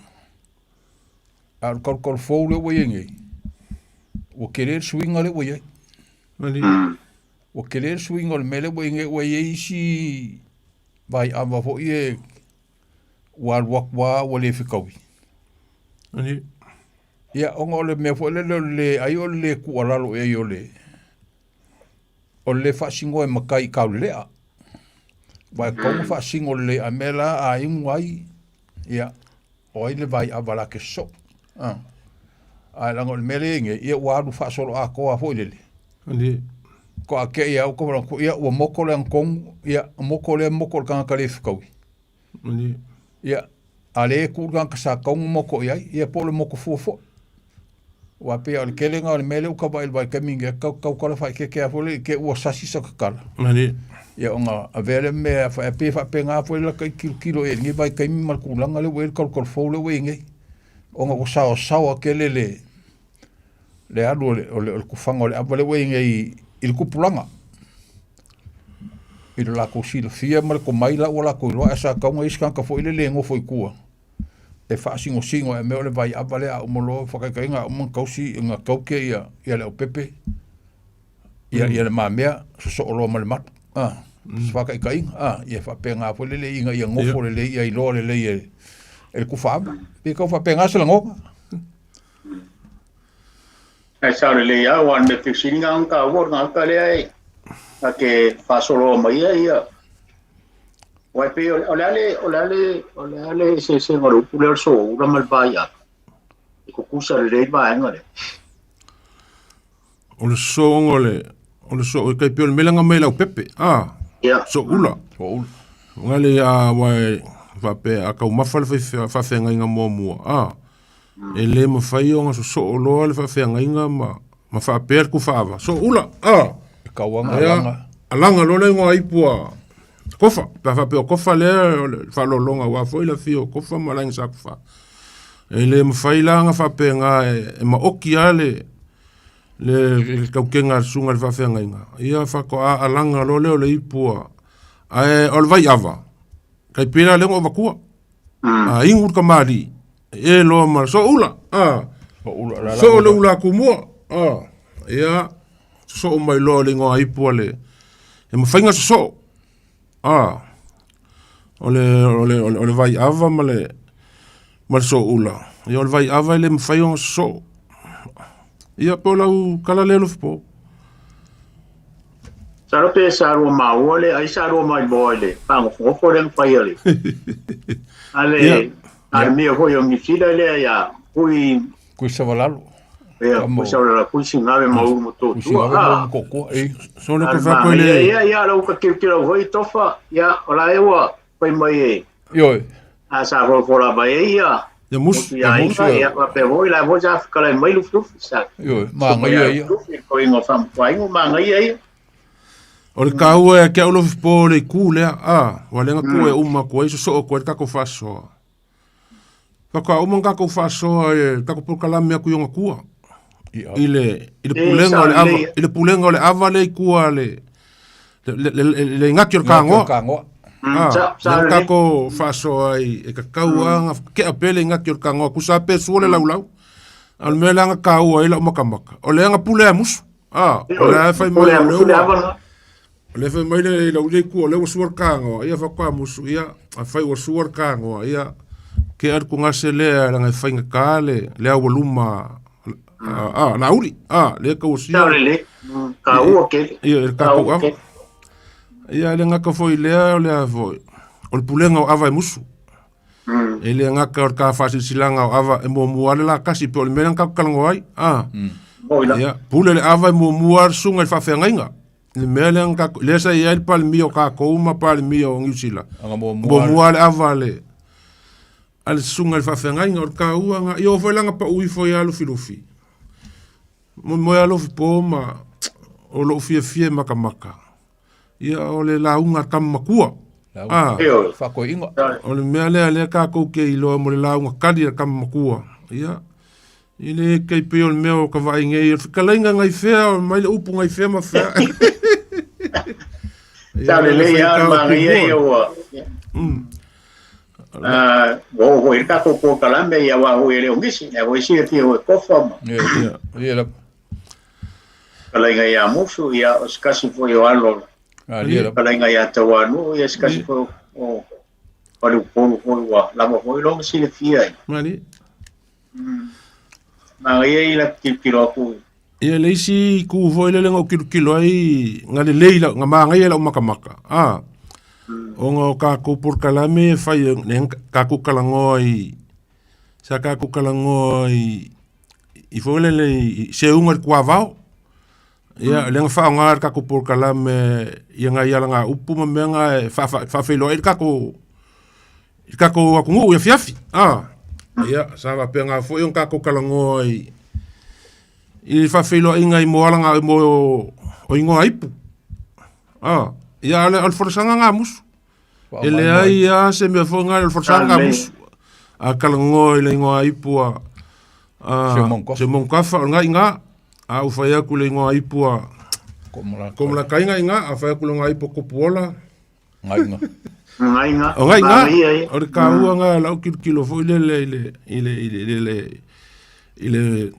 a kor fou le wa yenge o kele swinga le wa ye o kele swinga le mele wa yenge wa ye si vai ava fo ye wal wakwa wa le fikawi ia o le me fo le ai o le ku alalo e yo le o le whaasingo e makai kaulea. Wai kongo whaasingo le amela a ingwai. Ia, o le vai avala ke so. A lango le mele inge, ia wadu whaasolo a koa hoilele. Ko a ke ia uko wala, ia ua moko le angkong, ia moko le kanga le whikaui. Ia, a le kūranga kasa kongo moko ia pole moko fuafo. Wa pe al kelenga al mele u ka vai vai kaminga ka kala fai ke fole ke u sasi sa kala ya onga avele me fa pe fa penga fo la kilo e ngi vai kaimi mal kulanga le wel kol fole we ngi onga ko sa ke le alu le ku fanga le avele we ngi il ku pulanga il la ko sil fia mal ko mai la wala ko lo asa ka ngi ska ka fo ile le ngo fo ku e whaasingo e meo le vai awale a umolo whakaikainga uman kausi inga kauke ia le o pepe ia le mamea so olo ma le matu whakaikainga ia whapenga po le inga ia ngofo le ia i loa le e kuwhaama pe kau whapenga se la ngoka ai sa le ia wan me fixinga anka wor nga ka le ai a ke fasolo mai ia Wai pe o le se ngoro pule so ura mal baya. Ko kusa le ba ngore. O le so o kai pe o melanga mai lau pepe. So ula. Ngale wai va pe a ka mafal fa fe nga mo mo. Ele ma fai o nga so lo le fa fe nga ma fa per ku fa va. So ula. Ka wanga. Alanga lo le ngo ipua. Kofa, pa fa pe o kofa le fa lo longa wa foi la fio kofa malang sa fa. Ele ma fai langa fa pe nga e ma oki ale le ka kenga sunga fa fe nga. Ia fa ko alanga lo le ipua. Ai ol vai ava. Kai pira le ngo vakua. Ingur ka mari. E lo ma so ula. So le ula ku mo. Ia so mai lo le ngo ipua le. E ma fai nga so. Ole vai ava male so ula. Ia ole vai ava le mfai on so. Ia po lau kala le po. Saro pe saro ma ole ai saro mai boile. Pango fo le mfai ale. Ale mi ho yo mi fila le ya. Kui savalalo. Ia kui savalalo kui singave mau mo to. So le fa ko le. Ia lo ka kira hoi tofa. Ia ola ewa pai mai. Yo. Asa fo la bai ia. Ya mus. Ia pa pe hoi la vo ja kala mai lu flu sa. Yo, ma ngai ia. Ko ingo fam pai ngo ma ngai ia. O le kau e ke ulo po le ku le walenga ku e uma ko iso so ko ka ko faso. Ka uma ka ko faso e ka ko por kala me ku yonga ku. Ile pulenga le ava le kua le ngakio kango. Ka ko faso ai e ka kauanga ke apele ngakio kango ku sa pe suole laulau. Al melanga kau ai la makamaka. O le nga pule amus. O le fai mo le fai mai le le ku le suor kango ia fa kwa musu ia fai o suor kango ia ke ar ku ngase le nga fai nga le awoluma na uri le ka usi le ka u ke ia ka u ia le nga ka foi le foi o le pulenga ava musu ele nga ka fa silanga ava e mo muale la kasi pe o le menang ka kalango ai ia pule le ava mo muar sunga fa fe nga le melang ka le sa ia el palmio ka ko uma palmio ngusila mo muale ava le al sunga fa fe nga ka uanga io foi langa pa ui foi alu filufi mo ya lo po ma o lo fie makamaka ia o le launga kamakua fa ko ingo o le mele ka ko ke ilo mo le launga kadi kamakua ia ile ke pe o meu ka vai ngai ka lenga ngai fea mai le upu ngai fea ma fea sa le ia ma ngai o ho il ka ko kala me ia wa ho ele o ngisi e ho isi ti o ko fama ia kala ngai ya musu ia os kasi fo yo alo kala ngai ya tawanu ia kasi fo o palu po wa la mo ho lo si le fia mani ma ia ila kilo ku ia le si ku fo le ngo kilo ai ngale leila nga ngai la makamaka o ngo ka ko por kalame fai ka ko kalangoi sa ka ko kalangoi i fo le se unga kwa vao ia le fa nga ka ko por kalame ia nga ia nga upu menga fa felo ka ko ku ngu ia fiafi ia sa va penga fo un ka ko kalangoi i fa felo inga i mo nga mo o ingo aipu ia le al forsanga ngamus ele ai se me fonga al forsanga ngamus a kalango ile ngo aipua se monkafa nga a ufaya ku le ngo aipua como la kainga nga a fa ku le ngo aipo kupola nga o ka nga la kilo fo ile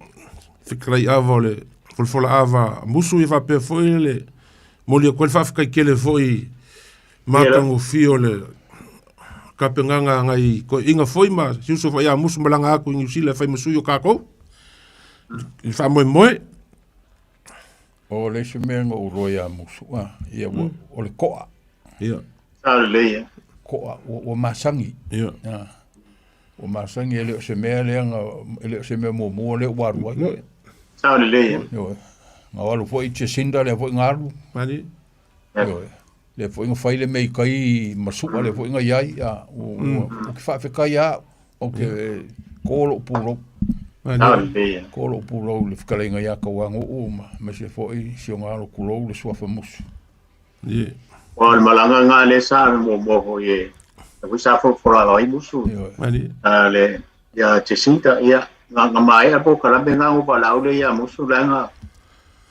fikrai avole fola ava musu i fa pe fo ile moli ko fa ka kele foi makango fiole kapenganga ngai ko inga foi ma siuso fa ya musu malanga aku New Zealand fa musu yo kako fa mo o le semengo o roya musu ia o le koa ale ko o masangi. Ia. O masangi ele se mea leanga ele se mea mo le waru. Sao le. Yo. Nga walu foi te sinda le foi ngaru. Mani. Yo. Le foi nga faile mei kai masuka le foi nga yai a o ki fa fe kai a o ke kolo pulo. Kolo pulo le fkalenga ya ka wango ma se foi si ngalo kulo le sua famus. Ye. O malanga nga le sa mo ho ye. Ko sa fo fora la imusu. Mani. Ale ya te sinta ya nga mai a po kala benga o pala o le ya musu langa.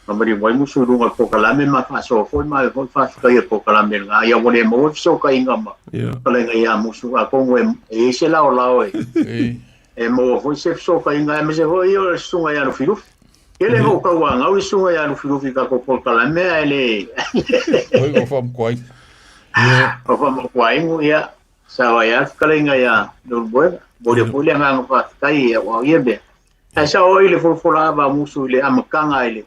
Kamari wai musu runga po kala me ma fa so fo mai fo fa ka ye po kala me nga ya wole mo so ka inga ma. Kala nga ya musu a ko ngwe e se la o la e. E mo fo se so ka inga me se ho yo sunga ya no filu. Ele ho ka wa nga o sunga ya no filu ka ko po kala me ele. Oi go fam kwai. O fam kwai mo ya sa ya kala nga ya no bo de po le nga fa kai wa ye be. Sa o ile fo la ba musu le amakanga ile.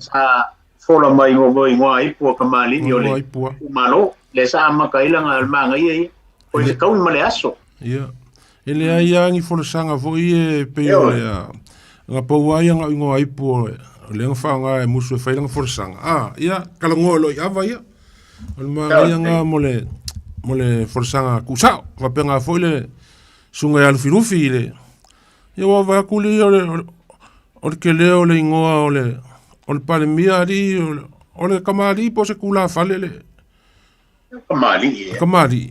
Sa fola mai ngo i po kamali ni ole malo le sa makaila nga manga ye o le kau male aso ele ai angi fola sanga vo i pe ole nga po wa nga ngo ai po le nga fa nga musu fa nga fola sanga kala ngolo ya va ya o manga nga mole fola sanga kusao va penga fo le sunga ya firufi le yo va kuli ole ke le ole ngoa ole o le pale mia ali o le kamali po se kula falele kamali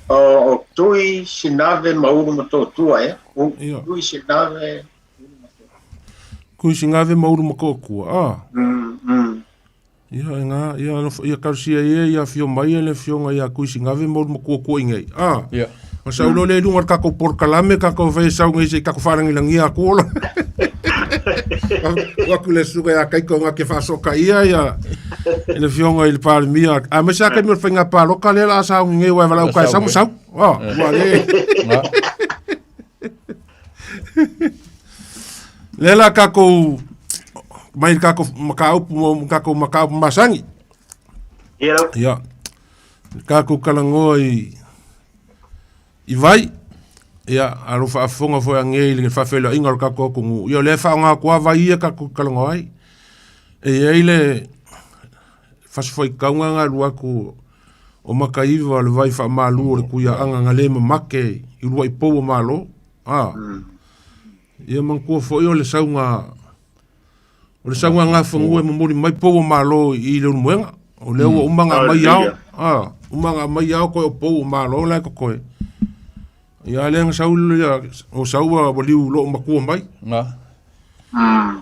o tui sinave mauru mato tua tui sinave kui sinave mauru makokua ia karsia ia fio mai le fionga ia kui sinave mauru makokua ingei ma saulo le lunga kako porkalame kako ve saunga ise kako farangi langia kola waku le suga ya kai ko nga ke fa soka ia ele fionga il par mia a me sa ke me fenga pa loka le la sa nge wa vala ka sa sa wale le la kako mai kako makau masangi ya kako kalangoi i vai ia aro fa fonga fo ngei le fa felo inga ka ko ku yo le fa nga kwa vai ka ku kalangoi ele fa foi ka nga lua ku o makaiva le vai fa malu le ku ya anga ngale make i lua i po malo ia man ko fo yo le saunga nga fongo mo mai po malo i le muenga o le o manga mai yao umanga mai yao ko po malo la ko ia le saul ya o saua boliu lo makua mai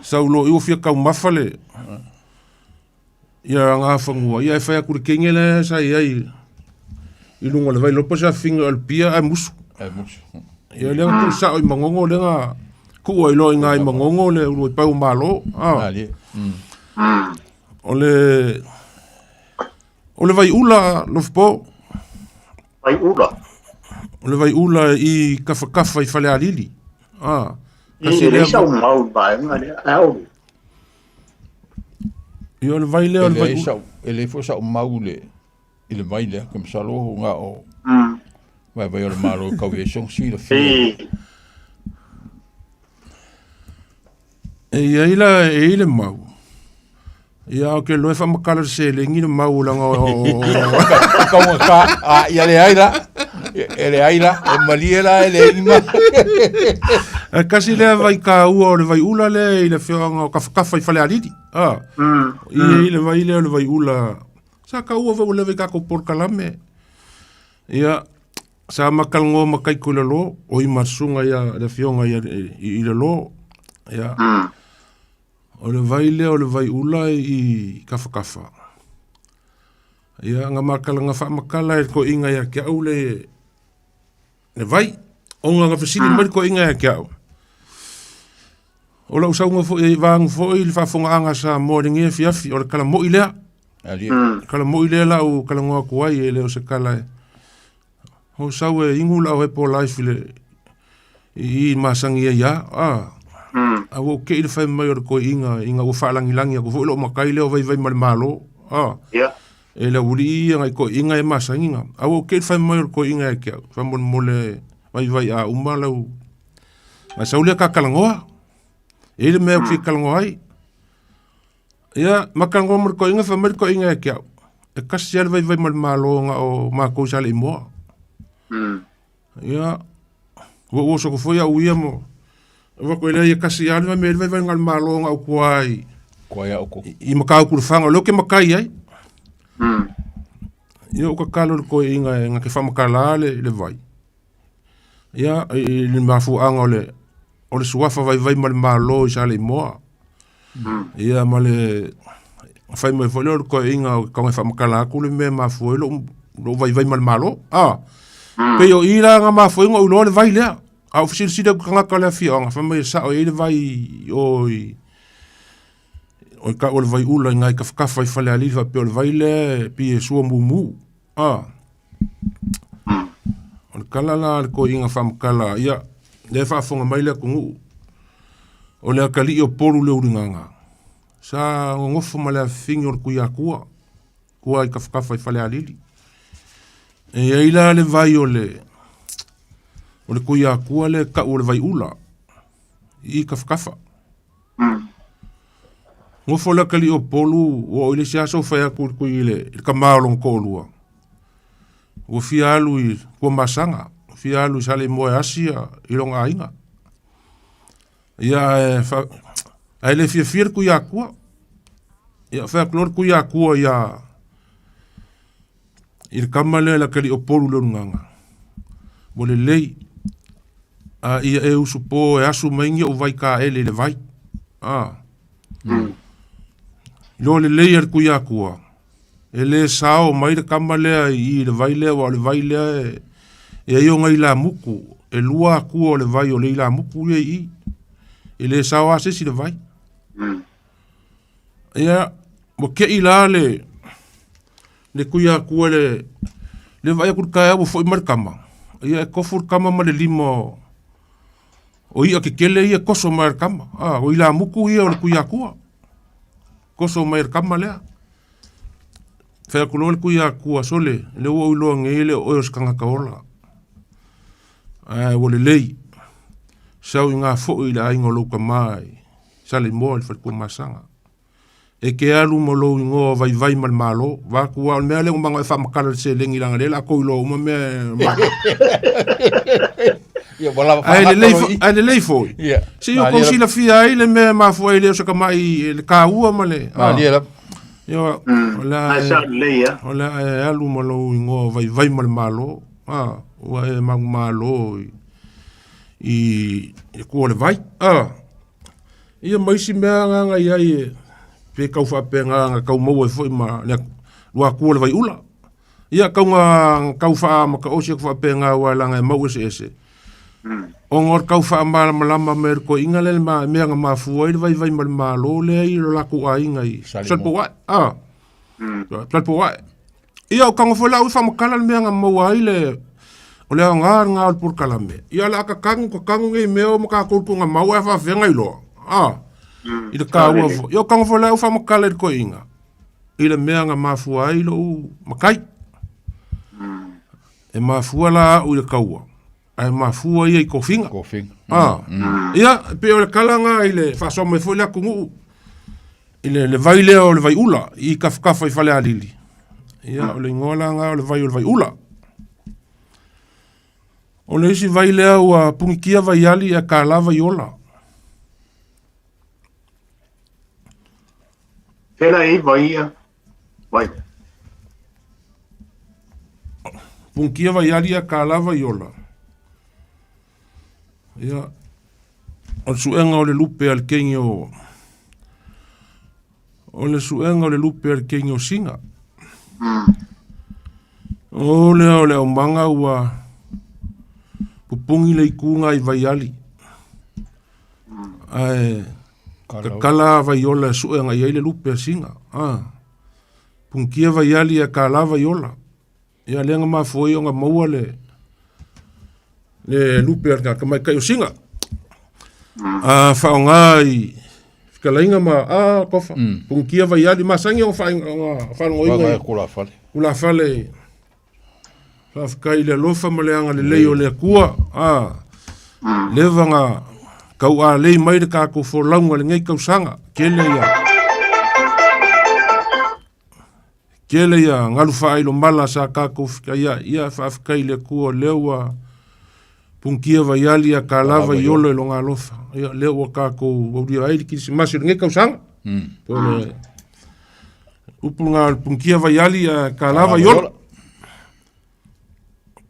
saulo i fia ka mafale ia nga fangua ia fa ku kengele sa ia i lunga le vai lo pa sa finga al pia a musu ia le ku sa o mangongo le nga ku o lo nga i mangongo le o pa malo o le vai ula lo fpo vai ula o le vai ula i kafa i fale alili kasi le sa mau ba nga le au io le vai le ele fo sa mau le ile vai le comme ça lo nga o vai o malo ka we song si le fi ele mau ia ke lo fa makala se le ngi mau la como ka ia le aira ele aira e maliela ele ima kasi le vai ka u o le vai ula le ile fionga ka fa fale alidi ile vai ula sa ka u o le ka ko por kalame ia sa makalngo makai kulalo o i masunga ia le fionga ia ile lo ia o le vai ula i kafa ia nga makala fa makala ko inga ia ke au le vai o nga fasili mai ko inga ia ke au o la usaunga fo e vang fo il fa fonga anga sa morning e fiafi o kala mo ile kala mo ile la o kala ngoa ko ai ele o se kala o sawe ingula o po life le i masangi ia a wo ke il fa mai ko inga o fa langi langi ko lo makai le o vai malo e la uri ngai ko inga e masanginga au ke fai mai ko inga e kia fa mon mole vai a umalau ma saule ka kalangoa ele me fi kalangoa ai ia makango mo ko inga fa mai ko inga e kia e kasial vai mal malonga o ma ko sale mo ia wo so ko foi a uia mo va ko ele kasial vai ngal malonga o kwai Koia o ko. I makau ku fanga lo ke makai ai. Ia o ka kalo ko inga ke fa makala le vai. Ia le mafu anga o le suafa vai mal malo sa le mo. Ia male fai mai foi lo ko inga ka fa makala ku le me mafu lo vai mal malo. Pe yo ira nga mafu ngo lo le vai le. A ofisil sida ka kala fi anga fa mai sa o ile vai oi. O ka o vai ula ngai ka fa fale ali fa pe o vai le pi so mu o kala la ko inga fam kala ia le fa fonga mai le ku o le kali o poru le uringanga sa ngofo mala fingur ku ya ku ai ka fa fale ali e ila le vai o le ku ya ku le ka o le vai ula I ka fa ngofo la kali o polu o ile sia so fa ku ile ka malong ko lua o fialu I ko masanga fialu sale mo asia ilonga inga ia fa ele fir ku ya ku ia fa klor ku ya ku ia il kamale la kali o polu le nganga mo le lei a ia e usupo e asu maingi o vai ka ele le vai Lo le leia ku ya ku. Ele sao mai de kamale I le vai le o le vai le e yo ngai la muku e lua ku o le vai o le la muku I. Ele sao ase si le vai. Ia mo ke ila le ku ya ku le vai ku ka o foi markama. Ia ko fur kama ma le limo o ia ke kele ia koso markama. O ila muku ia o le ku ya ku. Koso mai kama lea. Fea kulole kuia kua sole. Le ua uloa ngele o eos kanga kaola. Wole lei. Sau I ngā fo I le aingo louka mai. Sale moa le whalikua masanga. E ke alu mo lou ingoa vai mal malo. Wa kua mea le umanga e whamakara se lengi langa le. La kou ilo uma mea. Ai le lei foi. Si o konsila fia ai le me mafu ai le o mai le ka ua male. Yo la ola alu malo ingo vai mal malo. O e mang malo I ko le vai. Ia mai si mea nga ai pe kau fa pe nga kau mo foi ma le wa ko le vai ula. Ia kau nga kau fa ma ka o se fa pe nga wa la nga mo ese. O ngor kau fa malama mer ko ingale ma me nga mafu ai vai mal malo le I lo la ku ai ngai sal po wa sal po wa ia o kang fo la u fa makala me nga mo ai le o le nga por kala me ia la ka kang ngai me o ka ko nga ma wa fa venga ilo I le ka wa fo ia kang fo la u fa makala ko inga I le me nga mafu ai lo makai e mafu la u le kaua ai mafua ia I kofinga. Ia pe o le kalanga I le fa so me foi la kungu. Ile le vai le o le vai ula I kafa I fale alili. Ia o le ngola nga o le vai ula. O le isi vai le o pungikia vai ali a ka lava I ola. Pela I vai ia. Vai. Pungikia vai ali a ka lava I ola. Ia o suenga o le lupe al kengi o le suenga o le lupe al kengi o singa o le o manga ua pupungi le ikunga I vai ali ai kala vai ola suenga I le lupe al singa punkia vai ali a kala vai ola ia lenga mafoi o nga maua le lupe ar ka mai kai o singa fa ngai Kalainga ma kofa. Punkia vai ali masangi o fai Wa kula fale. Kula fale. Kai le lofa ma le anga le lei o le kua. Levanga kau a lei mai de kako for launga le ngai kau sanga. Kele ia ngalu fai lo mala sa kako ia kai le kua lewa punkia vai ali a kalava iolo lo nga lofa. Ia lewa kako o ai ki masi ngai kau sanga. Pole upunga punkia vai ali a kalava iolo.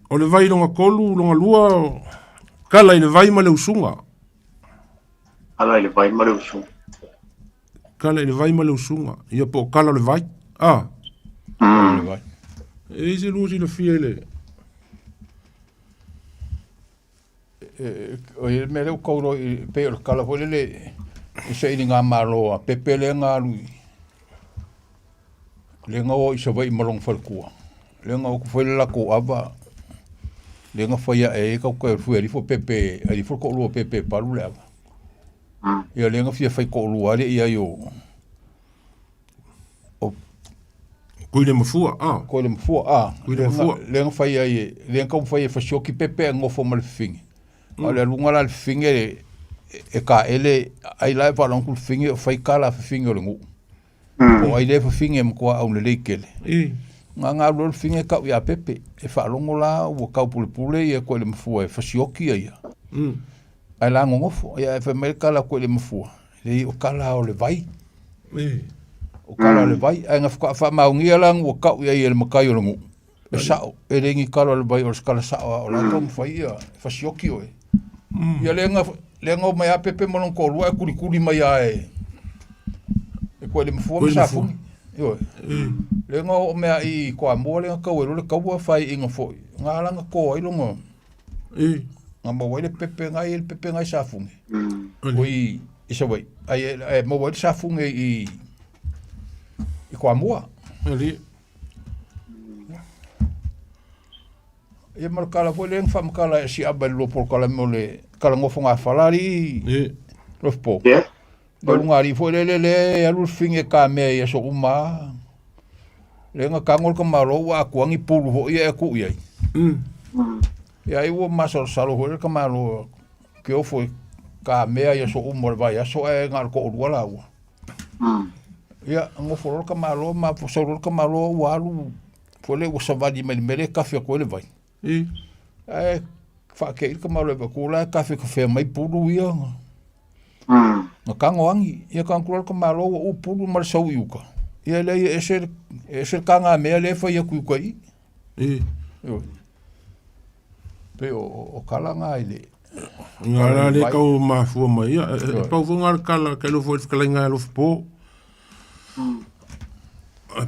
O le vai longa kolu, longa lua, kala i le vai ma le usunga. Kala i le vai ma le usunga. Kala i le vai ma le usunga. Ia po kala le vai. Le vai. E se lusi le fia le. O i me leu kauro i pe o kala fo le i se ini ngā māloa, pepe le ngā lui. Le ngā o i sa vai malong falkua. Le ngā o kuwhele lako ava. Le nga faya e ka ko fu ali fo pepe ali fo ko lu pepe palu le ia le nga fia fai ko lu ale ia yo o kuile mafua kuile mafua le nga faya e le nga faya fa shoki pepe ngo fo mal fingi ale lunga la fingi e ka ele ai la va long kul fingi fai kala fingi o ngu o ai le fa fingi mo ko au le lekele nga lo finge ka ya pepe e fa longo la o ka pule ia ko le mfua e fasioki ia ai la ngofo ia e fa merka la ko le mfua le o kala o le vai o kala le vai ai nga fa maungia la o ka ia le makai o ngu e sa e le ngi kala le vai o skala sa o la kom fa ia fasioki o ia le nga mai a pepe mo ko lo e kuli mai ai e ko le mfua sa fu yo le ngo mea i ko mo le ka we le ka wa fai inga fo nga langa ko i longo nga mo we le pepe ngai sa funge oi i so we ai mo we sa funge i ko mo ali e mar kala fo le fam kala si abello por kala mo le kala ngo fonga falari lo po Pero ngari foi le alu finge ka me ia so uma. Le nga kangol ka malo wa kuangi pulu ho ia ku ia. Ia i wo maso salo ho ka malo que o foi ka me ia so uma vai so e ngal ko wala wa. Ia ngo fo ka malo ma fo so ka malo wa alu foi le wo savadi me ka fe ko le vai. Fa ke ka malo ko la ka fe mai pulu ia. Nga kangoangi, ia kankura ka malo o pulu mar sau iuka. Ia le e ser kanga mea le fa ia kuika i. Pe o kala nga i le. Ngara le kau mafua mai. Pau vungar kala ke lo foi kala nga lo po.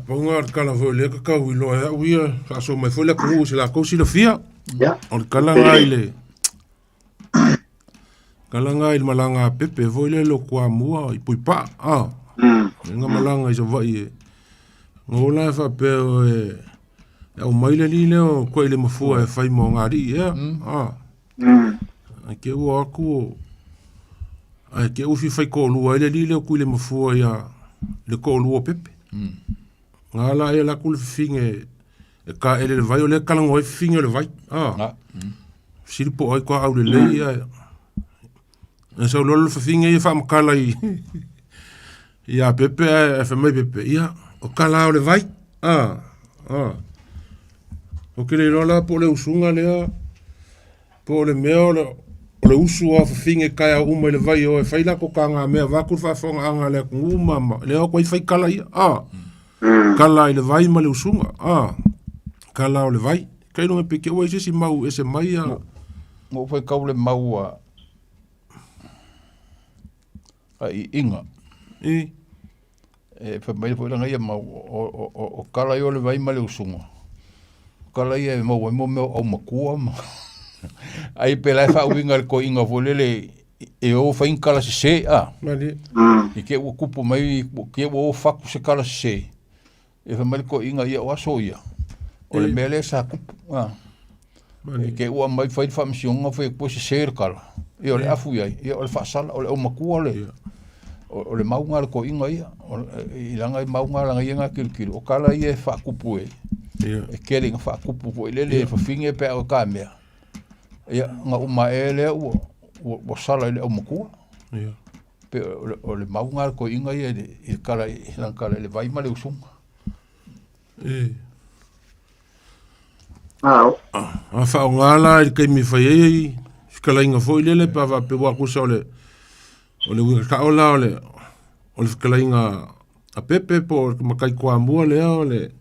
Pau ngar kala foi le ka kau i lo e uia. Aso mai foi le kau se la kau si lo fia. O kala nga i le. Kalanga il malanga pepe voile lo kwa mua i puipa nga malanga i vai ngola fa pe o maile li le o ko ile mafua e fai mo ngari ke o aku ke o fi fai ko lu ile li le ko ile mafua ya le ko lu pepe ngala e la kul finge e ka ele vai o le kalanga o finge le vai sirpo ai ko au le ia so lolo fa finga ia fa makala i ia pepe e fa mai pepe ia o kala o le vai o ke le rola po le usunga lea po le mea o le usu o fa finga kai a uma le vai o e fai la ko kanga mea vaku fa fonga anga le nguma le o ko i fai kala ia kala i le vai ma le usunga kala o le vai kai no me peke o ese si mau ese mai mo foi kau le mau ai inga e fa mai foi langa ia mau o kala yo le vai male usunga kala ia mo me o makua ai pela fa winga ko inga volele e o fa in kala se mali e ke o kupo mai ke o fa ku se kala se e fa mai ko inga ia o soia o le mele sa kupo e ke o mai fa famsionga fa ko se kala e o le afu ia e o le fa sala o le o makua le o le maunga le ko inga ia I langa I maunga langa ia kilo o kala ia whakupu e e kere nga whakupu po le whawhinge pe o ka mea ia nga uma e lea ua sala le o makua pe o le maunga le ko inga ia I kala I langa kala le vaima le usunga a whaongala I kei mi whai ei kala inga fo lele pa va pe wa kusa ole wika kaola ole kala inga a pepe po makai kua mua lea ole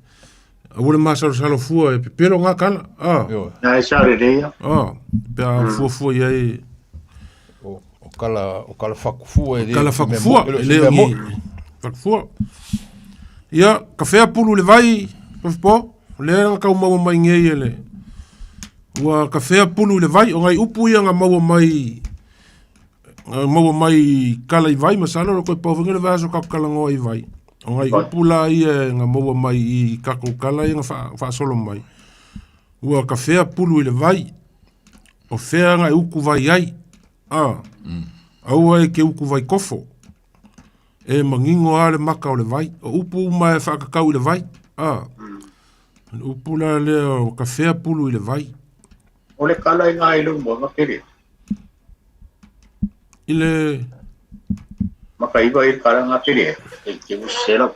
a wule masaro salo fua e pepero ngā kala na e sare rea pe a fua iai o kala whakufua kala whakufua leo ngi whakufua ia kawhea pulu le vai po lea nga kau maua mai ngei ele ua kawhea pulu le vai o ngai upu ia nga maua mai kala I vai masala ro koe pauwhinga le vaso kakala ngoa I vai o ngai upu la ia nga maua mai I kako kala ia nga whaasolo mai ua kawhea pulu le vai o whea ngai uku vai ai aua e ke uku vai kofo e mangingo a le maka o le vai o upu mai whakakau le vai upu la lea o kawhea pulu le vai o le kala I ngā ilu mua makere ile makaiva I kala ngā kere e ke usera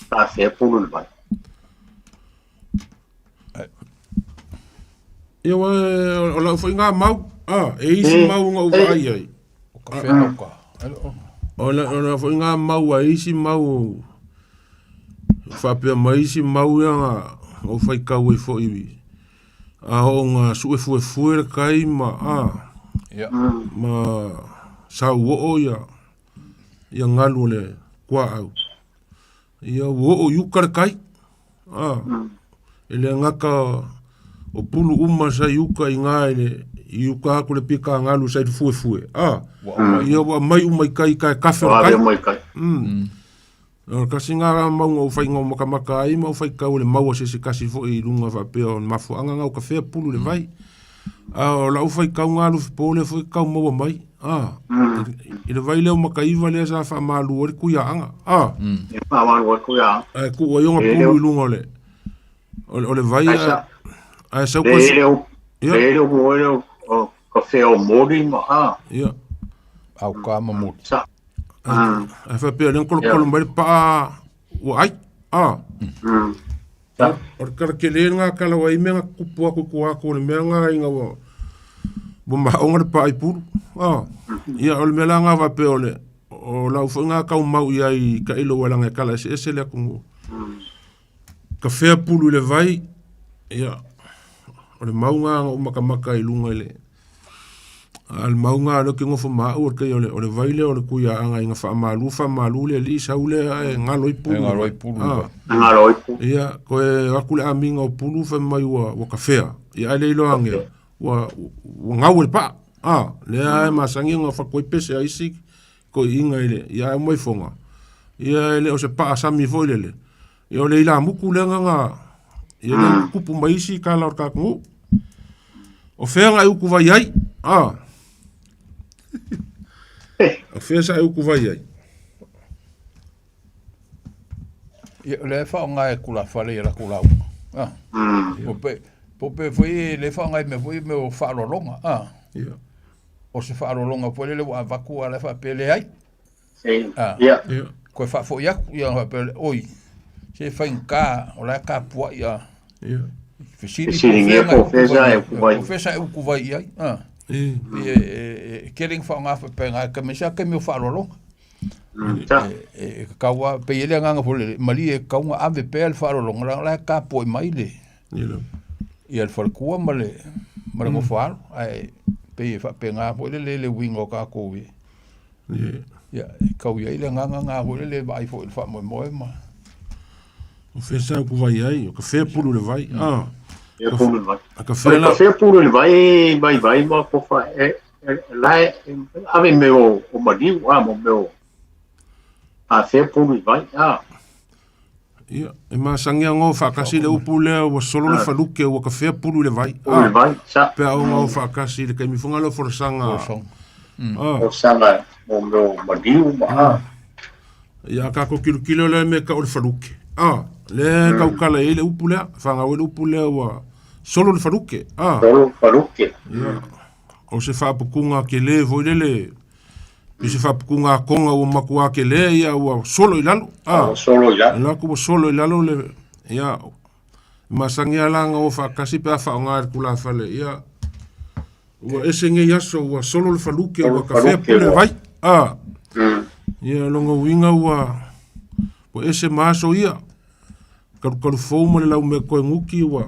ka whea pulu le vai ia wa o lau whai ngā mau e isi mau ngā uvai ai o kawhea auka o lau whai ngā mau a isi mau whapea mai isi mau ia ngā o whai kau e fo iwi a ho ngā sue fue kai ma ma sau o ia ngalu le kua au ia o yukar kai ele ngaka o pulu uma sa yuka I ngā ele yuka aku le pika ngalu sa fue ia wa mai umai kai kafe kai kasi ngā maunga o whai ngā makamaka ai ma o whai kau le maua se kasi fo I runga whapea o mafu anga ngau kawhea pulu le vai o lau whai kau ngā lufi pōle fo kau maua mai I le vai leo makaiva lea sa wha malu ori kuia anga malu ori kuia anga ku o ionga pulu I runga o le vai a sau kasi leo o kawhea o mori ma au kama mori a whapea leo kolo mai pa o ai o kara ke le ngā kalawa I mea kupua kukuako le mea ngā inga bo maonga le pa ai puru ia o le mea la ngā wapea o lau fo ngā kau mau I ka ilo walanga kala ese le akungu ka whea pulu le vai ia o le maunga o makamaka I lunga le al maunga lo ke ngofo ma o ke o le vai le o le kuia anga inga fa malu le li saule ngalo I pulu ia ko e akule aminga o pulu fa mai o kafea ia le lo ange wa ngau le pa le ai masangi nga fa ko pese ai si ko inga ile ia moi fonga ia le o se pa sami foi le ia le ila muku le nga ia le kupu mai si kala o ka ku o fea nga uku vai ai a fea sa uku vai ai ia le fa nga e kula fale ia kula Pope foi le fa nga me foi me o fa longa o se fa longa po le wa vaku ala fa pele ai ko fa fo ia fa pele oi se fa inka o la ka po ia fesa uku vai ai kering fa nga fa penga ka me sa ke me fa longa kawa pe ele nga fole mali e kaunga ave pe al fa longa la ka po mai le ia el falkua male mo fal ai pe fa penga po le wingo ka ko wi ia kau ia ile nga ho le vai fo fa mo ma o fesa ku vai ai o café pulu le vai e pulu vai a café pulu le vai ma ko fa la ave me o madi wa mo meu a café pulu vai ia e masangia ngo whakasi le upu lea wa solo le whaluke wa kawhea pulu le vai sa pe au ngau whakasi le kai mifunga le forasanga O sanga mo madiu ma. Ia ka ko kilo le me ka o le faluke. Le ka ukala ele upulea, fanga o le upulea wa solo le faluke. Solo faluke. Ia. O se whapukunga ke le voilele. I se whapukunga konga o makua ke le ia ua solo i lalo. Solo i lalo. Lako o solo i lalo le. Ia. Masangi alanga o whakasi pe a whaonga kula whale. Ia. Ua ese nge yaso ua solo le faluke ua ka whea pule vai. Ia longa winga ua. Po ese maso ia. Karu fau ma le lau me koe nguki ua.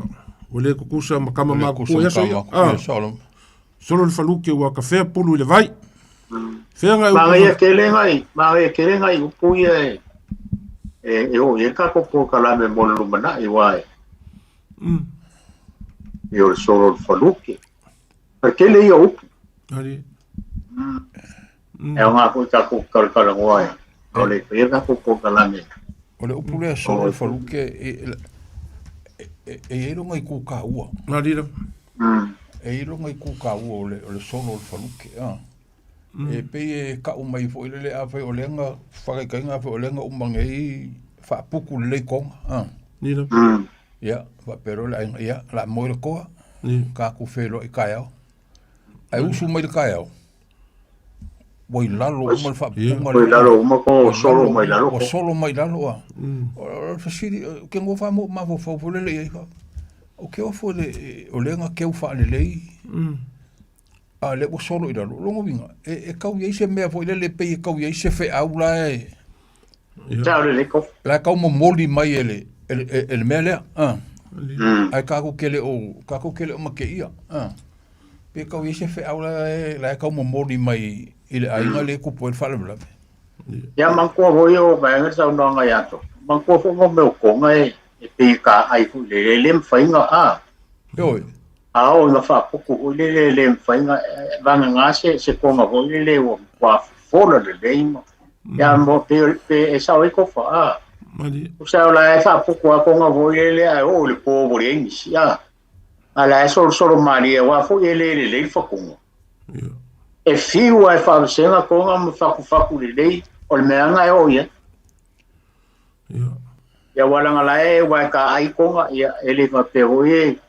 Wale kukusa makama makupu yaso ia. Solo le faluke ua ka whea pulu i le vai. Māngai e kere ngai upu ia e o e kako po kalame mo lumana i wae. I o le solo le faluke. Per kele ia upu. Ari. E o ngā kui kako kalakala wae. O le e kako po kalame. O le upu lea solo le faluke e ironga i kuka ua. Ari ra. E ironga i kuka ua o le solo le faluke. E pei e ka umai fo ile le afe o lenga whakaikainga afe o lenga umangei whaapuku le konga. Nira. Ia, whapero le ainga ia, la moire koa. Ka ku whero i kai au. Ai usu mai le kai au. Wai lalo umal whaapunga. Wai lalo umako solo mai lalo. O solo mai lalo a. O fasiri, ke ngō wha mo mafo whaufole le eika. O ke ofo le, o lenga keu wha le lei. Le o solo i lalo, longo winga. E kau iei se mea fo le pei e kau iei se fe au la e. Tau le leko. La kau mo moli mai ele mea lea. Ai kako kele o make ia. Pe kau iei se fe au la e, la kau mo moli mai ile ainga le kupo e whale mla. Ia mangkua hoi o maenga sa unanga yato. Mangkua fo ngo meo konga e pei ka ai fu le lem whainga a. Yoi. Ao na whapuku o le mwhainga vanga ngase se konga o le o kwa fola le leima. Ia mo pe e sao e kofa a. O sao la e whapuku a konga o le a o le povo le ingisi a. A la e solo maria wa fo le whakunga. E fiu ai whawasenga konga mo whaku le o le meanga e o ia. Ia walanga la e wa ka ai konga ia ele va pe o e.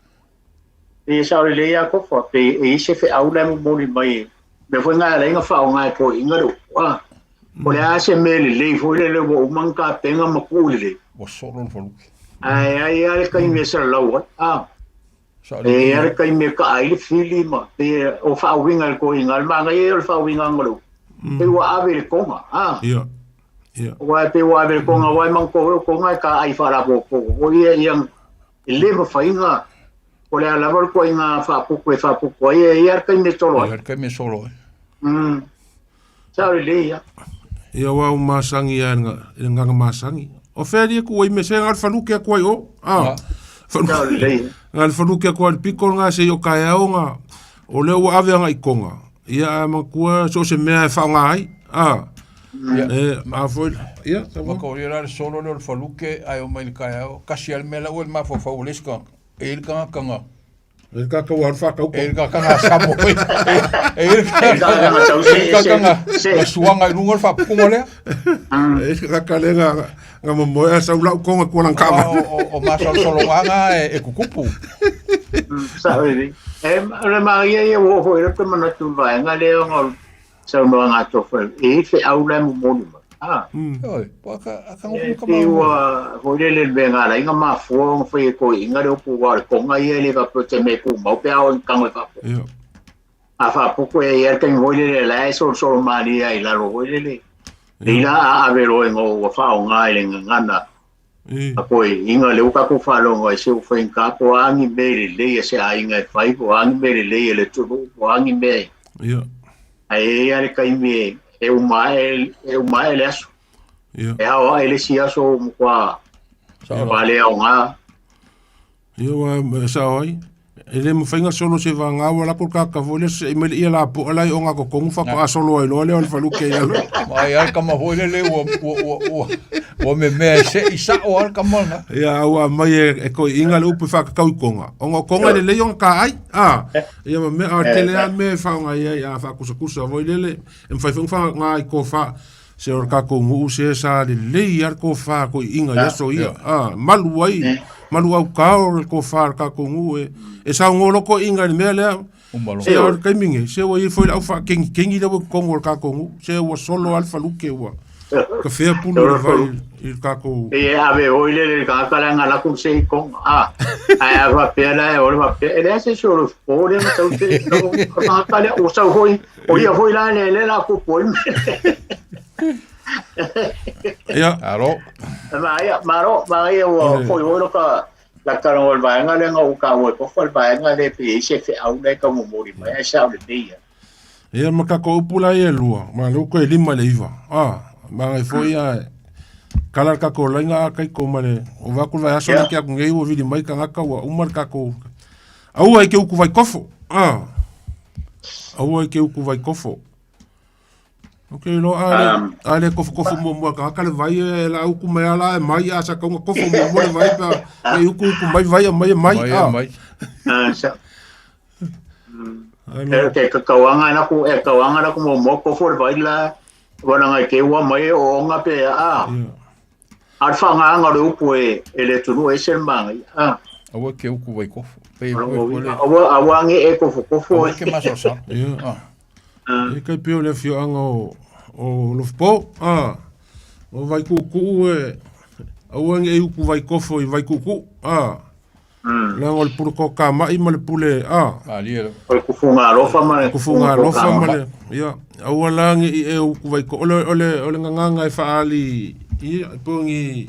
E sao le ia ko fa pe e se fe au le mo mai me foi nga le nga fa nga ko inga ro wa o le ase me le foi le o manka penga ma ku le o solo no faluke ai ka me sa lo e ai ka me ka ai fili ma pe o fa winga ko inga ma nga e o fa winga ngolo pe wa ave ko ma wa pe wa ave ko nga wa man ko nga ka ai fa ra po o ia le mo fa inga o le alavar ko inga whapuku e ar kai me solo ar kai me solo sao le ia ia wa masangi ia nga masangi o feri ku i me se ngal faluke ko yo sao le ngal faluke ko piko nga se yo kai nga o le wa ave nga ikonga ia ma ku so se me fa nga ai ma foi ia ma ko ia solo le faluke ai o mai kai kasi al mela o ma fo fa uleska el kanga el kaka war fa ka el kanga samo el kanga suanga lungo fa pungole el kaka lenga nga mo sa ula ko ko lang kama o ma solo wanga e kukupu sabe le maria e o ho era como na tu vai nga le ngol sa no nga to fa e fe aula mo mo oi poka akang ko ma ho le benga la inga ma fo foi ko inga le pu wa ko nga ye le va prote me ku mo pe au kang fa a fa poco e yer kan ho le la solo maria i la ro le ila a vero ngo fa nga le ngana a poi inga le ka ko fa lo ngo se u fa in ka ko angi me le se a inga fai ko angi me le le tu ko angi me ai ale kai me e o mai le aso e hao ele si aso mkwa vale au nga ia wa sa oi ele mo fainga solo se va nga wala ko ka vole se me ia la po ala o nga ko kongu fa ko solo ai lo le falu ke ya lo ai al kama vole le o me se isa o al kama na ya wa mai e ko inga lu fa ka konga o nga konga le yon ka ai ia me a tele me fa nga ia fa kusa vole le em fa nga ko fa se or ka kongu se sa le ia ko fa ko inga ya so ia malu ai malu au kao ko far ka ko ngue e sa ngolo ko inga ni mele se or ka minge se o i foi au fa kengi da ko ngol ka ko ngu se o solo alfa luke wa ka fe pulo vai il ka ko e ave o ile ka kala ngala ku se ko ai va pela o va pela se solo o le so te no ka kala o sa hoi o ia foi la le la ko poi ya aro maro o foi o ka la cara o vai nga le nga o ka o ko foi vai nga le pe se fe au le ka mo mori mai sa le dia e ma ka ko pula e lua ma lu ko lima le iva ma e foi kala ka ko lenga ka ko male o va ko vai aso ki a ngei o vidi mai ka nga wa umar ka ko au ai ke ku vai kofo au ai ke ku vai kofo. Okay, lo ale kofu mo ka kale vai la uku mai ala mai asa ka kofu mo vai pa ai uku mai sa ke kawanga na ku mo kofu vai la wana ngai ke wa mai o nga pe alfa nga ro uku ele tunu e sen mai awa ke uku vai kofu pe awa nge e kofu ke masosa e kai pio le fio anga o lofpo o vai kuku awa nge uku vai kofo i vai kuku la ol pur ko ka mai mal pule ali o kufunga lofa male ya awa la nge e uku vai ko ole nganga e faali i pongi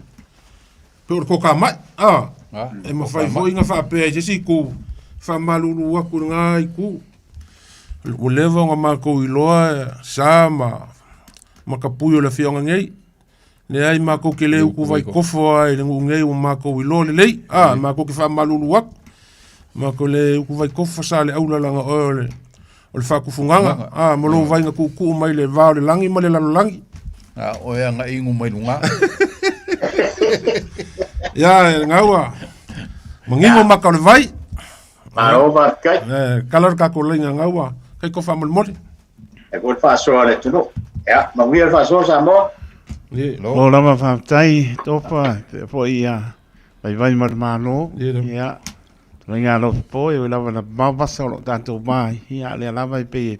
pur ko ka mai e ma fai foi nga fa pe je si ku fa malulu wa ku ngai ku o leva nga ma ko iloa sama makapuyo le fionga ngei le ai ma ko kele ku vai kofo ai le ngei o ma ko ilo le lei ma ko ki fa malulu wa ma ko le ku vai kofo sa le aula langa ole o le fa ku funganga mo lo vai nga ku mai le va le langi ma le langi o ya nga ingu mai lunga ya ngawa mangingo ma ka le vai Maro va kai kalar ka ko lenga ngawa kai ko fa mol e ko fa so le tu ya ma wi fa so sa mo lo lama fa tai topa po ia vai marmano ya lenga lo po e lava na baba solo tanto mai ya le lava pe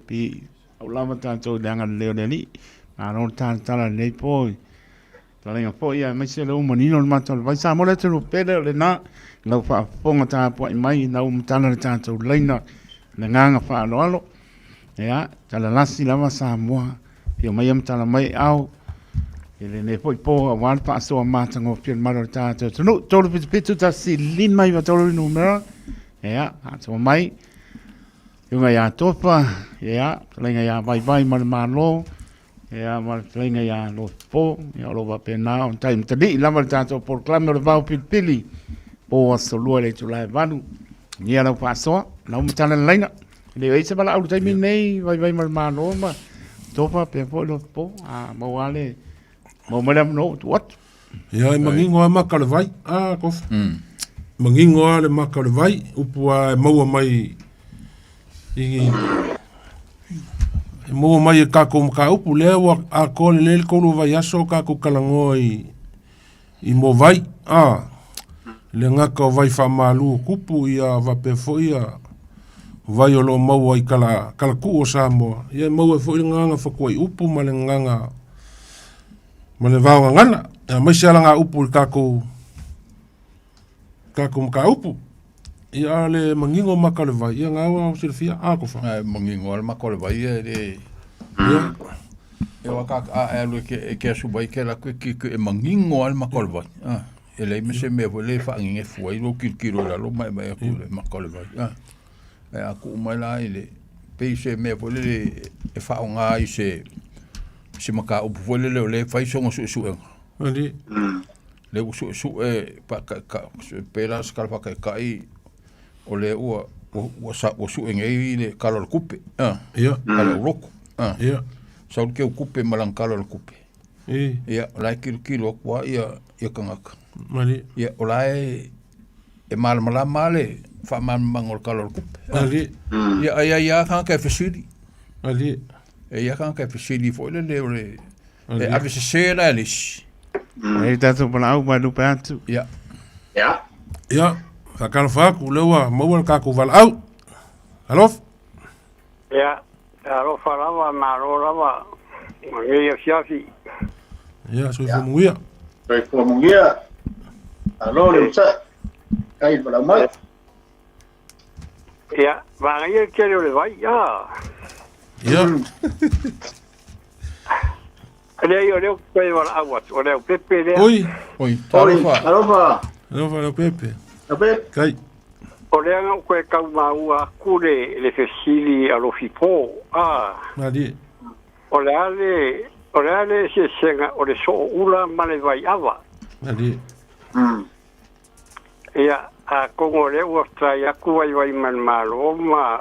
au lava tanto lenga le ni ma non tanto la nei poi lenga po ia mai se lo monino ma vai sa mo le tu pele le na lo fa ponga ta po mai na tana tanto lenga nganga fa lo ya tala lasi lava sa mo yo mai am tala mai au ele ne foi po wan pa so mata ngo pien maro ta to no to pitu ta si lin mai va to numero ya so mai yo ya topa ya lenga ya vai malo ya mal lenga ya lo po ya lo va pena on time tadi lava ta to por clame lo va pili po so lo le tu la vanu ni ala pa so na um tala lenga le ai se bala au tai nei vai malo ma topa pe po lo po mo wale mo madam no what ya mangingo ma ka vai kof mangingo le ma ka vai upu mo mai mo mai ka ko ka upu le a ko le ko lo vai aso ka ko kalango i mo vai le nga ka vai fa malu kupu ia va pe fo ia vai o lo mau ai kala ku o sa mo ia mau e fo nganga fa ko upu ma le nganga ma le vanga ngana mai se nga upu ka ko ka upu ia le mangingo ma ka le vai ia nga o silfia ko fa mangingo ma ko le vai e ka a lo ke su vai ke la ki mangingo al ma ko le vai ele me se me vole fa nge foi lo kilo la lo mai ku le ma ko le vai aku mai la ile pe se me vole e fa nga i se maka o vole le fai so su ali le su e pa ka pela skal pa ka o le o su ngei le kalo kupe. Ia. Kalo roko. Ia. Sa ke kupe malang kalo kupe. Ia, lai kilo kwa ia kangaka. Mali. Ia, olai e mala male fa mangol kalo kupe. Mali. Ia kan ka fesili. Mali. Ia kan ka fesili fo le e ave se sera lis. E tatu pala au ma lupe atu. Ia. Ia. Ia. Whakalafaku lewa maua kaku wala au. Alof? Ia. Alof alawa maro lawa. Ia siafi. Ia, soi fumungia. Soi fumungia. Alo le sa. Kai pala mai. Ia. Vangia kere le vai. Ia. Ia. Leo koe wala awat. O leo pepe lea. Oi. Alofa. Alofa le pepe. Pepe. Kai. O lea ngau koe kau maua kure le fesili alofi po. Mali. O lea le se senga o le so ula male vai awa. Mali. Ia. A kongo le ua trai aku vai man malo ma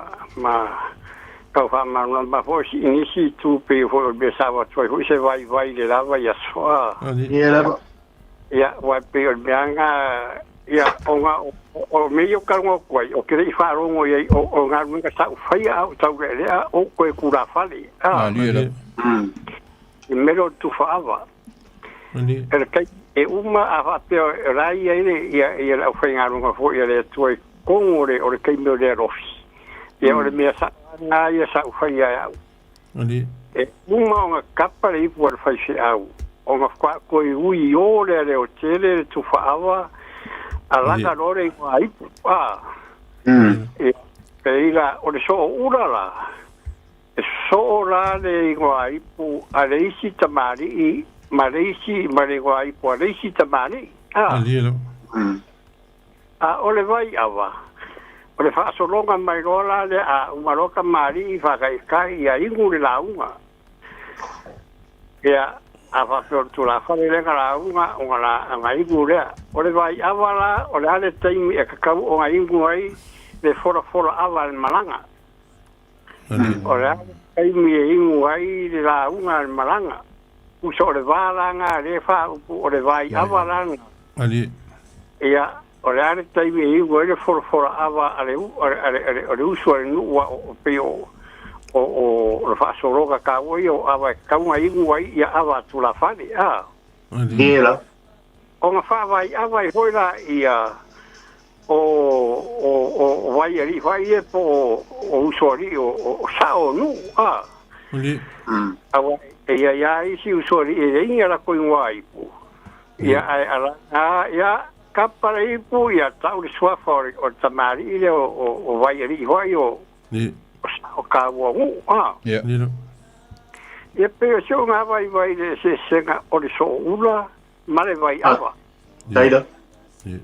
kau whamana ma fo si inisi tu pe fo be sawa toi hu se vai le lava ia soa. Ia lava. Ia wa pe o bianga ia onga o meio kalongo koi o kere i wharongo ia o ngā runga sa whaia au tau le lea o koe kura whale. Mali. I mero tu whaawa. Mali. E kai e uma a whapeo rai ia lau whai ngā runga fo ia le tuai kongo le o le kai meo le rofi. Ia o le mea sa ngā ia sa whai au. Mali. E uma o ngā kapa le ipu ar whai se au. O ngā wha koe ui o le o tele le tu whaawa a langa lore i ngā ipu. E peira o le so o urala. E so o la le i ngā ipu a le isi tamari i ma reisi ma le ngā ipu a reisi tamari. Mali lo. A o le vai awa. O le whaasolonga mai rola le a umaroka mari i whakaikai i a ingu le launga. Ia a whapeo tu la whare le launga o ngā ingu lea. O le vai awa la, o le ale taimi e kakau o ngā ingu ai le fora awa le malanga. O le ale taimi e ingu ai le launga le malanga. Uso o le wālanga le whaupu o le vai awa langa. Mali. Ia o le are taimi e iu ele fora awa ale usu ale nua o peo o le whaasoroga ka oi o awa kaunga ingu ai ia awa tula whane. Ia. O ngā whaawai awa i hoira ia o vai ari vai e po o usu ali o sao nu. Mali. Awa ia isi usu ali e inga la koi ngwai po. Ia ia kapara ipu ia tau le suafa o tamari ile o vai ari vai o ka ua ngu. Ia peo seo ngā vai le se senga o le so ula male vai awa. Taira.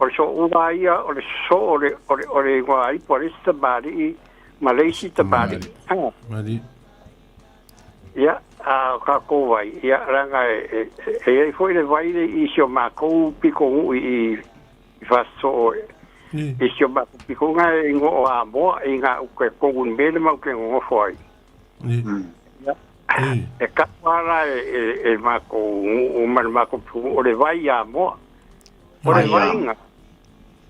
O le so ula ia o le so o le ngā ipu o le tamari ma le isi tamari. Mali. Ia ka kou vai. Ia ranga e foi le vai le isi o mākou piko ngu i faso e sio ba piko nga ngo a mo e nga ko ko un bele ma ko ngo foi e ka para e ma ko o ma ko o le vai a mo o le vai nga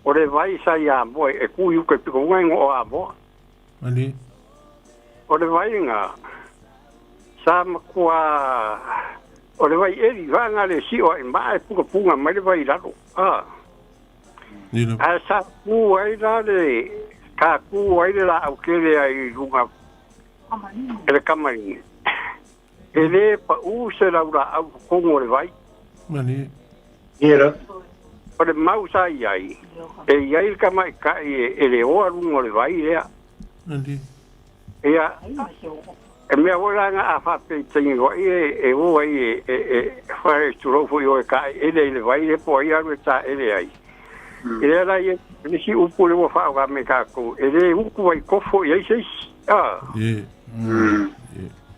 o le vai sa ya mo e ku yu ko piko nga ngo a mo ali o le vai nga sa ma kwa o le vai e va nga le si o ma e pu ko nga ma le vai la a sa ku ai la le ka ku ai la au kele ai lunga ele kamari ele pa u se la ura au kongo le vai mani era o le mau sa ai e ai kamai ka ele o lungo le vai lea mani ia e mea wala nga a whape tingi o e o ai e whare turofu i o e ka ele le vai le po ai aru e ta ele ai ele la ye nisi upu le mo fa ga me ka ko ele upu ai kofo ye sei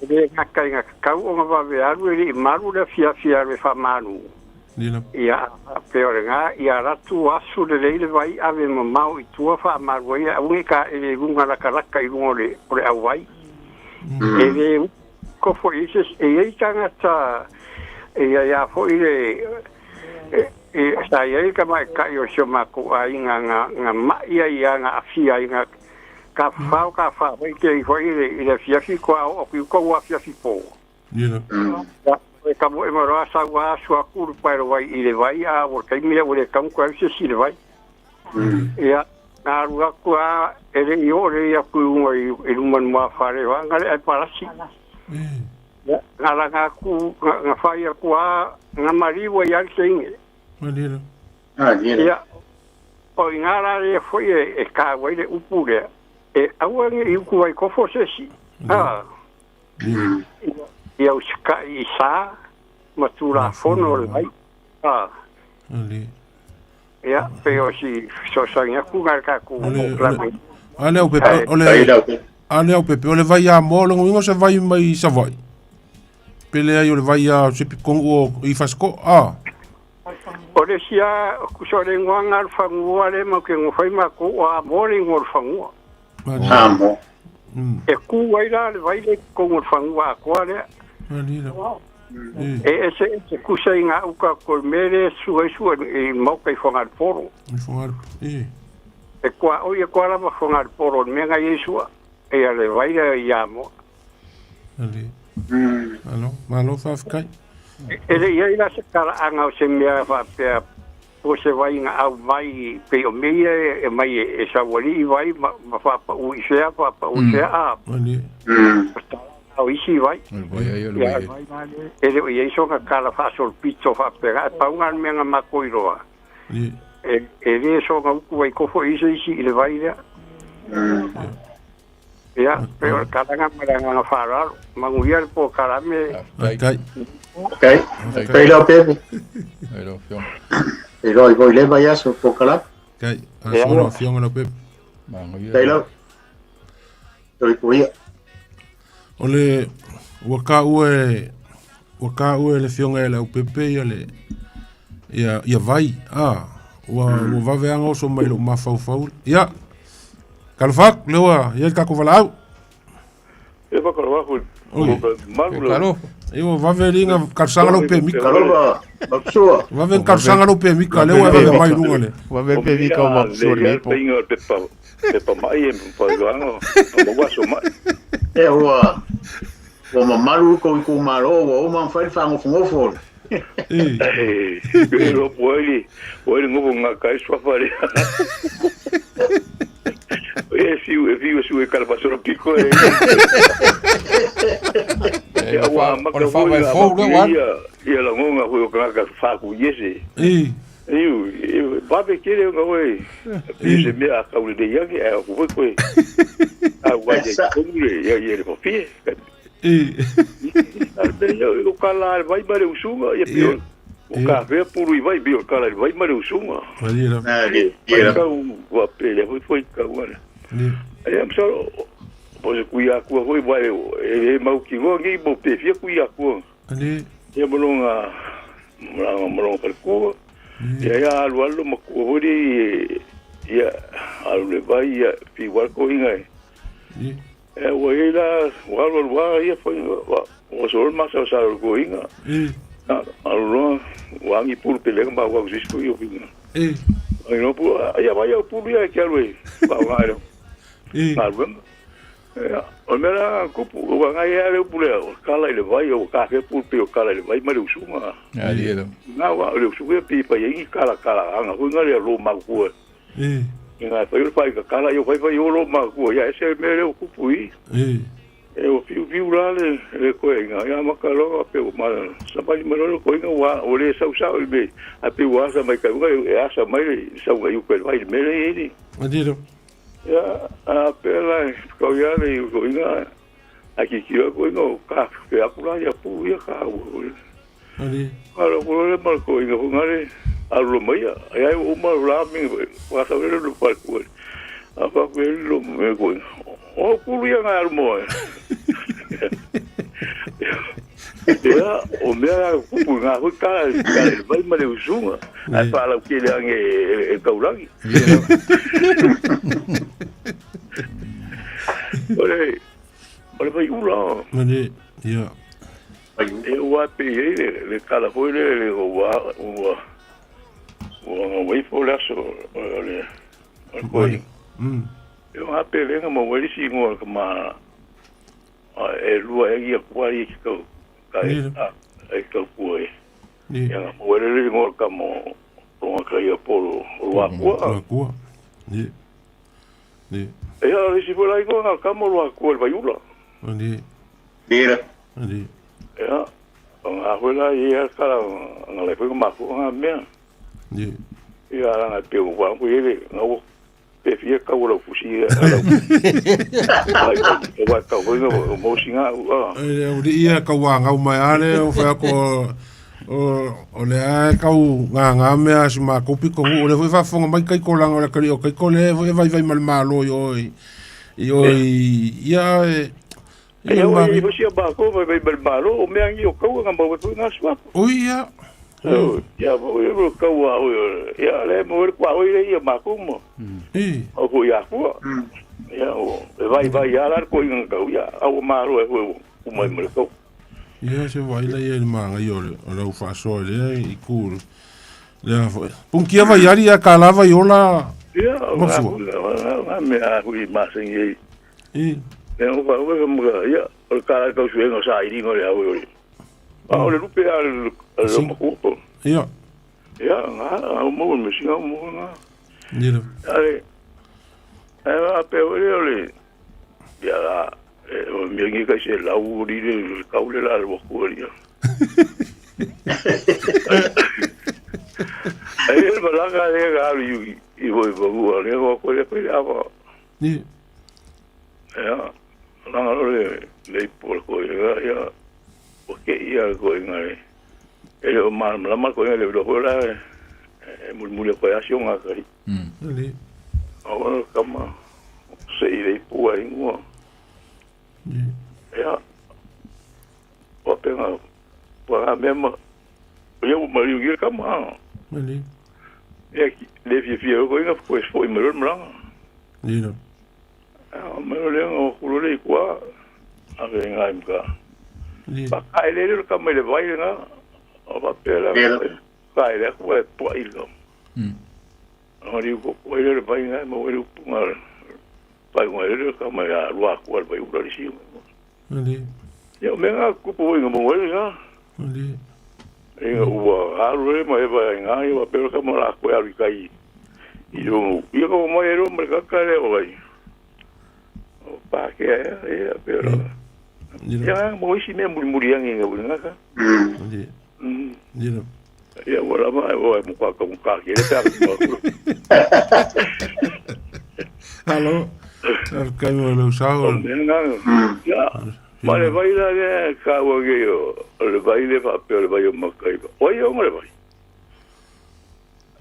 ele ka ka o nga va ve aru ele maru le fia le fa manu ia peore nga ia ratu asu le leile vai ave mamau I tua fa marwai a unge ka ele runga la karaka I runga le awai ele ko fo ises e tanga ta ia fo ile sa ia ka mai ka yo shoma ko ai nga ma ia nga afia nga ka fa vai ke fo ile fiafi ko o ko wa fiafi po ka mo e mara sa wa su aku pa ro vai ile vai a o kai mia o le kam ko se si le vai ia na ruga ko a ele yo re ya ku i man ma fare wa ngale ai parasi nga la nga ku nga fa ya ku a nga mari wo ya singe ia o ngara re foi e ka wa ile upure e awa ngi ku vai ko fo se si ia uska isa matura fono lai ia pero si so sanga ku ka ku ale o pepe ole vai a molo ngo se vai mai sa vai pele ai ole vai a se kongo I fasco ole sia ku so le nganga fangu ale mo ke ngo fai ma ko a mori ngo fangu amo e ku vai la vai le kongo fangu a ko ale ese kusa inga uka ko mere su e mo kai fongar poro e kwa o ye kwa la fongar poro me nga yesu e ale vai ya mo malo fa kai ele ia la se kala anga o se mea fa pe o se vai nga au vai pe o me e mai e sa wali vai ma fa pa u se pa u se a o isi vai ele o yeso ka kala fa sol pizzo fa pega pa un alme nga makoiroa ele so nga ku vai ko fo isi ile vai ya pero kala nga nga fara manguia po kala me okay pero pepe pero voy le vaya so po kala okay solo fion no pepe pero ole waka ue le fionga e le upepe ia vai wa va veanga so mai lo mafau ia kalfak lewa ia ka ko valau e va ko fu malulo io va veringa kalsanga lo pe mika va ven kalsanga lo pe mika lewa va mai lungale va ve pe mika o mapsuri pe pa mai pa luango mo wa so mai e o mamaru ko malo o man fa fango fo pero puede ngobo nga kai swa fare e fiu e calvaso pico ya wa ma ko ia la ngonga ho ka fa ku yese va be quiere nga we se me a ka de ya que a ku ko a wa ya ko ya po pie o kala vai mare usunga e pio o café puro e vai bio kala vai mare usunga ka o pele foi ka e am so pois kuia ku foi vai e mau ki go ngi bo pe fia kuia ku e molonga molonga ku ya alu mo ku hori ya alu vai ya pi war ko inga e waila wa ia foi o sol mas o sa ko inga alu wangi pur pele ma wa gisco yo vinga ai no pu ya vai o pu ya que alwe ba ngaro malvem o mera kupu wa ngai ale pule kala ile vai o café pur pe o kala ile vai mari usuma aliero na wa le usuga pi pa yengi kala anga ho ngale lo ma ku nga fa yo fa ka kala yo fa yo lo ma ku ya ese mere o kupu e o fiu rale le ko nga ya ma ka lo pe o ma sa pa ni lo ko nga wa o le sa o be a pe wa sa mai ka nga ya sa mai sa nga yo ko vai mere e adiro ya a pela ko ya le ko nga aquí quiero ko nga ka pe a pula ya pu ya ka o ali alo ko le mal ko nga ko ngare alo mai ya o ma la mi wa sa le lo pa ko a pa ko lo me ko o pulu ya nga mo Ya, o mea kupu ngā hui kala vai ma le usunga. Ai pālau ke le ange e kaurangi. Ole vai ula. Mane, ia. E ua pe e le kala hoi le ua wai fo le aso le koi. E ua pe lenga ma wai si ngoa ka ma e lua e ia kua i ki kau. Ai kau kua e. Ia ngā mwere le ngor ka mo tonga ka ia polo o lua kua. Lua kua. Ni. Ni. E ia resi pula i ngā ka mo lua kua le vai ula. Ni. Dira. Ni. Ia. Ngā huela i ia kala ngā lepo ngā mafu ngā mea. Ni. Ia ngā peo ngā wangu i le ngā wo pe fia ka wala fusi ia. E wa ka hoi ngā mausi ngā ua. E ia ka wanga o mai ale o whea ko o le ae kau ngā mea si mā kopi ko o le hui whafonga mai kai ko langa o le kari o kai ko le e vai mali mālo i oi. I oi ia e... E au i hosi a bako vai mali mālo o mea ngi o kau ngā mau tu ngā suapo. O ia. Ia mo e ro kau a o ia le mo e kwa o ia mako mo. O ko ia ko. Ia o e vai ia la ko ngā kau ia au mālo e o mai mo kau. Ia se vai la ia manga i o lau whaso le i kūru. Lea foi. Punkia vai ari a ka lava i ola. Ia, ngā mea hui māsengi ei. Ia, o ka ue ka mga, ia, o ka lai kau suenga sa iri ngore au i ori. O le lupe a le makupo. Ia. Ia, ngā, au mau me singa mau ngā. Ia. Ale, e ngā peo o le, ia la, o miangi kai se lau ori le kaule la le waku ori. Ai el malanga le galu i voi bagu le ko le pe ava. Ni. Ya. Langa le por ko ya. O ke ia ko ngare. Ele o mal ko le do hola. Mul ko ya shonga kari. Ni. Ahora kama se ile pu ai ngo. Ni. Ya. O penga. Para mesmo eu mariu que kama. Ali. É que deve vir eu ainda foi melhor mlang. Ni. Ah, melhor o culure qua. A ver ngai mga. Ni. Ba kai le ka me le vai nga. O ba pela. Kai le ko po ilgo. Ori ko ko le vai nga mo le punga. Pai mo le ka me a lua ko vai ura si. Ali. Eu me nga ku po nga mo le nga. Ali. E ua aru e mai vai nga i wa pero ka mo la ko ari kai. Yo ko mo ero me ka ka le vai. O pa ke e pero. Ya mo isi me muri yang nga nga ka. Ni. Ni. Ya wala mai o mo ka ke le ta. Hello. Kai mo lo sao. Ya. Mare vai la ka wo ge yo. Le vai le pa pe le vai mo kai. O yo mo le vai.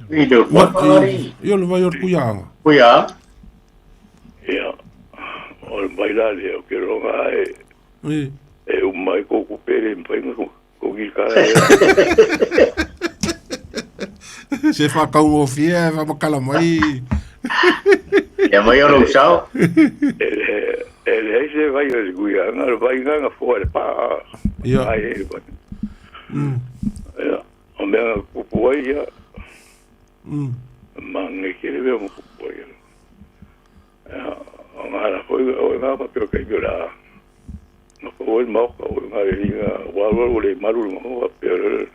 Video Mari. Yo le vai or kuyanga. Kuya. Ya. O le vai la le o ke ro ai. Oui. E o mai ko ku pere mpai ko ki ka. Se fa ka o fie va makala mai. Ya mai o lo sao. Ele se vai a guia, não vai ganhar fora pa. Ja. Ai. Ja. O meu cupoia. Mangue que ele veio cupoia. Ja. Agora foi o meu papel que eu lá. No foi o mau, o meu liga, o le malu o papel.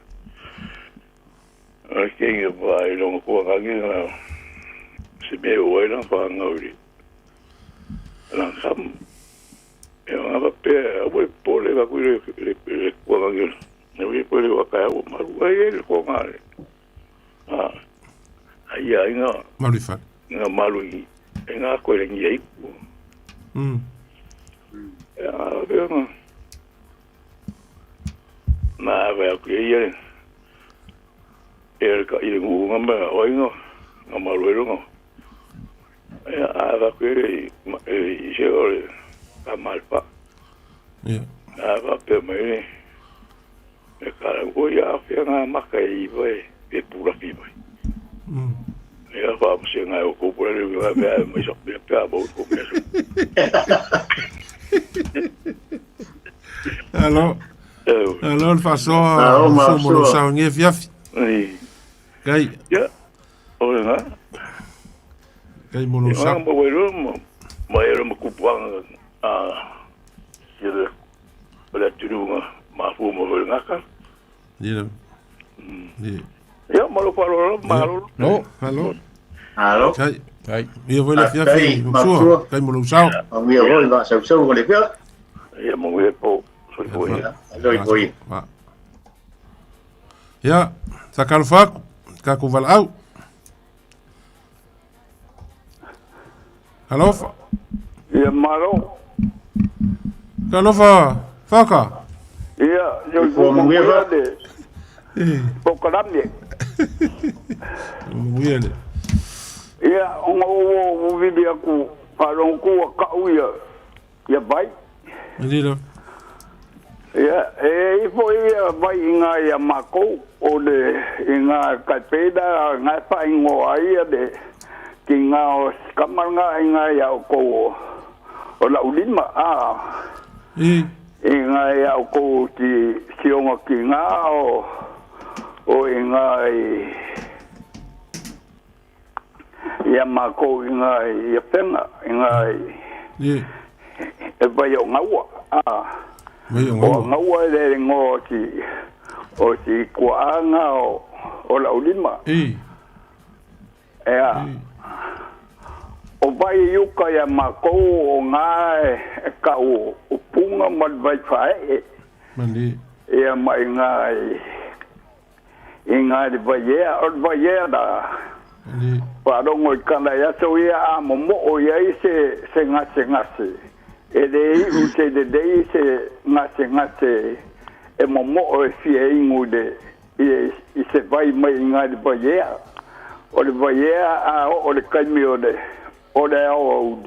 Quem vai não com alguém se me vai não para ngori. Lang kam eu ava pe o pole va cuire le cuangel ne pole va cair o maru ele com ale aí aí não Marifa não malu e nga ko le ngai eu não na vai que ele ele ngama oi no ngamalu no ava quere je ore a malpa. Ja. Ava per me E kala ko ia fia nga makai vai e pura fi vai. Ia fa se nga o ko pura le va va mai so pe pe bo ko me. Alors fa so mo no sa nge fiafi. Kai. Ya. Ora nga. Kai mo no sa. Mo wero mo kupang sila wala tinu mafu mo nga ka. Dilo. Ya, malo paro, malo. No, halo. Halo. Kai. Mia voi la fiafi, so, kai mo no sa. Mia voi va sa so ko le pia. Ya mo we po. Foi. Ja, sakal fak, kako val au. Hallo? Ja, malo. Kalova, faka. Ja, yo mo weer de. Pokalamne. Wiele. Ja, o vivi aku parong ku ka uya. Ya bai. Dilo. Ya, foi vai inga ya mako o de inga kapeda nga pa ingo ai de kinga o kamanga inga ya ko o la ulima inga ya ko ki sionga kinga o inga ya mako inga ya penga inga e vai o ngawa o ngawa le ngo o si kuanga o la ulima o vai yuka ya mako o ngai ka o punga mal vai fai mandi e mai ngai inga de vai da pa do ngoi kana ya so ya mo o ya se ngase ele u se de se ngase e momo o fie ingude e se vai mai nga de baia o de baia o de caminho de o de o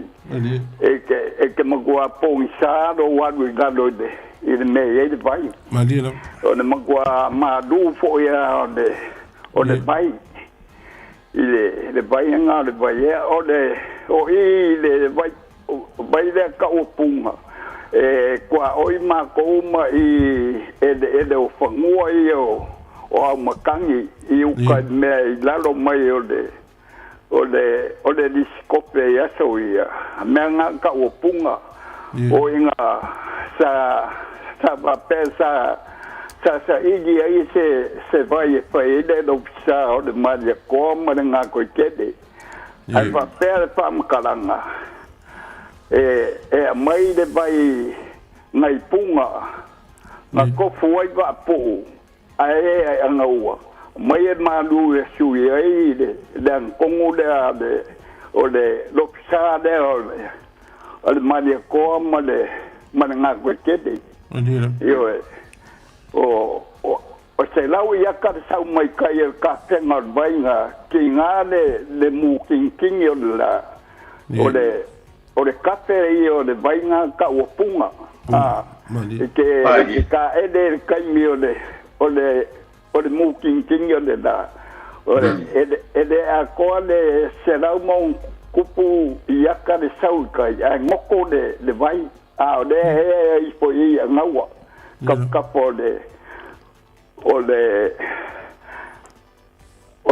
e que magua ponsa do wadu gado de e de me de vai malila o de magua madu fo ya o de vai ile de vai nga de baia o de vai de ka opunga kwa oi ma ko ma e o fangua o makangi i u ka me la lo mai o de diskope ya so ia me nga ka opunga o inga sa ba pesa sa igi ai se vai fai de do pisa o de maria ko ma nga ko kede ai va per pam kalanga mai de vai ngai punga na ko foi va po ai angaua mai ma lu su ai de dan kongu de o de lopsa de o maria ko ma de nga ko kete yo o se lau ia ka sa mai kai ka tenga vai nga kinga de mu king yo la o de kafe o de vainga ka o punga que ka ede kai mi o de mu king o de da o de a ko de será mo kupu ia ka de sau kai a ngoko de vai o de e po ia ngawa ka po de o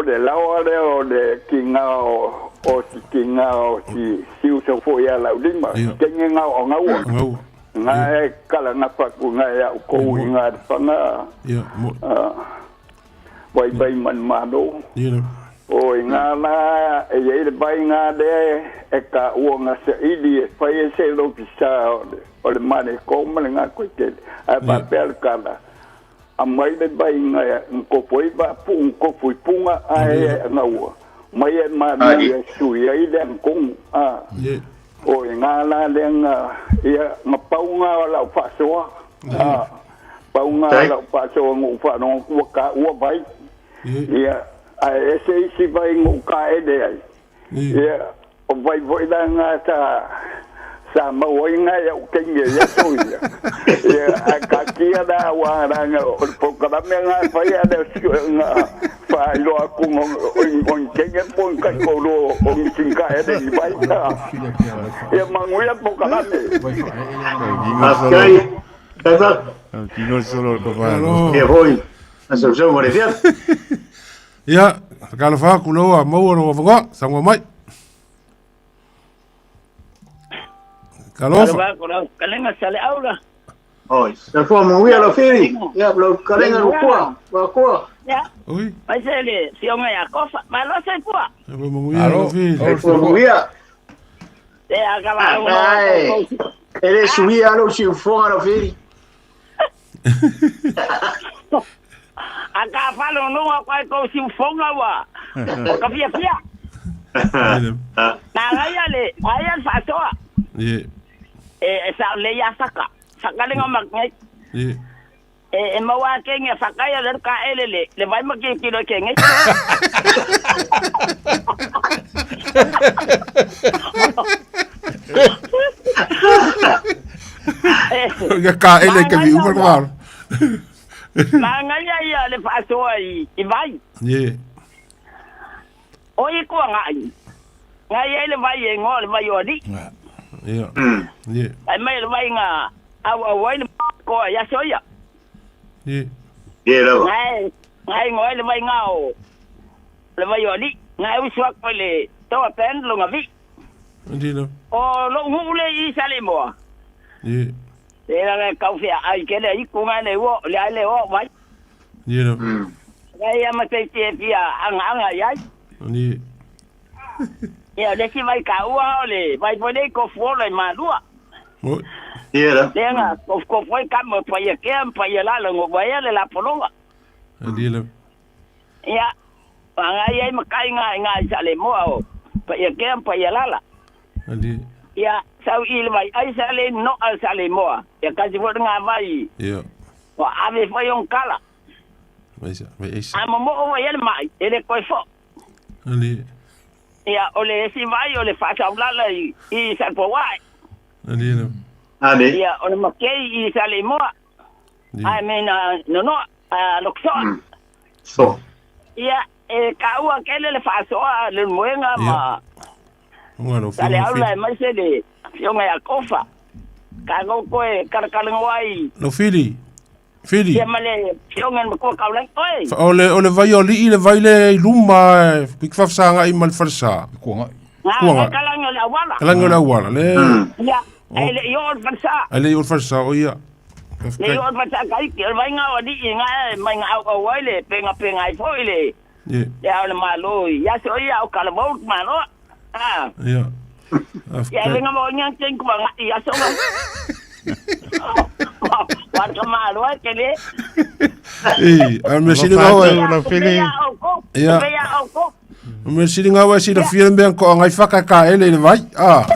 de lawa de o de kinga o si kinga o si uso foi a la ulima kenga o ngau nga kala na pa ku nga ya ko nga panga vai man mado o nga na e vai nga de e ka o nga se idi fai se lo pisa o de mane ko nga ko te a pa per kala a mai de vai nga ko foi va pu ko foi punga a ngau mai ma ni su ai den kong o nga la den ia ngapaunga la fa so paunga la fa so ngu fa no ku ka u vai ia a ese si vai ngu ka e de ai ia o vai voi da nga sa ma o inga ya o kenye ya so ya a ka kia da wa ranga o po ka me nga fa ya de nga fa lo ku mo on kenye po ka ko lo o singa e de vai ta ya manguya po ka me Kino solo ko ba. E hoi. Aso so mo le fia. Ya, kala fa ku lo a mo ro fa sa ngo mai. Kalo. Kalenga sale aula. Oi, se fo mo wi alo firi. Ya lo kalenga lo kwa. Wa kwa. Ya. Oi. Mai sele, si o ngai akofa, mai lo se kwa. Mo wi alo firi. Fo mo wi. Te acaba Ai. Ele subi alo si fo alo firi. Aka falo no kwa ko si fonga wa. Ka fia fia. Na ngayale, ayal fa soa. Ye. Sa le ya saka. Saka le ngama ngai. Ye. Mawa ke nge saka ya le ka elele, le vai ma ke kilo ke ngai. Ya ka ele ke vi uber ko. Manganya ya le fa soa i vai. Ye. Oi ko ngai. Ngai ele vai ngol vai odi. Iya. Ye. Ai mai le vai nga awai ko ya soya. Ye. Ye lo. Ngai ngoi le vai ngao. Le vai odi. Ngai uswak pele to pen lo ngavi. Ndino. O lo ngule i sale mo. Ye. Era ka fia ai ke le i ku ngai le wo le ai le wo vai. Ye no. Ngai ya ma te pia anga ya. Ni. Ya le si vai ka ua le vai pode ko fo le malua. Oi. Era. Lenga ko foi ka mo pa ye ke pa ye la ngo vai le la polonga. Adilo. Ya. Anga ye ma kai nga sale mo o. Pa ye ke pa ye la la. Adi. Ya, sau il vai ai sale no al sale mo. Ya ka si vo nga vai. Ya. Wa ave foi un kala. Mas mas. Amo mo o ye mai, ele ko fo. Ali. Ya, ole si vai ole fa sa la i sa po wai. Ali no. Ali. Ya, ole ma ke i sale mo. I mean no lokso. So. Ya, ka ua ke le fa so le moenga ma. Bueno, sale aula mai se de fionga ya kofa. Ka go ko karkalang wai. No fili. Fili. Ya male fionga mo ko kaulang oi. Ole vai oli le vai le luma pik fa sanga i mal farsa. Kuanga. Kuanga. Kalang la wala. Kalang la wala le. Ya. Ele yo farsa. Ele yo farsa o ya. Le yo farsa kai ke vai nga odi nga mai nga au wai le penga i foi le. Ya ole malo ya so ya o kala vote mano. Ah. Ya. Ya le nga mo nyang ting ko nga ya so. War ka malo ke le. Me sini ngawa la fili. Ya. Me sini ngawa si da film ben ko ngai faka ka ele le vai. Ah.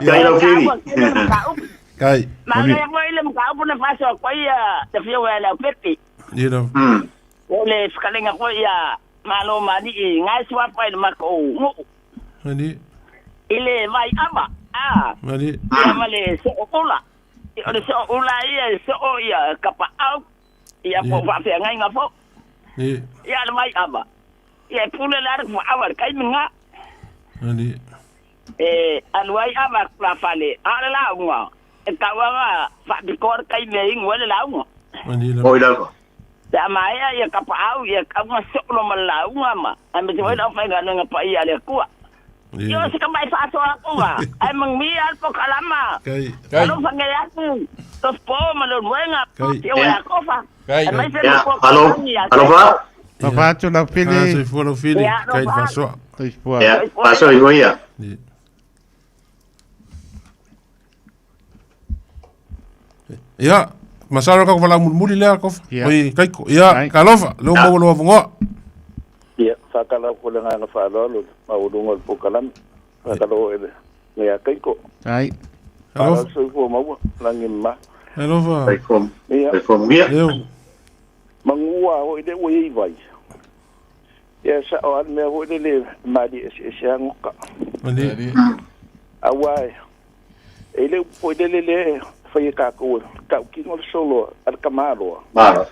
Kai lo fili. Kai. Ma le mo ile mo ka po na faso ko ya da fio la pepi. You know. Ole skalenga ko ya malo madi ngai swap pa ma ko. Ani. Ile vai aba. Ah. Ani. Ya male so ola. Ole so ola ya so ya kapa au. Ya po fa fe ngai ngafo. Ya vai aba. Ya pule la ko awar kai minga. Ani. Alwai aba la fale. Ala la ngwa. Kawa fa bikor kai me ngwele la ngwa. Ani la. Oi la ko. Da maya ya kapau ya kamu soklo malau ngama. Ambil tu dah apa enggak dengan pak iya le kuat. Yo sekamai faso aku ah. Ai mengmial po kalama. Kalau panggil aku. Terus po malun wenga. Yo aku fa. Ya, halo. Halo Pak. Bapak tu nak pilih. Saya follow pilih. Kait faso. Ya, faso ibu ya. Ya. Masaro ka wala mulmuli le ko. Oi kai ko. Ya, kalofa. Lo mo lo ngo. Ya, sakala ko lang nga fa lo maudungol po kalam. Sakalo ele. Ya kai ko. Ai. Hello. So ko mo langin ma. Hello fa. Kai kom. Ya. Kai kom ya. Yo. Mangua o ide o i vai. ia sa o me ho le mali se angoka Mali. awai ele po le foi ka ko ka ki no solo al kamalo Maro.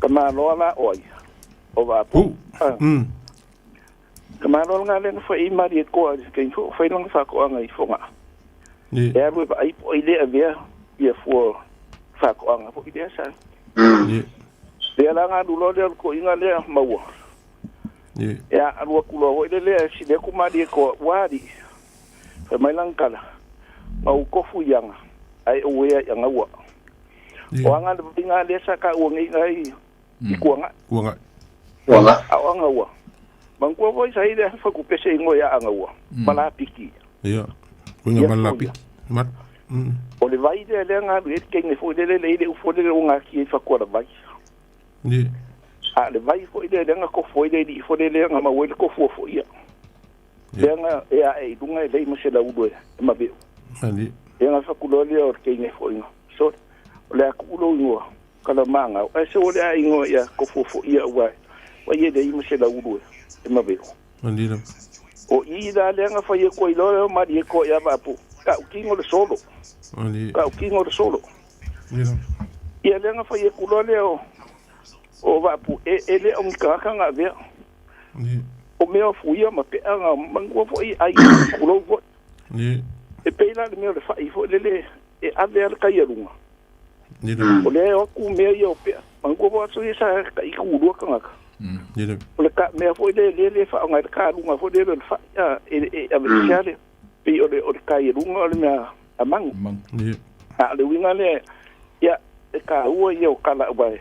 kamalo la oi o va pu kamalo nga le foi mari ko ke foi no fa ko nga ifonga ni e ru ai po ile avia ia fo fa ko nga po ide sa ni le la nga dulo le ko inga le maua ni ya aru ku lo le si le ku mari ko wari fa mai lang kala mau ko fu yang ai o ya yang wa o anga le binga le sa ka o ngi ngai ikuanga kuanga anga wa man ko voi sai le fa ku pese ngo ya anga wa mala piki ya kuanga malapi mat o le vai de le nga le ke ngi fo de le u fo de o nga ki fa ko la vai ni a le vai fo de le nga ko fo de di fo de le nga ma wel ko fo ia le nga ya e dunga le mo se la u do ma be ani nga fa ku lo le o ke ngi fo nga so le ku lo ngo kala manga e se o le ai ngo ya ko fo ia wa ye de mo se la u do ma be ani la o i da le nga fa ye ko i lo ma di ko ya ba pu ka ki ngo le solo ani ka ki ngo le solo ni la ia le nga fa ye ku lo le o va pu ele o ka ka nga ve ni o me o fu ia ma pe nga mango fo i ai ku lo vo ni e pe la me le fa i fo le e ave al ka ye lunga ni la o le o ku me ia o pe mango vo so isa ka i ku lo ka nga ni la o le ka me fo le fa nga ka lunga fo le fa e ave chale pe o le ka ye lunga o le me a mang ni a le winga le ya e ka ua ia o kala wa e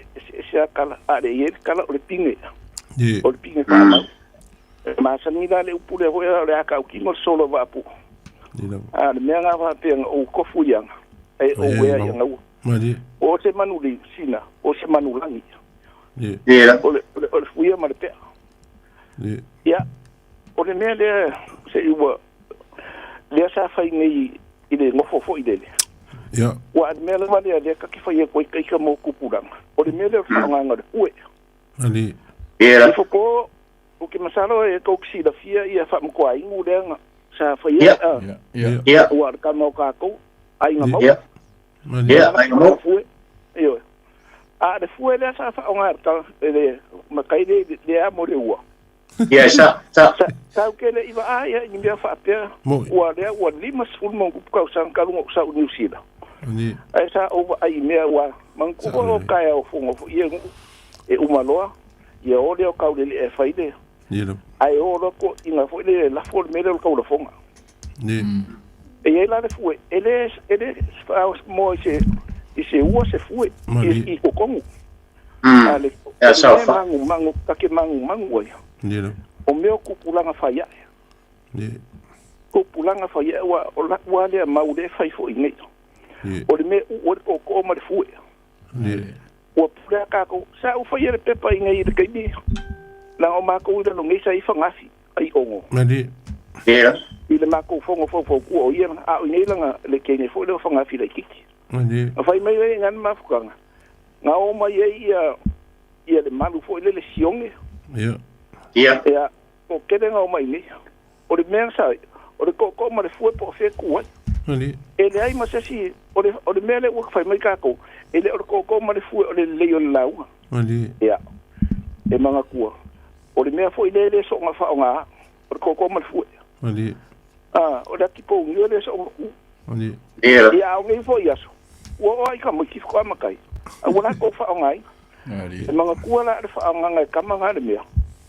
se kala a le ye kala o le pinge ni o le pinge ka ma sa ni dale u pule ho le aka o kimo solo va pu ni la a le menga va pe o ko fu yang e o we ya nga mali o se manuli sina o se manulangi ni o le fu ya ma le pe ni ya o le mele se u le sa fa ngi ile ngofo fo ile ya wa mele ma le ka ki fa ye ko kai ka mo ku purang o le mele fa nga nga ue ani era fo o que masalo e ko si da fia ia fa mo ai ngu denga sa fa ia ya wa ka mo ka ko ai nga mo mali ai mo fu yo a de fu ele sa fa nga ta ele ma kai de a mo de wa sa ka ke le iba a ia ni fa pe wa de wa lima sul mo ku ka san ka ngo sa New Zealand ni ai sa o ai me wa man ku ko ka ya o fu ngo ia e umaloa ia o le o ka le e faide ni la ai o lo ko inga fo le la fo me le ko lo fonga ni e la le fu ele mo se o se fu e o kongu ale ya sa fa mangu ka ke mangu ya ni la o me ku pulanga fa ya ni ku pulanga fa ya wa le mau le fa fo inga o le me o ko ma le fu ni o pula ka ko sa o fa ye pe pa inga i ke ni la o ma ko ida no ngi sai fa ngasi ai ongo mali era ile ma ko fo ku o ye a o ngi langa le ke ni fo le fa ngasi le kiki mali fa mai we ngan ma fukanga nga o ma ye ia le malu fo le sionge ya ya o ke nga o mai ni o le mensa o le ko ma le fu po fe ku mali ele ai ma se si o le mele o fa mai ka ko ele o ko ma le fu o le le o lau mali ya e manga kua o le mea fo ile le so nga fa nga o ko ma le fu mali o da tipo ngi le so mali ya o ngi fo ya so o ai ka mo ki ko ma kai a wala ko fa nga ai e manga kua la fa nga ka manga le mea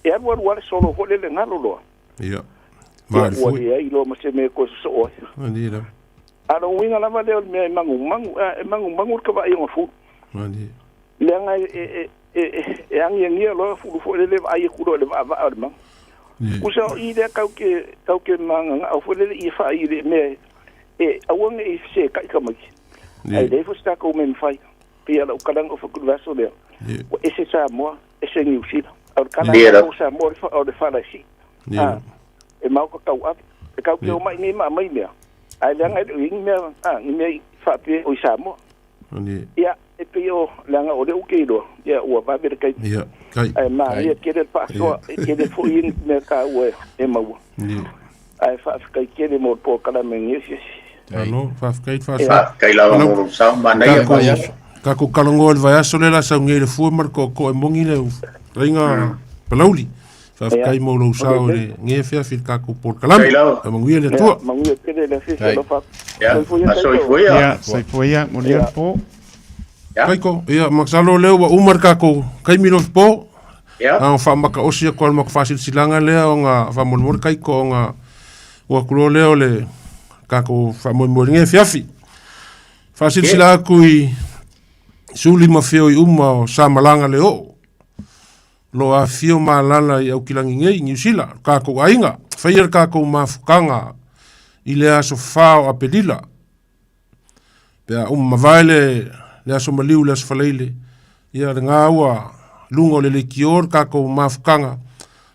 e ar wa solo ho le ngalo lo ya ma fu ya ilo ma se me ko so o mali la a lo winga la va le me mangu ka va i ngo fu mali le nga e angi lo fu le ai ku le va ma usa i de ka ke manga a fu le i fa i le me e a wonga i se ka ma ai de fu sta ko men fai pia la ka dang of ku vaso le e se sa mo e se ni usi a ka na ko sa mo fa o de fa la si e mau ko ka wa e ka ke o mai ni ma mai me ai le nga i me fa pe o sa mo ni ya e pe o langa o de u ke do ya o va ver kai ya ai ma ia kere pa so kere fo in me ka we e mau ai fa kai kere mo po kala me ngesi ano fa fa kai lava mo sa ma nei ka ko kalongo vai aso le la sa ngere fu marco ko e mongi le ringa palauli fa kai mo lo sa le nge fia fil ka ko por kalam e mongi le tu mongi kere le fi lo fa ya sai foi ya mo dia po kai ko ia maksalo le wa umar ka ko kai mi lo po ang fa maka osia ko mak fasil silanga le nga fa mo kai ko nga wa kulo le ole ka ko fa mo nge fia fi fasil sila kui suli mafio i uma o sa malanga le o lo a fio malala i au kilangi ngei New Zealand ka ko ainga fair ka ko mafukanga i le aso fao a pelila pea mavaile le aso maliu le aso faleile ia ngā ua lunga le kior ka ko mafukanga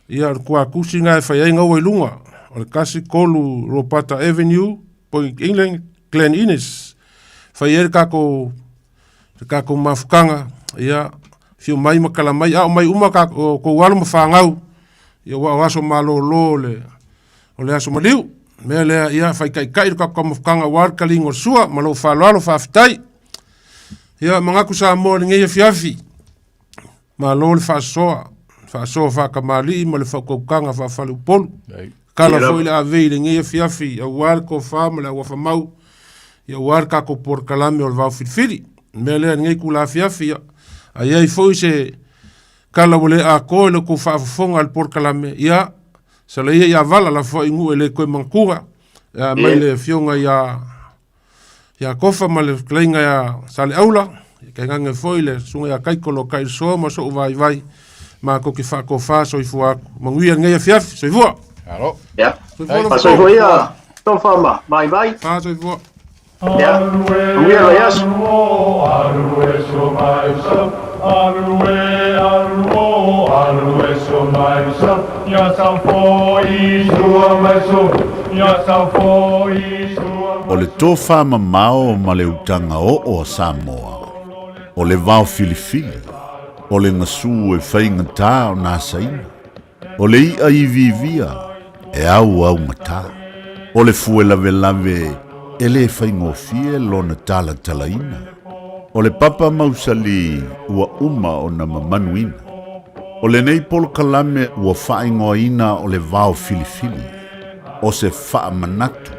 ia kua kusinga e fai ainga ua i lunga o le kasi kolu Ropata Avenue Point England Glen Innes fai ka ko mafukanga ia fio mai makala mai au mai uma ka ko walo mafangau ia wa aso malolo le o le aso maliu me le ia fai kai ka ko mafukanga war kalingo sua malo falalo fa fitai ia mangaku sa mo nge fiafi malo le fa so ka mali mo le fa ko kanga fa falu pol kala foi le ave le nge fiafi a war ko fa mo le wa fa mau ia war ka ko por kalame o va filfili mele ngai kula fiafi ai ai foi se kala wole a ko le ko fa fonga al por kalame ia se le ia vala la foi ngu le ko mankura mai le fionga ia kofa mal klinga ia sale aula ke nganga foi le sunga ia kai kolo kai so ma so vai ma ko ki fa ko fa so i fua mangui ngai fiafi so i fua alo ya so i fua to fama vai fa so i fua ya we are yes Alue so mai so alue so mai so ya sa foi sua mai so ya sa foi O le tofa mamao ma le utanga o Samoa. O le vau filifili. O le ngasu e whainga tā o nā saina. O le ia i vivia e au ngata. O le fuela lave e le whaingo fie lona tala talaina. O le papa mausali ua uma o na mamanuina. O le nei polo kalame ua whaingoa ina o le vau filifili. O se wha manatu.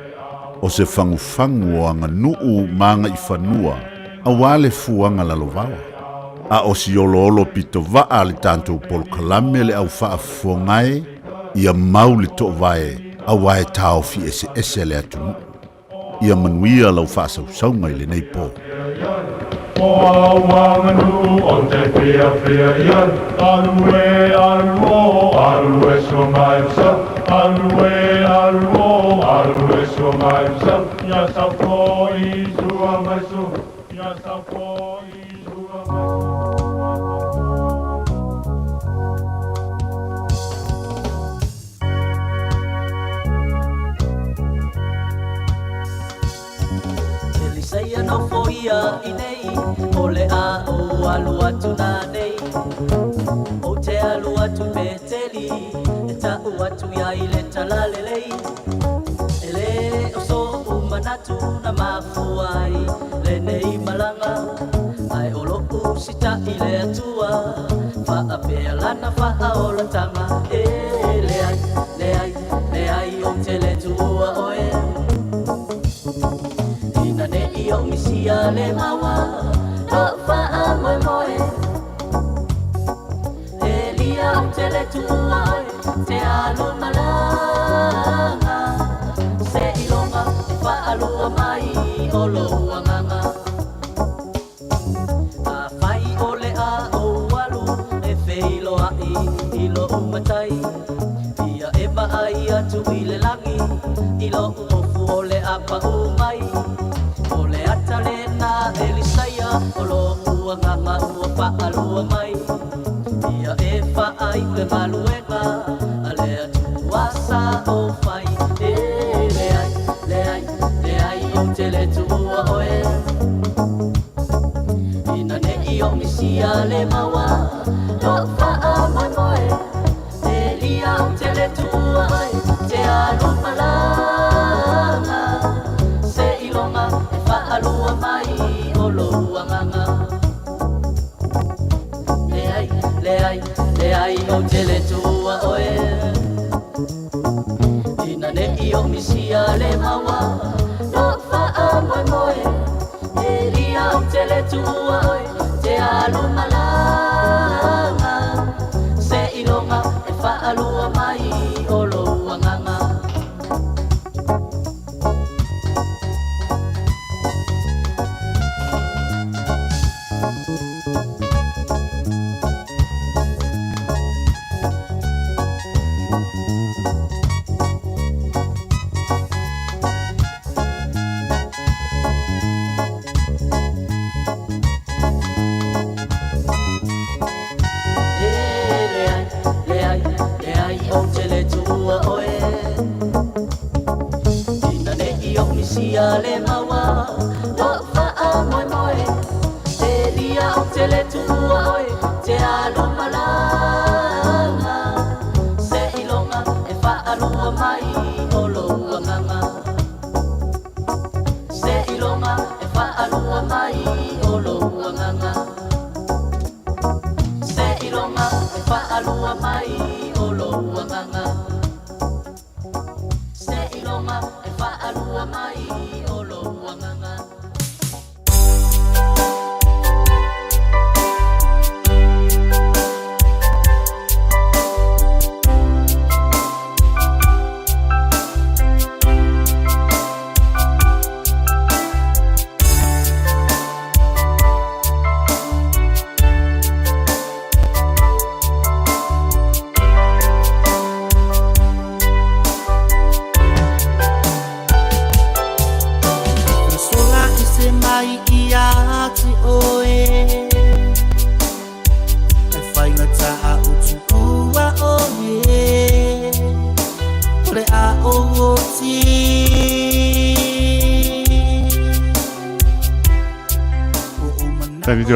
O se fangu o anga nuu manga i whanua, a wale fuanga lalovawa. A o si olo pito waa le tanto pol kalame le au faa fuangae, ia mau le to vae, a wae tau fi ese le atunu. Ia manuia lau faa sausaunga i le nei po. O awanganu o te pia ian, alue so mai sa, alue so mai sa, ya sa foi sua mai so, ya sa foi sua mai Elisaya no foia inei, ole a o alu atu na nei. O te alu atu peteli, e ta o atu ia i le talalelei. Ele o so umanatu na mafuai, le nei malanga. Ai o loku sita i le atua, fa a pea lana fa a o la tanga. Le ai o te le tua oe. Yo misia le mawa lo fa moe moe Elia tele tua te alo malanga se ilonga fa alo mai olo nganga a fai ole a o alu e feilo ai ilo umatai ia eba ai atu ile langi ilo ufu ole apa umai Ole atalena Elisaya Olo ua nganga ua paalua mai Ia e whaai te maluenga Alea tuasa o whai Le ai o te le tua oe Ina ne i o misia le maua lo faa moe moe e lia o te le tua ai te alo malanga se ilonga e faa lua mai o lo uanganga le ai o te le tua oe ina ne i o misia le maua lo faa moe moe e lia o te le tua oe te alo malanga se ilonga e faa lua mai o lo uanganga le maua lo faa moe moe te lia o te le tua oe te alo malanga se ilonga e faa lua mai o lo uanganga se ilonga e faa lua mai o lo uanganga se ilonga e faa lua mai o lo uanganga se ilonga e faa lua mai o lo uanganga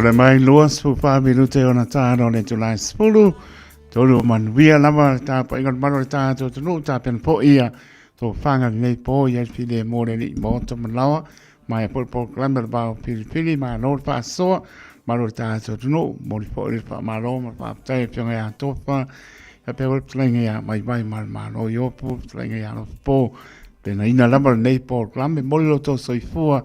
Tole mai luas fu pa minute ona tano le July spulu tolu man via lava ta pa ingon mano ta to no ta pen po ia to fanga nei po ia file mo le mo to malawa mai por clamber ba pili ma no pa so mano ta to no mo po il pa malo ma pa ta pion ia to pa e pe vol tlenga ia mai ma no yo pu tlenga ia no po pena ina lava nei po clamber mo lo to soifua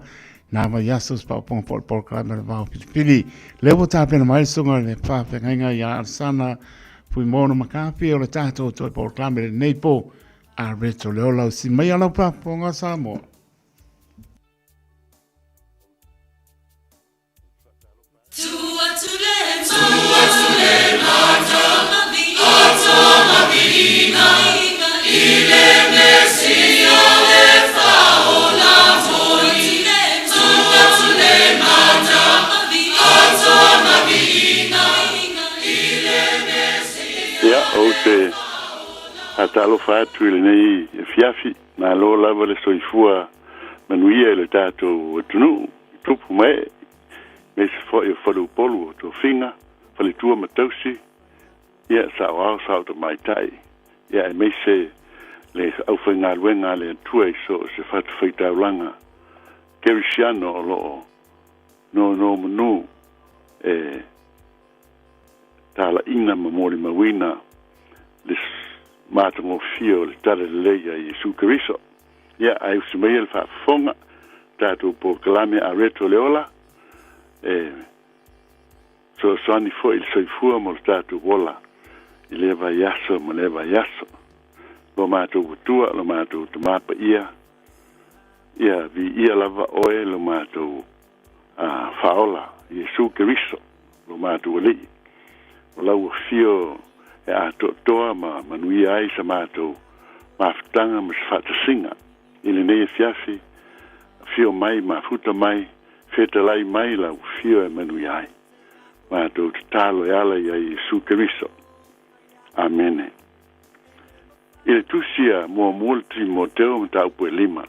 na va yasos pa pon por clamber va pili levo ta pena mai sunga le pa penga ia sana fui mono makapi o le tato to por clamber nei po a reto le ola si mai ala pa ponga samo te atalo fatu il nei fiafi na lo lava le soifua manuia le tato tunu tupu mai me se fo do polo to finga fale tua matausi ia sa wa sa to mai tai ia me se le au finga wenga le tua so se fat feita langa kerisiano lo no manu tala ina mamori mawina les matango fio le tale leia Jesu Cristo ia ai usmeel fa fonga tato po clame a reto leola so sani fo il soifua mo tato wola ile va yaso mo le va yaso lo mato tua lo mato mapa ia vi ia lava oe lo mato faola Jesu Cristo lo mato le la fio a toa manui ai sa mato maftanga mas fata singa ile nei fiafi fio mai mafuta mai feta lai mai la fio e manui ai mato talo ala ia Jesu Cristo amen ile tusia mo multi Timoteo mta upu lima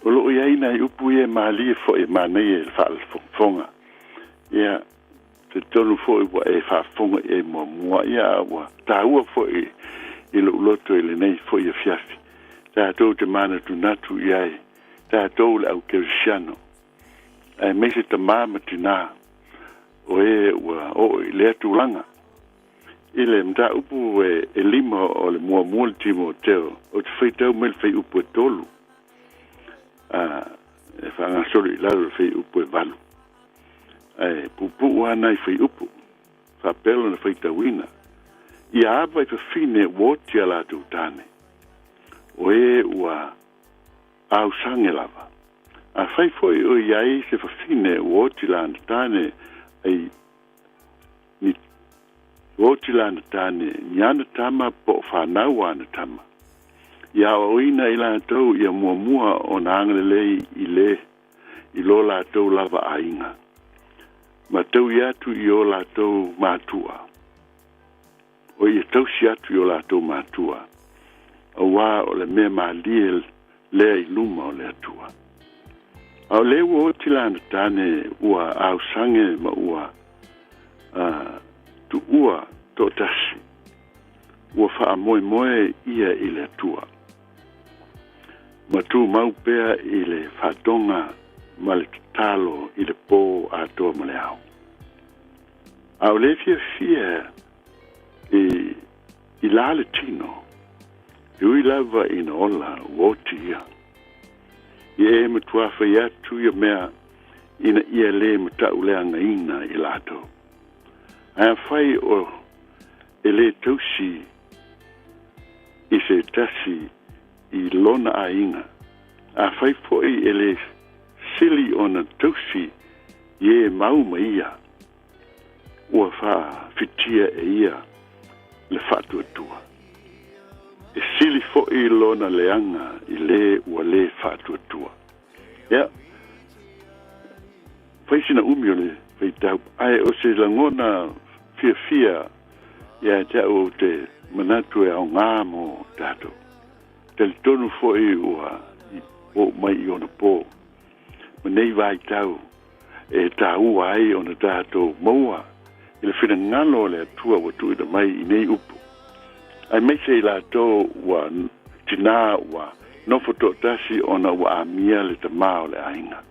olo ia ina upu e mali fo e manei e fal fonga ia te tonu foi wa e fa fonga e mo ia wa ta ua foi i lo loto ile nei foi e fiafi ta to te mana tu natu ia ta to le au kersiano e mese te mama tina o e wa o le tulanga ile mta upu e limo o le mo multimo teo o te fai tau mel fai upu tolu e fa nga soli la fai upu e valu e pupu ana i fai upu fa pelo na fai tawina ia ava i fine woti ala tu tane o e ua au sange lava a fai foi o iai se fa fine woti la tane ai ni woti la tane nyana tama po fa na wana tama ia o ina ila tau ia mua o na anglele i lola tau lava ainga ma tau iatu i o la tau matua o ia tau si atu i o la tau matua o wā o le mea maalie lea i luma o le atua au le ua oti lana tane ua au sange ma ua tu ua to tasi ua faa moe ia i le atua ma tu mau pea i le fatonga ma le talo i le pō atoa ma le au. Au le fia i la le tino, i ui lava i na ola woti ia. I e matuafa i atu ia mea ina ia le matau le anga ina i lato. Aia fai o e le tausi i se tasi i lona a inga. A fai foi e le sili ona tausi ye mauma ia ua fa fitia e ia le fatu atua e sili foi lona leanga i le ua le fatu atua ia faisina umio le feitau ai o se langona fia ia te o te manatu e au ngamo tato tel tonu foi ua o mai i ona po nei vai tau e tau ai ona tato moa il fina ngalo le tua wa tu da mai nei upu ai mai sei la to wa tina wa no foto tasi ona wa amia le tamao le ainga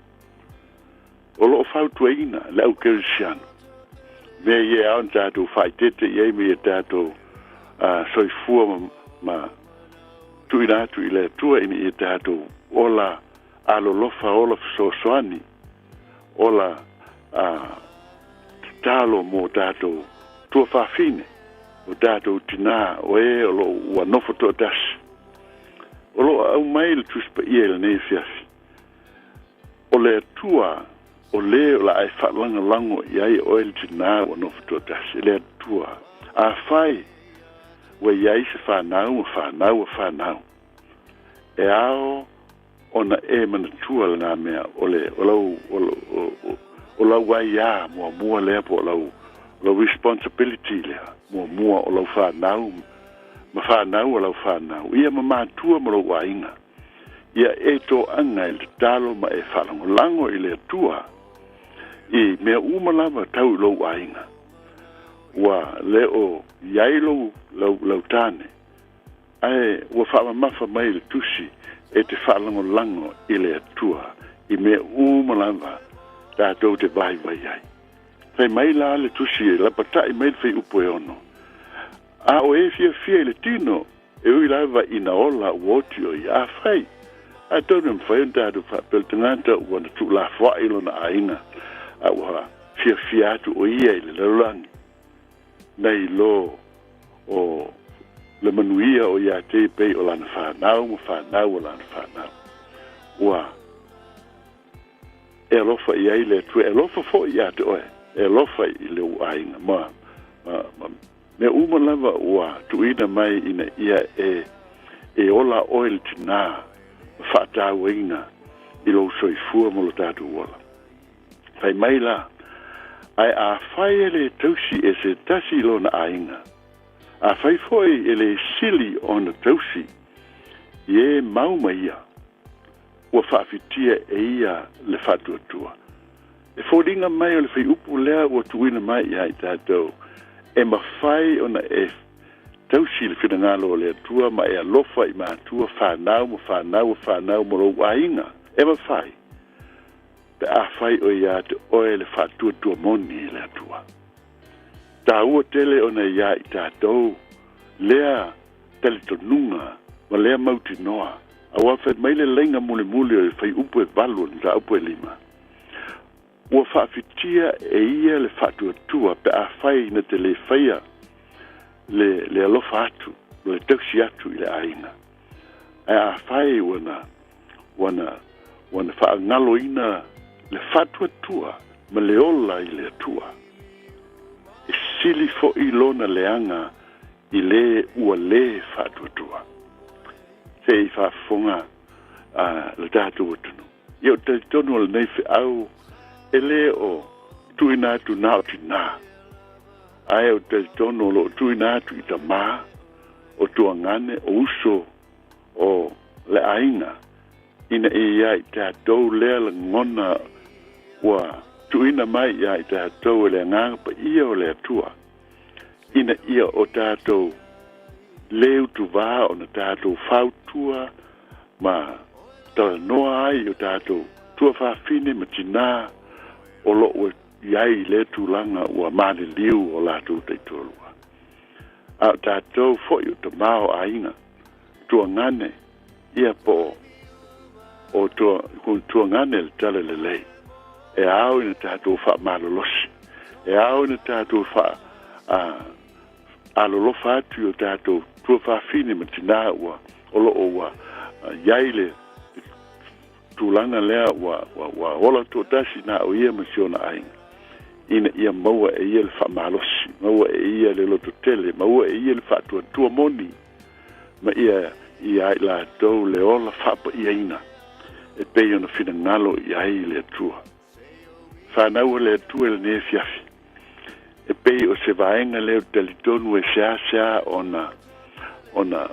o lo fau tuina le au kersiano me ye on tato fai tete ye me tato soi fua ma tuina tu ile tua ini tato ola alolofa ola sosoani ola talo mo dato tua fafine o dato tina o e o lo wanofo to das o lo au mail tu spa iel ne fiafi o le tua o le la ai fa langa lango iai o el tina wanofo to das le tua a fai we iai se fa nau e ao ona e mana tua na mea ole o lau wai ia mua lea po lau responsibility lea mua o lau whanau ma whanau o lau whanau ia ma mātua ma lau wainga ia e tō anga i le talo ma e whalango lango i le tua i mea umalawa tau lau wainga wa leo iai lau tane ai wa whamamafa mai le tusi e te whalango lango i le atua i mea umalawa tātou te vai ai. Whai mai la le tusi e lapatai mai whai upo e ono. A o e fia i le tino e ui lava ina ola woti o i a whai. A tōna mwhai on tātou whapel tangata ua na tu la whailo na aina a ua fia atu o ia i le laulangi. Nei lo o le manuia o ia te pei o lana whanau ma whanau o lana whanau. Ua e lofa i ai le tue, e lofa fo i ate oe, e lofa i le uainga, me uma lava ua tuina mai ina ia e ola oil tina, whaatau inga, i lo soifua mo lo tātu ola. Whai mai la, ai a whai e le tausi e se tasi lo na ainga, a whai foi e le sili o na tausi, i e mauma ia, ua whaafitia e ia le whatu atua. e fōringa mai o le whai upu lea ua tuina mai ia i tātou. E mawhai ona e tausi le whina ngalo o le atua ma e alofa i mātua whanau mo rau ainga. E mawhai. Pe a whai o ia te oe le whatua tua moni le atua. Tā ua tele ona ia i tātou lea tele tonunga ma lea mauti noa. A wawhet mai le lenga mule o le whai upu e valu ni ta upu e lima. Ua whaafitia e ia le whatua tua pe a whai na te le whaia le alofa atu, le tausi atu i le aina. E a whai wana whaangalo ina le whatua tua ma le ola i le atua. E sili fo i lona leanga i le ua le whatua tua. Se i whaafonga le tātou atunu. Iau te tonu le nei whi au e le o tuina atu nā o tina. Ai o te tono lo tuina atu i ta mā, o tuangane, o uso, o le ainga. Ina e ia i tātou lea le ngona ua tuina mai ia i tātou le nganga pa ia o le atua. Ina ia o tātou leu tu vā o na tātou whautua ma tala noa ai o tātou tua whawhine ma tina o lo ue iai le tūlanga ua mane liu o lātou te tōlua. A tātou fōi o te mao ainga, tua ngane, ia po o tua ngane le tale le lei. E au ina tātou wha malolosi. E au ina tātou wha alolofa atu o tātou tua whawhine ma tina ua o lo o ua iai le tūlanga lea ua ola tō tasi nā o ia masiona ainga. Ina ia maua e ia le whamalosi, maua e ia le loto tele, maua e ia le whatua tua moni, ma ia i la tau le ola whapa ia ina, e pei ona whina ngalo i ai le atua. Whanau le atua le ne fiafi, e pei o se vaenga leo talitonu e sea ona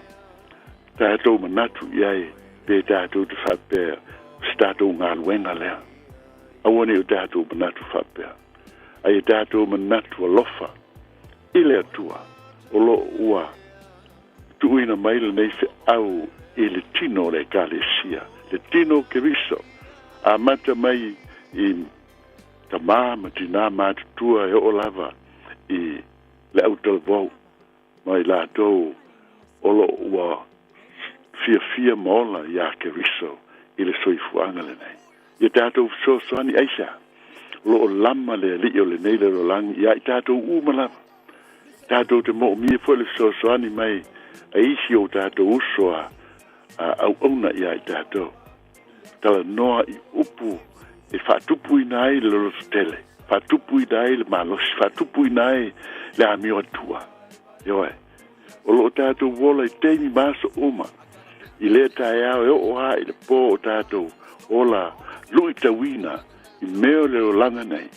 tātou manatu i ai, pe tātou te whapea, tātou ngā luenga lea. Awane o tātou manatu whapea. Ai tātou manatu alofa i le atua o lo ua tuina maila nei se au i le tino le kalesia le tino keriso a mata mai i tamā ma tina mātutua e o lava i le autalvau mai lātou o lo ua fia mola i a keriso i le soifuanga le nei i tātou soani aisa lo lama le li o le nei le rolangi ia i tātou umalava. Tātou te mo mi fo le soani mai a isi o tātou usoa au auna ia i tātou. Tala noa i upu e whatupu i nai le lorotele, whatupu i nai le malosi, whatupu i nai le amio atua. Ioe, o lo tātou wola i teimi maso uma i le tae au e o a i le po o tātou ola lui tawina i meo leo langa nei,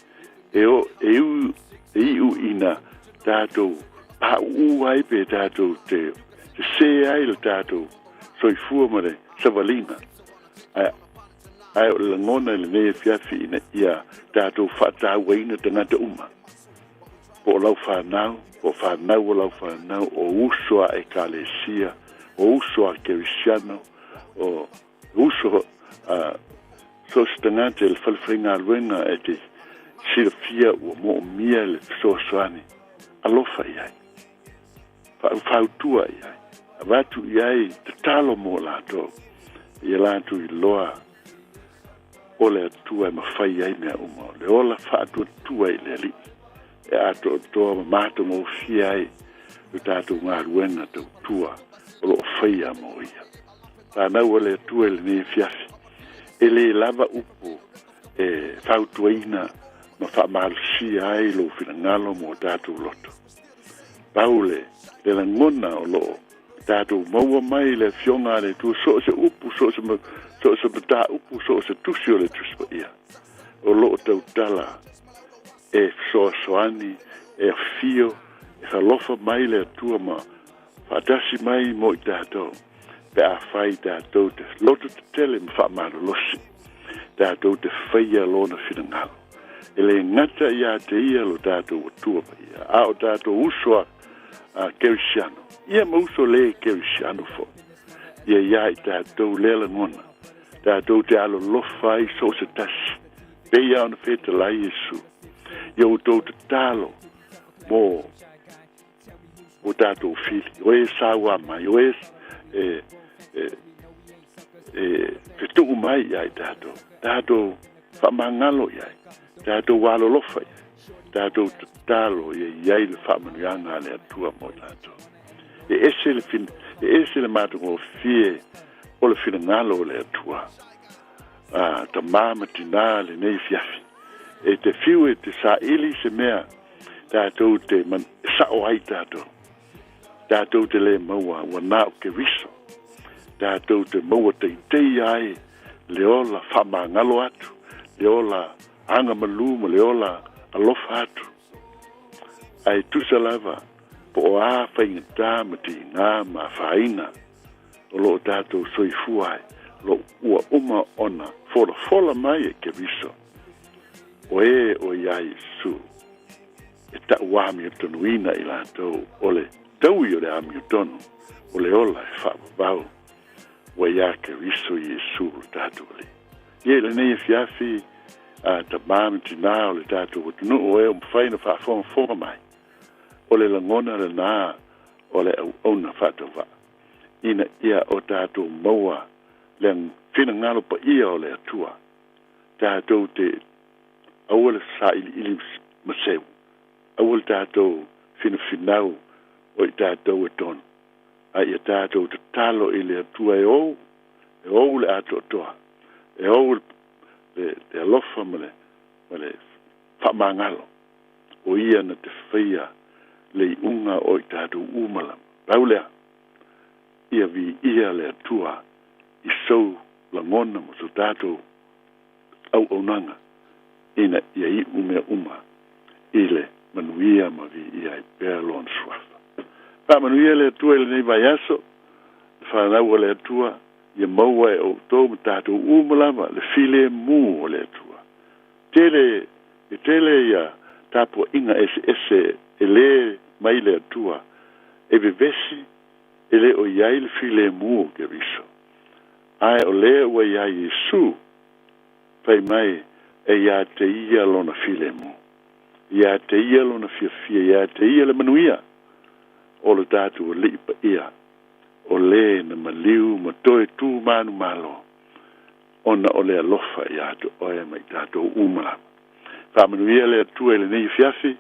e iu ina tātou, pa uai pe tātou te se ai le tātou, soi fua mare, savalina. Ai o langona le nei fiafi ina ia tātou whata waina tangata uma. Po lau whanau, o lau whanau, o usua e kalesia, o usua kerisiano, o usua so stangate le falfringa luenga e te sirafia ua mo mia le soasoani alofa iai whautua iai avatu iai te talo mo lato i latu i loa o le atua e mawhai iai mea uma le ola whaatua tua i le li e ato toa ma mato mo fia ai o tātou ngā luenga tau tua o lo whaia mo ia tānau o le atua i le ne fiafi ele lava upu e fautuaina ma whaamarusi ai lo whingalo mo tātou loto. Paule, le langona o lo tātou maua mai le fionga le tu so se upu, so se mata upu, so se tusi o le tuspa ia. O lo tau tala e soani, e fio, e halofa mai le atua ma whaatasi mai mo i tātou. Pe a whai tātou te loto te tele ma whaamaro losi. Tātou te whaia lona whina ngalo. ele ngata ia te ia lo tātou tua pa ia. A o tātou usua Kerisiano. Ia mauso le Kerisiano fo. Ia ia i tātou lela ngona. Tātou te alo lofa i so se tasi. Peia ona feta lai Yesu. Ia o tau te talo mo o tātou fili. O e sawa mai. O e fetu mai ia i tātou. Tātou whamangalo ia i. Tātou walo lofa ia. Tātou te talo ia iai le whamanuanga le atua mo tātou. E ese le mātungo fie o le whina ngalo le atua. Ta māma tina le nei fiafi. E te fiu e te sa ili se mea tātou te sao ai tātou. Tātou te le maua wana o ke riso. Tātou te maua te itei ai le ola whamangalo atu. Le ola anga maluma le ola alofa atu. Ai tusa lava po o a whaingata ma ti ngā ma whaina o lo tātou soifua ai lo ua uma ona fola mai e ke viso o e o iai su e ta uami o tonuina i lātou o le taui o le ami o tonu o le ola e whaapapau o ia ke viso i e su o tātou le ie le nei e fiafi ta māma tina o le tātou o tunu o e o mwhaina whaafonga mai o le langona le nā o le auna whātawa. Ina ia o tātou maua le whina ngalo pa ia o le atua. Tātou te awala sa ili maseu. Awala tātou whina o i tātou e tonu. A ia tātou te talo i le atua e ou le ato atoa. E ou le alofa ma le whamangalo. O ia na te whaia le unga o i tātou umala. Paulea, ia vi ia le atua i sou la ngona mo so tātou au nanga ina ia i uma i le manuia ma vi ia i perlon swafa. Pa manuia le atua i le nei vai aso, le whanau le atua, ia maua e o tō ma tātou umala ma le file mū o le atua. Tele ia tāpua inga ese ele mai le atua e vevesi ele o iai le file mua ke riso ai o le o iai Yesu pai mai e ia te ia lona file mua ia te ia lona fia ia te ia le manuia o le tatu o li pa ia o le na maliu ma toe tu manu malo ona o le alofa ia to oe mai tatu umala pa manuia le atua ele nei fiafi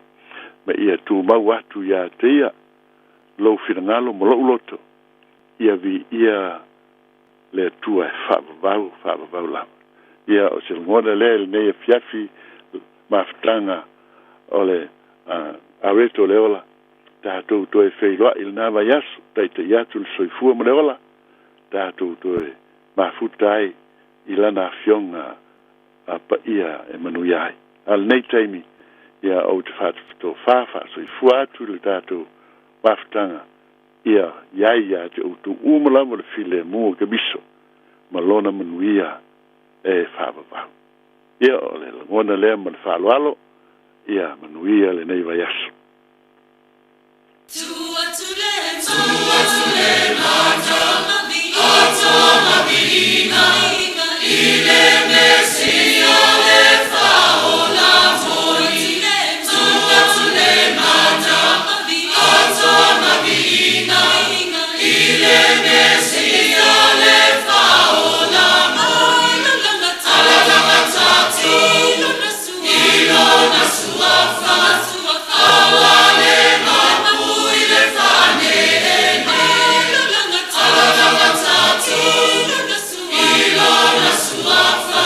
ma ia tu mau atu ia te ia lo finangalo mo lo loto ia vi ia le tua whaavavau lama ia o se ngona le nei fiafi maftanga o le areto le ola tātou toe wheiloa il nāwa yasu taita iatu le soifua mo le ola tātou toe mafutai i lana fionga pa ia e manuiai al nei taimi ia o te whātua whāwha so i fuatu le tātou waftanga ia ia te utu umala mo le file mua ke biso ma lona manuia e whāwawau ia o le ngona lea ma le whāloalo ia manuia le nei vai aso Ilona suafa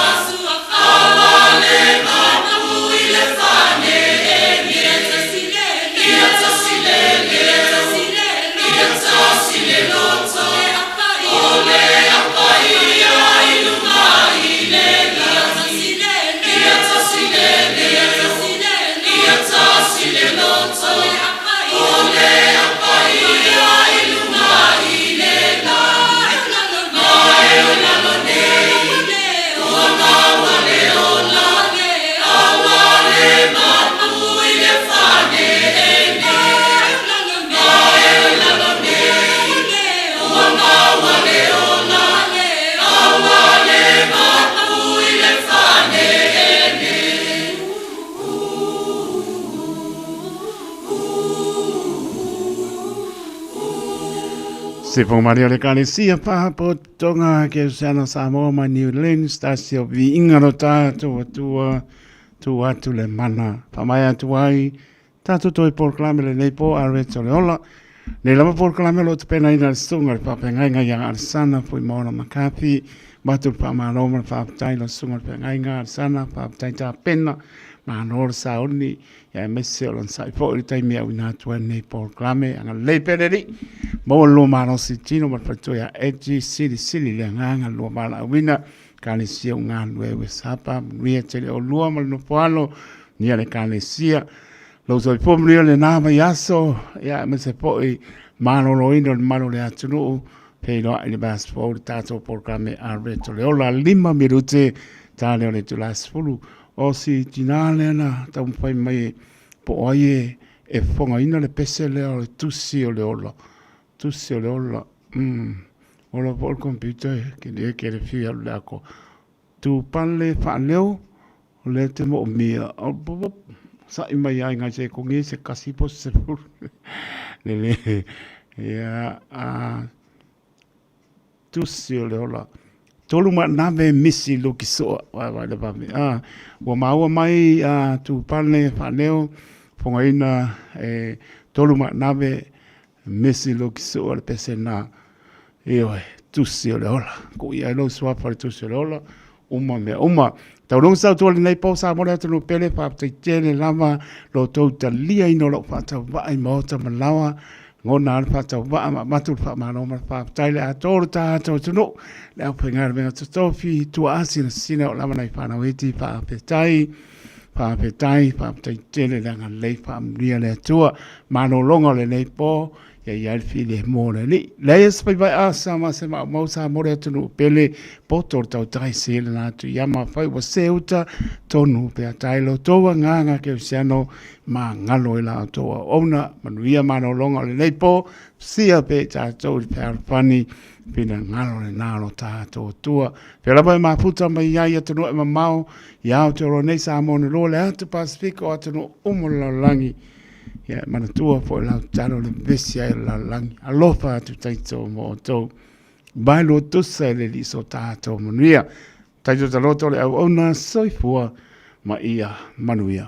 Se po Maria le kalesia pa po tonga ke sana Samoa ma New Zealand stasio vi ingaro tātou atua tu atu le mana. Pamai atu ai tātou toi porklame le nei po areto le ola. Ne lama porklame lo te pena ina le stunga le papengai ngai ang arsana pui maona makapi. Batu pa maroma pa aptai lo sunga le pengai ngai arsana pa aptai ta pena. Ma nor sauni ya mese lon sai po i tai mea wina tua nei porklame anga le peneri. Mo lo mano si tino ma patoya edgy sili le nganga lo mala wina kane sia unga lue sapa ria tele o lua mal no poalo ni ale kane sia lo so po mria le na ma yaso ya me se po i mano lo ino mano le atunu pe no i bas po tato porklame arreto le ola 5 minute tale le tulas fulu o si tinale na ta un pai mai po oie e fonga ina le pese le o tusi o le ola tusi o le ola ola po il computer che le chiede fia l'ako tu palle fa leo le te mo mia sa mai ai nga se ko ngi se kasi po se le ya tusi o le ola tolu ma nave misi lo ki so wa le ba mi wa ma mai tu palle fa leo fonga ina tolu ma nave misi lo ki so al pesena io tusi o le ola ko ia lo swa par tusi o le ola uma tau rong sa tu nei po sa mo le tu pele pa te tele lava lo to ta lia ino lo pa ta va ai mo ta malawa ngona pa ta va ma tu pa ma no ma pa ta le a torta to tu no le pa ngar me to tofi tu asin sina la mana pa na weti pa pe tai pa te tele la le pa ria le tua ma no longa le nei po ya file mole li les pa vai asa ma se ma sa more tu pele potor tau tai se na tu ya ma fa wa seuta tonu pe tai lo to nga ke siano ma ngalo la to ona manuia ma no longa le nei po sia pe ta to per pani pina ngalo le na lo ta to tua pe la ma puta ma ya tu no ma mau ya to ro nei sa mo no le at pacifico at no umula langi ya mana tua po la tano le besia la lang alofa tu taito mo to bailo to sele li so tato monia taito taloto le ona soifua ma ia manuia